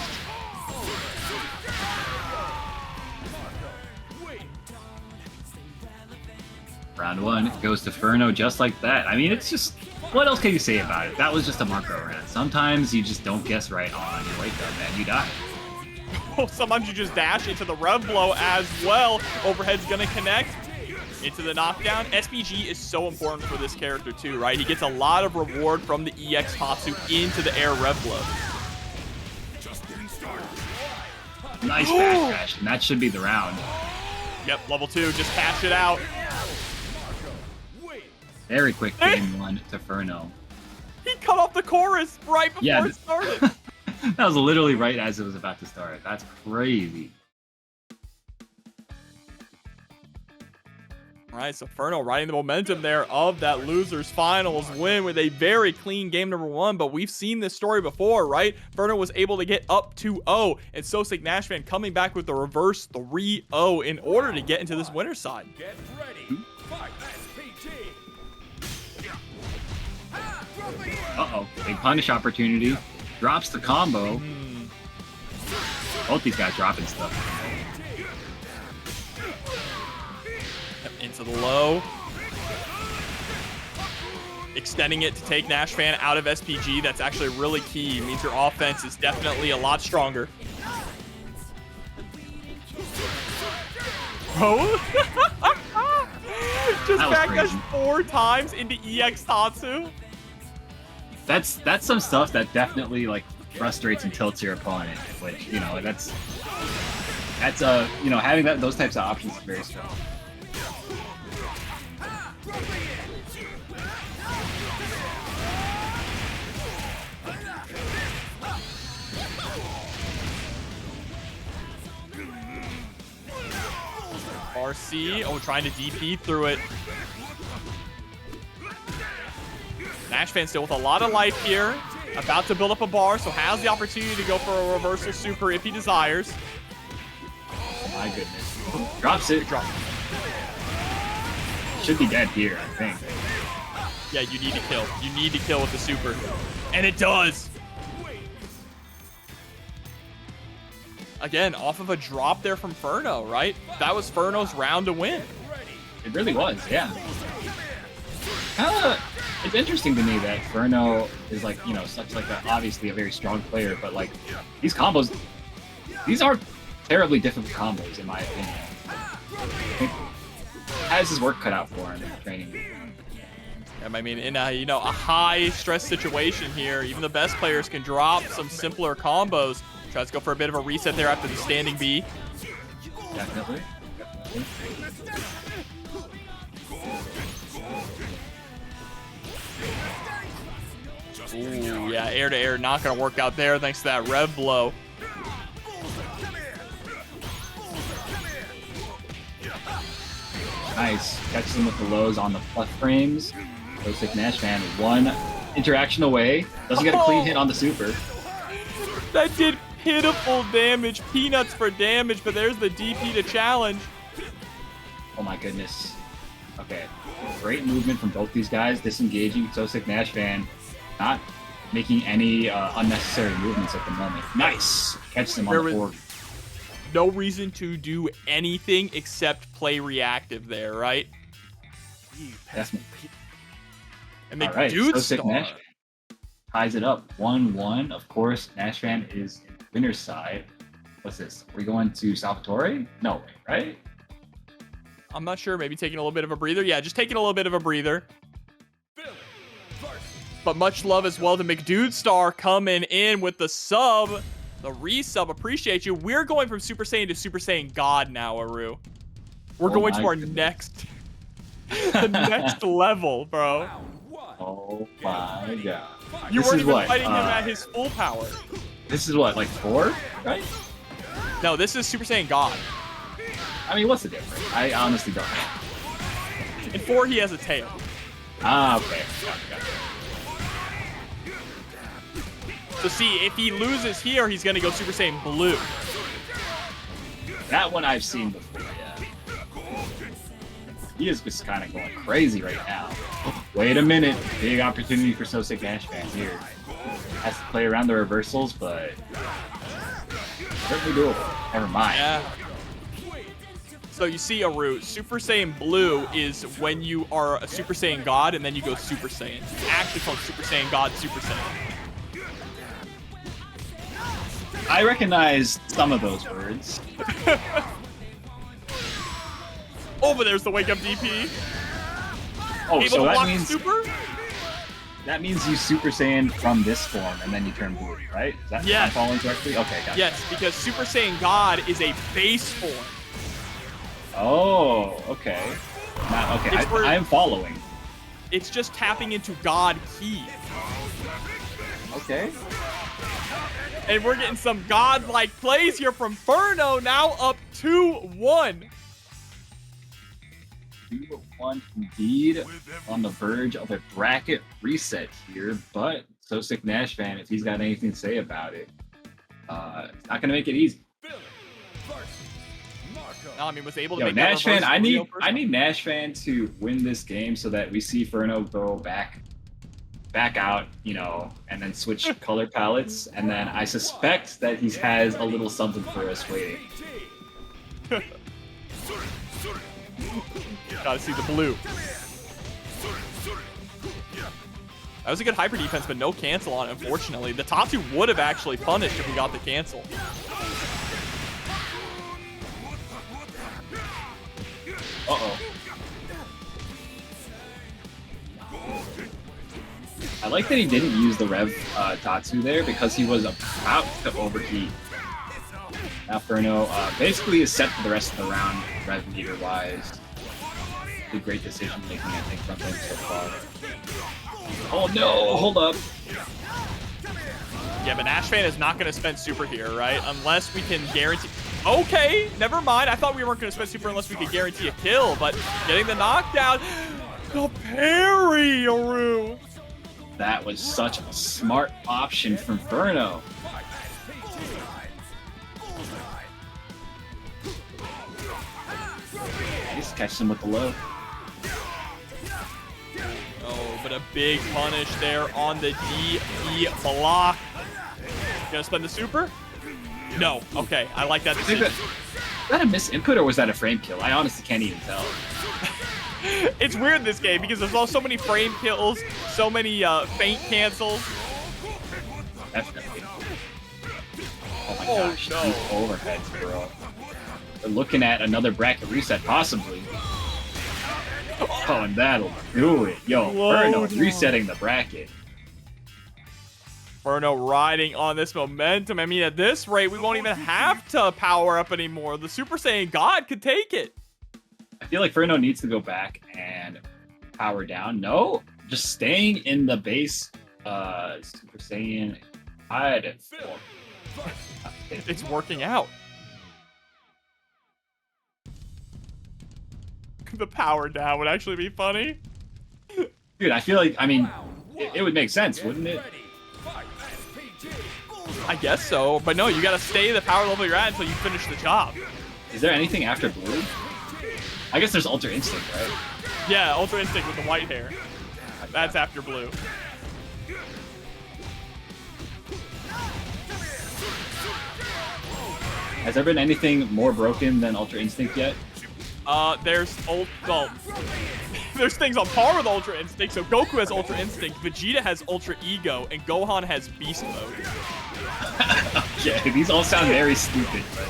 Round 1 goes to Ferno just like that. I mean, it's just, what else can you say about it? That was just a Marco round. Sometimes you just don't guess right on your wake up and you die. Oh, sometimes you just dash into the rev blow as well. Overhead's gonna connect into the knockdown. SPG is so important for this character too, right? He gets a lot of reward from the EX Tatsu into the air rev blow. Nice back crash, and that should be the round. Yep, level 2, just cash it out. Very quick game 1 to Ferno. He cut off the chorus right before it started. That was literally right as it was about to start. That's crazy. All right, so Ferno riding the momentum there of that losers finals win with a very clean game number 1, but we've seen this story before, right? Ferno was able to get up 2-0, and SoSickNASHFAN coming back with the reverse 3-0 in order to get into this winner's side. Get ready. Fight SPG. Uh-oh, big punish opportunity. Drops the combo. Both these guys dropping stuff. Into the low. Extending it to take NASHFAN out of SPG. That's actually really key. It means your offense is definitely a lot stronger. Oh. Just backdash 4 times into EX Tatsu. That's some stuff that definitely like frustrates and tilts your opponent, which, you know, that's you know, having those types of options is very strong. RC, oh, trying to DP through it. NASHFAN still with a lot of life here. About to build up a bar, so has the opportunity to go for a reversal super if he desires. Oh my goodness. Drops it. Drop. Should be dead here, I think. Yeah, you need to kill. You need to kill with the super. And it does. Again, off of a drop there from Ferno, right? That was Ferno's round to win. It really was, yeah. It's interesting to me that Ferno is like, you know, such like obviously a very strong player, but like these combos, these aren't terribly difficult combos in my opinion. I think has his work cut out for him in training. I mean, in a, you know, a high stress situation here, even the best players can drop some simpler combos. Tries to go for a bit of a reset there after the standing B. Definitely. Ooh, yeah, air to air not going to work out there thanks to that rev blow. Nice. Catches him with the lows on the plus frames. SoSickNASHFAN one interaction away. Doesn't get a clean hit on the super. That did pitiful damage. Peanuts for damage, but there's the DP to challenge. Oh my goodness. Okay. Great movement from both these guys. Disengaging SoSickNASHFAN. Not making any unnecessary movements at the moment. Nice. Catches him on the board. No reason to do anything except play reactive there, right? Definitely. And they Alright, do SoSickNASHFAN ties it up 1-1. Of course, NASHFAN is in the winner's side. What's this? Are we going to Salvatore? No, right? I'm not sure. Maybe taking a little bit of a breather. Yeah, just taking a little bit of a breather. But much love as well to McDudestar coming in with the sub. The resub. Appreciate you. We're going from Super Saiyan to Super Saiyan God now, Aru. We're going to our next... the next level, bro. Oh my god. You weren't even fighting him at his full power. This is what, like 4, right? No, this is Super Saiyan God. I mean, what's the difference? I honestly don't know. In 4, he has a tail. Ah, okay. Gotcha. So see, if he loses here, he's going to go Super Saiyan Blue. That one I've seen before, yeah. He is just kind of going crazy right now. Wait a minute. Big opportunity for SoSickNASHFAN here. Has to play around the reversals, but certainly doable. Never mind. Yeah. So you see, Aru, Super Saiyan Blue is when you are a Super Saiyan God and then you go Super Saiyan. It's actually called Super Saiyan God Super Saiyan. I recognize some of those words. Oh, but there's the wake up DP. Oh, Able so to that block means Super? that means you Super Saiyan from this form and then you turn blue, right? Is that Yes. I'm following correctly? Okay, gotcha. Yes, because Super Saiyan God is a base form. Oh, okay. Now, okay, It's where- I am following. It's just tapping into God Ki. Okay. And we're getting some godlike plays here from Ferno, now up 2-1. 2-1 indeed, on the verge of a bracket reset here, but SoSickNASHFAN, if he's got anything to say about it, it's not gonna make it easy. No, I mean, was able to Yo, make that NASHFAN, reverse I Rio need NASHFAN to win this game so that we see Ferno go back out, you know, and then switch color palettes, and then I suspect that he has a little something for us waiting. Gotta see the blue. That was a good hyper defense, but no cancel on it, unfortunately. The top two would have actually punished if we got the cancel. Uh-oh. I like that he didn't use the Rev Tatsu there because he was about to overheat. Now Ferno basically is set for the rest of the round, Rev meter-wise. A great decision making, I think, from him so far. Oh no, hold up. Yeah, but NASHFAN is not going to spend super here, right? Unless we can guarantee... Okay, never mind. I thought we weren't going to spend super unless we could guarantee a kill, but getting the knockdown... The parry, Aru! That was such a smart option from Ferno. Nice, catch him with the low. Oh, but a big punish there on the DP block. Gonna spend the super? No. Okay, I like that decision. Was that a miss input or was that a frame kill? I honestly can't even tell. It's weird in this game because there's also so many frame kills, so many feint cancels. Definitely. Oh my Oh, gosh, no. these overheads, bro. We're looking at another bracket reset, possibly. Oh, and that'll do it. Yo, Ferno resetting the bracket. Ferno riding on this momentum. I mean, at this rate, we won't even have to power up anymore. The Super Saiyan God could take it. I feel like Ferno needs to go back and power down. No, just staying in the base Super Saiyan Hyde form. It's working out. The power down would actually be funny. Dude, I feel like, I mean, it would make sense, wouldn't it? I guess so, but no, you gotta stay the power level you're at until you finish the job. Is there anything after blue? I guess there's Ultra Instinct, right? Yeah, Ultra Instinct with the white hair. That's after blue. Has there been anything more broken than Ultra Instinct yet? There's there's things on par with Ultra Instinct. So Goku has Ultra Instinct, Vegeta has Ultra Ego, and Gohan has Beast Mode. Okay, these all sound very stupid, but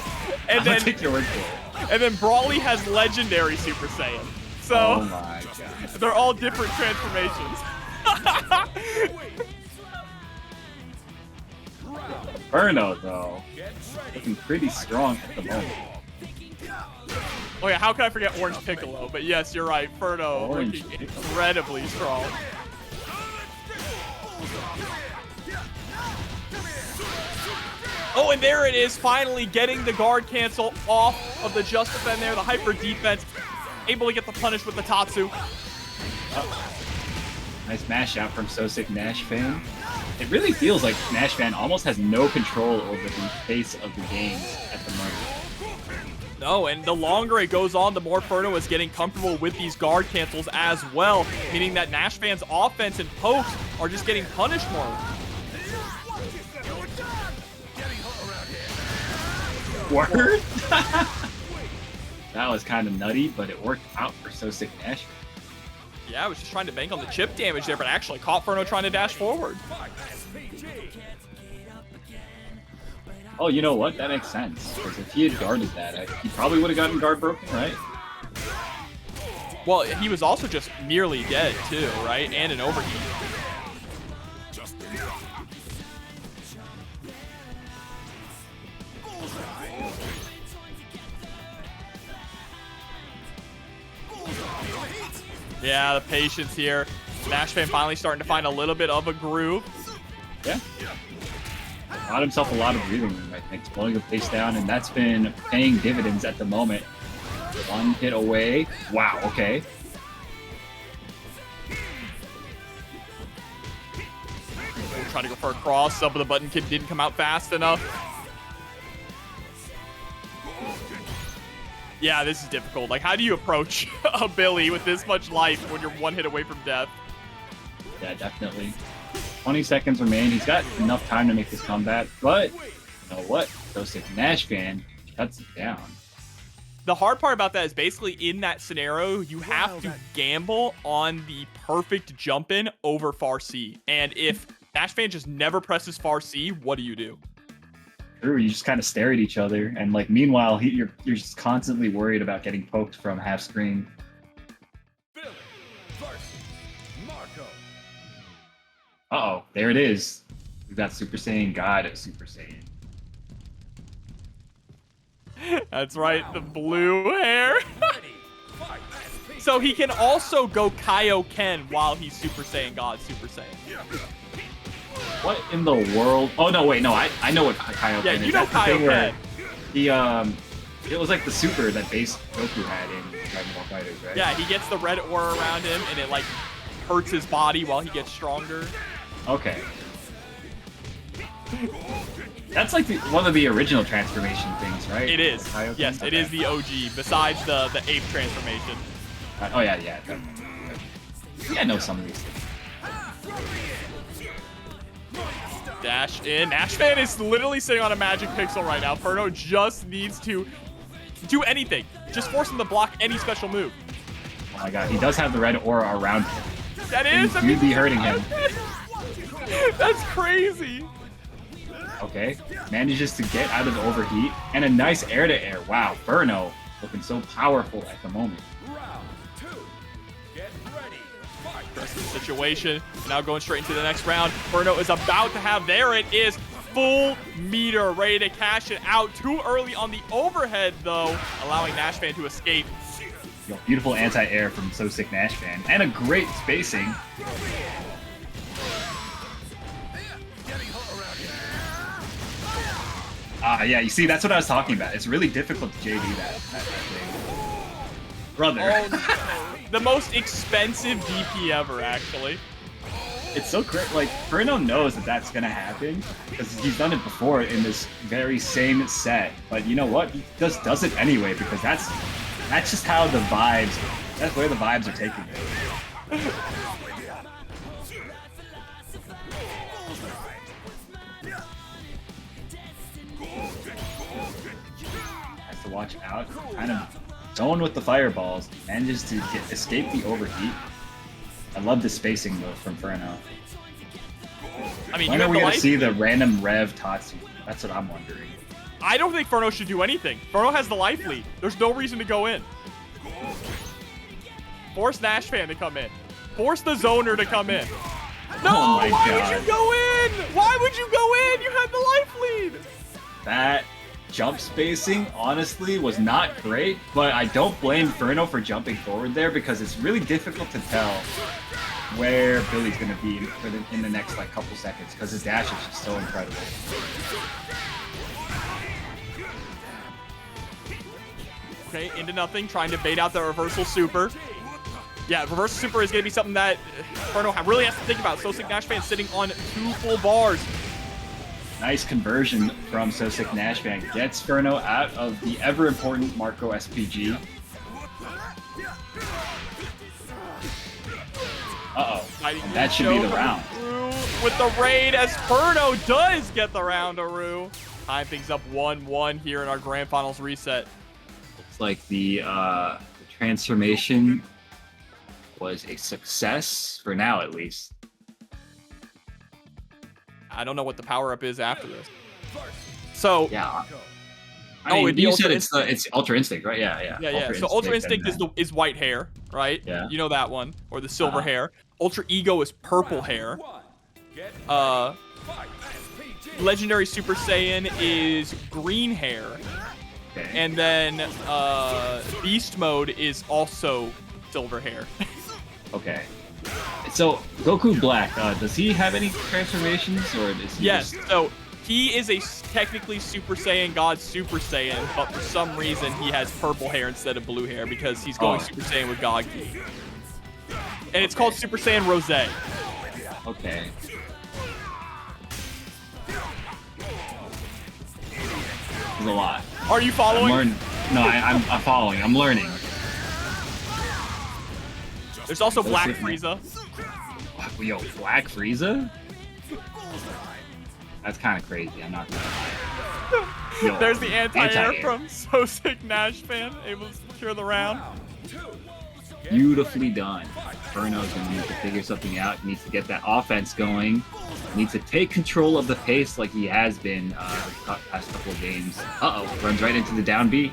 And I'll then, take your word for it. and then Brawly has Legendary Super Saiyan. So Oh my god. they're all different transformations. Ferno, though, looking pretty strong at the moment. Oh yeah, how can I forget Orange Piccolo? But yes, you're right. Ferno Orange looking Piccolo. incredibly strong. Oh, and there it is, finally getting the guard cancel off of the Just Defend there, the hyper defense. Able to get the punish with the Tatsu. Nice mash out from SoSickNASHFAN. It really feels like NASHFAN almost has no control over the pace of the games at the moment. No, and the longer it goes on, the more Ferno is getting comfortable with these guard cancels as well, meaning that NASHFAN's offense and pokes are just getting punished more. Word? That was kind of nutty, but it worked out for SoSickNASHFAN. Yeah, I was just trying to bank on the chip damage there, but actually caught Ferno trying to dash forward. Oh, you know what? That makes sense. Because if he had guarded that, he probably would have gotten guard broken, right? Well, he was also just nearly dead too, right? And an overheat. Yeah, the patience here. SnashFan finally starting to find a little bit of a groove. Yeah. Got himself a lot of breathing room, I think, slowing the pace down, and that's been paying dividends at the moment. One hit away. Wow, okay. Trying to go for a cross. Some of the button kid didn't come out fast enough. Yeah, this is difficult. Like, how do you approach a Billy with this much life when you're one hit away from death? Yeah, definitely. 20 seconds remain. He's got enough time to make this comeback, but you know what? SoSickNASHFAN shuts it down. The hard part about that is basically in that scenario, you have to gamble on the perfect jump in over far C. And if SnashFan just never presses far C, what do you do? True, you just kind of stare at each other, and like meanwhile, you're just constantly worried about getting poked from half screen. Uh-oh, there it is. We've got Super Saiyan God at Super Saiyan. That's right, the blue hair. So he can also go Kaioken while he's Super Saiyan God, Super Saiyan. What in the world? Oh no, wait, no, I know what Kaioken is. Yeah, you know That's the thing where Kaioken. it was like the super that base Goku had in Dragon Ball Fighters, right? Yeah, he gets the red aura around him, and it like hurts his body while he gets stronger. Okay. That's like one of the original transformation things, right? It is. Kaioken? Yes, Okay. it is the OG, besides the ape transformation. Oh yeah, yeah. Yeah, I know some of these things. Dash in. SnashFan is literally sitting on a magic pixel right now. Ferno just needs to do anything. Just force him to block any special move. Oh my god, he does have the red aura around him. That is. I mean, You'd be hurting him. That's crazy. Okay, manages to get out of the overheat, and a nice air-to-air. Wow, Ferno looking so powerful at the moment. Pressing situation. Now going straight into the next round. Ferno is about to have, there it is, full meter, ready to cash it out. Too early on the overhead, though, allowing SnashFan to escape. Yo, beautiful anti-air from SoSickNASHFAN, and a great spacing. Yeah, you see, that's what I was talking about. It's really difficult to JD that thing. Brother. Oh, no. The most expensive DP ever, actually. It's so great. Like, Ferno knows that that's going to happen because he's done it before in this very same set. But you know what? He just does it anyway because that's just how the vibes, that's where the vibes are taking it. Has to watch out. Kind of zone with the fireballs. Manages to escape the overheat. I love the spacing though from Ferno. I mean, when are we going to see the random Rev Tatsu? That's what I'm wondering. I don't think Ferno should do anything. Ferno has the life lead. There's no reason to go in. Force SnashFan to come in. Force the zoner to come in. No, Oh my why God. would you go in? Why would you go in? You had the life lead. That jump spacing, honestly, was not great, but I don't blame Ferno for jumping forward there because it's really difficult to tell where Billy's going to be in the next like couple seconds because his dash is just so incredible. Okay, into nothing, trying to bait out the reversal super. Yeah, reversal super is going to be something that Ferno really has to think about. SoSickNASHFAN sitting on 2 full bars. Nice conversion from SoSickNASHFAN. Gets Ferno out of the ever-important Marco SPG. Uh-oh. And that should be the round. With the raid as Ferno does get the round, Aru. Tying things up 1-1 here in our Grand Finals reset. like the transformation was a success for now, at least. I don't know what the power-up is after this. So Yeah. I Oh, mean, it'd be you Ultra said it's Ultra Instinct, right? Yeah. yeah. So Ultra Instinct is white hair, right? Yeah. You know that one, or the silver Uh-huh. hair. Ultra Ego is purple hair. Legendary Super Saiyan is green hair, Okay. and then Beast Mode is also silver hair. Okay. So Goku Black, does he have any transformations, or is he Yes. just... So he is a technically Super Saiyan God Super Saiyan, but for some reason he has purple hair instead of blue hair because he's going Super Saiyan with God Ki. And it's called Super Saiyan Rose. Okay. There's a lot. Are you following? I'm following. I'm learning. There's also Black Shit, man. Frieza. Yo, Black Frieza? That's kind of crazy. I'm not gonna lie. Yo, There's the anti-air anti-air. from SoSickNASHFAN, able to secure the round. Beautifully done. Ferno's gonna need to figure something out. He needs to get that offense going. Needs to take control of the pace like he has been the past couple of games. Runs right into the down B.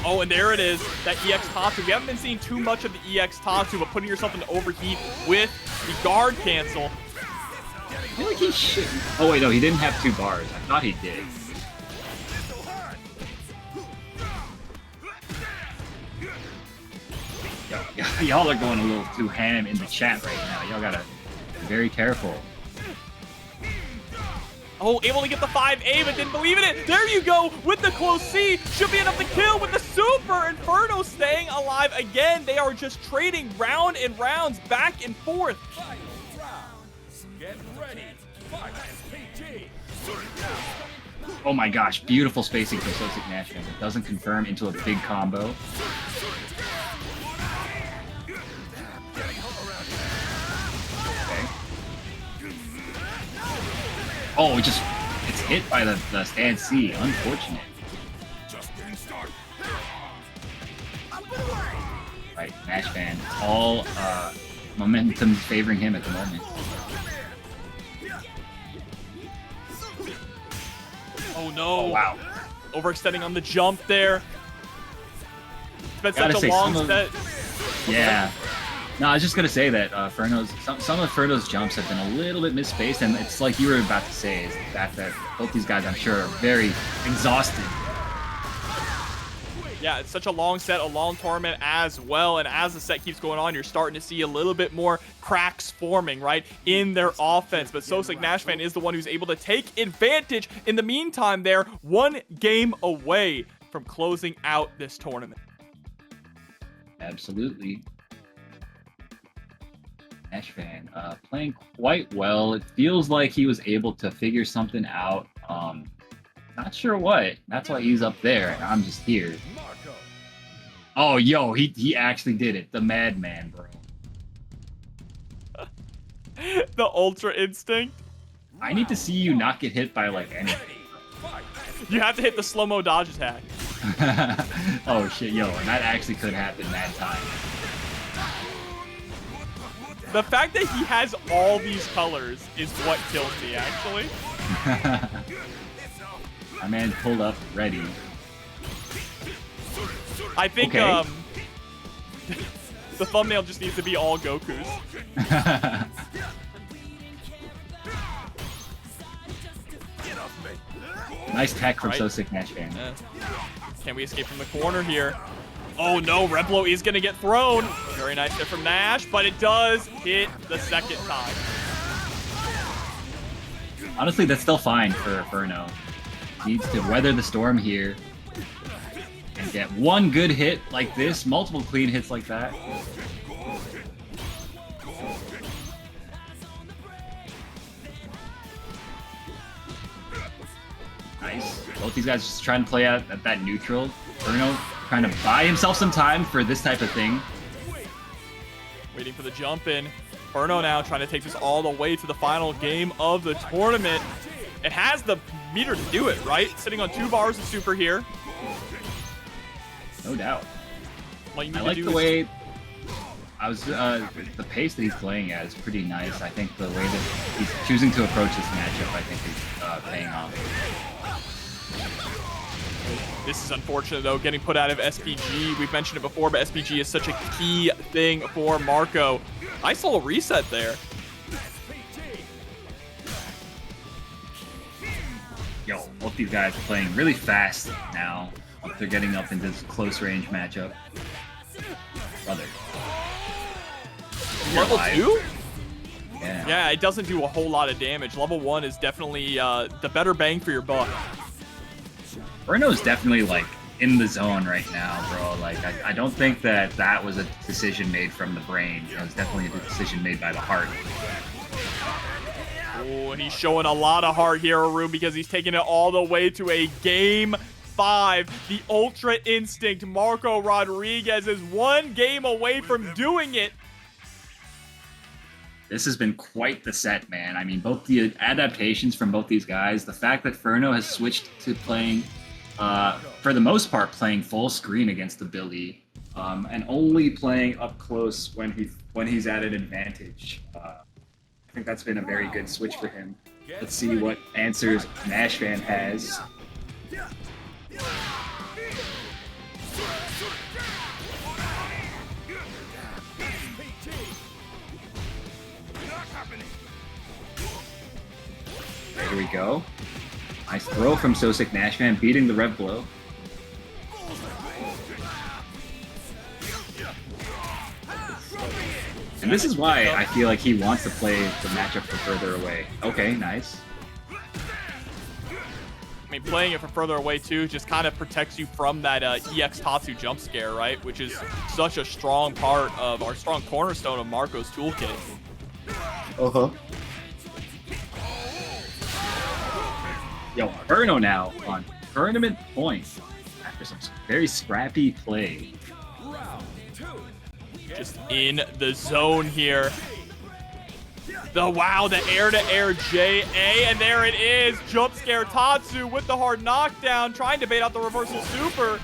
Oh, and there it is, that EX Tatsu. We haven't been seeing too much of the EX Tatsu, but putting yourself into overheat with the guard cancel. I feel like he should. Oh wait, no, he didn't have 2 bars. I thought he did. Y'all are going a little too ham in the chat right now. Y'all gotta be very careful. Oh, able to get the 5A, but didn't believe in it. There you go, with the close C. Should be enough to kill with the super. Inferno staying alive again. They are just trading round and rounds back and forth. Get ready. Fight PG. Oh my gosh, beautiful spacing from SoSickNASHFAN. It doesn't confirm into a big combo. Okay. Oh, it's hit by the stand C. Unfortunate. Right, NASHFAN. It's all momentum favoring him at the moment. Oh no. Oh, wow. Overextending on the jump there. It's been Gotta such a say, long some of- set. Yeah. No, I was just gonna say that some of Ferno's jumps have been a little bit misspaced, and it's like you were about to say, is the fact that both these guys, I'm sure, are very exhausted. Yeah, it's such a long set, a long tournament as well, and as the set keeps going on, you're starting to see a little bit more cracks forming, right, in their offense, but SoSickNASHFAN is the one who's able to take advantage. In the meantime, they're 1 game away from closing out this tournament. Absolutely. NASHFAN playing quite well. It feels like he was able to figure something out. Not sure what. That's why he's up there, and I'm just here. Oh, yo, he actually did it. The madman, bro. The Ultra Instinct. I need to see you not get hit by, like, anything. You have to hit the slow-mo dodge attack. Oh, shit, yo, and that actually could happen that time. The fact that he has all these colors is what kills me, actually. My man pulled up ready. I think Okay. the thumbnail just needs to be all Gokus. Nice tech from Right. SoSickNASHFAN. Can we escape from the corner here? Oh no, Reblo is gonna get thrown. Very nice hit from Nash, but it does hit the second time. Honestly, that's still fine for Ferno. Needs to weather the storm here and get 1 good hit like this, multiple clean hits like that. Nice. Both these guys just trying to play out at that neutral. Ferno trying to buy himself some time for this type of thing. Waiting for the jump in. Ferno now trying to take this all the way to the final game of the tournament. It has the meter to do it, right? Sitting on 2 bars of super here. No doubt. All you need I to like do the is- way the pace that he's playing at is pretty nice. I think the way that he's choosing to approach this matchup, I think, is paying off. This is unfortunate, though, getting put out of SPG. We've mentioned it before, but SPG is such a key thing for Marco. Nice little reset there. Yo, both these guys are playing really fast now. They're getting up into this close range matchup. Brother. Level 2? Yeah. Yeah, it doesn't do a whole lot of damage. Level 1 is definitely the better bang for your buck. Ferno's definitely, like, in the zone right now, bro. Like, I don't think that was a decision made from the brain. It was definitely a decision made by the heart. Oh, and he's showing a lot of heart here, Aru, because he's taking it all the way to a Game 5. The Ultra Instinct Marco Rodriguez is one game away from doing it. This has been quite the set, man. I mean, both the adaptations from both these guys, the fact that Ferno has switched to playing, for the most part, playing full screen against the Billy, and only playing up close when he's at an advantage. I think that's been a very good switch for him. Let's see what answers NASHFAN has. There we go. Nice throw from SoSickNASHFAN, beating the Rev Blow. And this is why I feel like he wants to play the matchup from further away. Okay, nice. I mean, playing it from further away, too, just kind of protects you from that EX Tatsu jump scare, right? Which is such a strong part of, our strong cornerstone of Marco's toolkit. Uh-huh. Yo, Ferno now on tournament points after some very scrappy play. Just in the zone here. Wow, the air-to-air JA, and there it is. Jump scare Tatsu with the hard knockdown, trying to bait out the reversal super.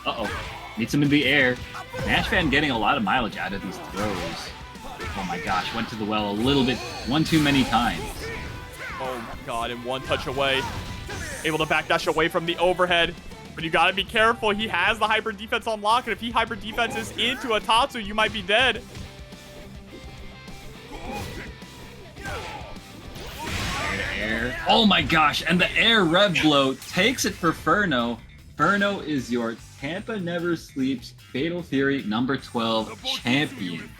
Uh-oh. Meets him in the air. NASHFAN getting a lot of mileage out of these throws. Oh my gosh, went to the well a little bit, one too many times. Oh my god, and one touch away. Able to backdash away from the overhead. But you gotta be careful. He has the hyper defense on lock, and if he hyper defenses into a Tatsu, you might be dead. Air. Oh my gosh, and the air rev blow takes it for Ferno. Ferno is your TampaNeverSleeps Fatal Fury number 12 champion.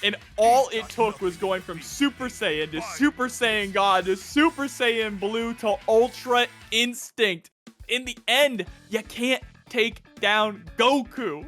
And all it took was going from Super Saiyan to Super Saiyan God to Super Saiyan Blue to Ultra Instinct. In the end, you can't take down Goku.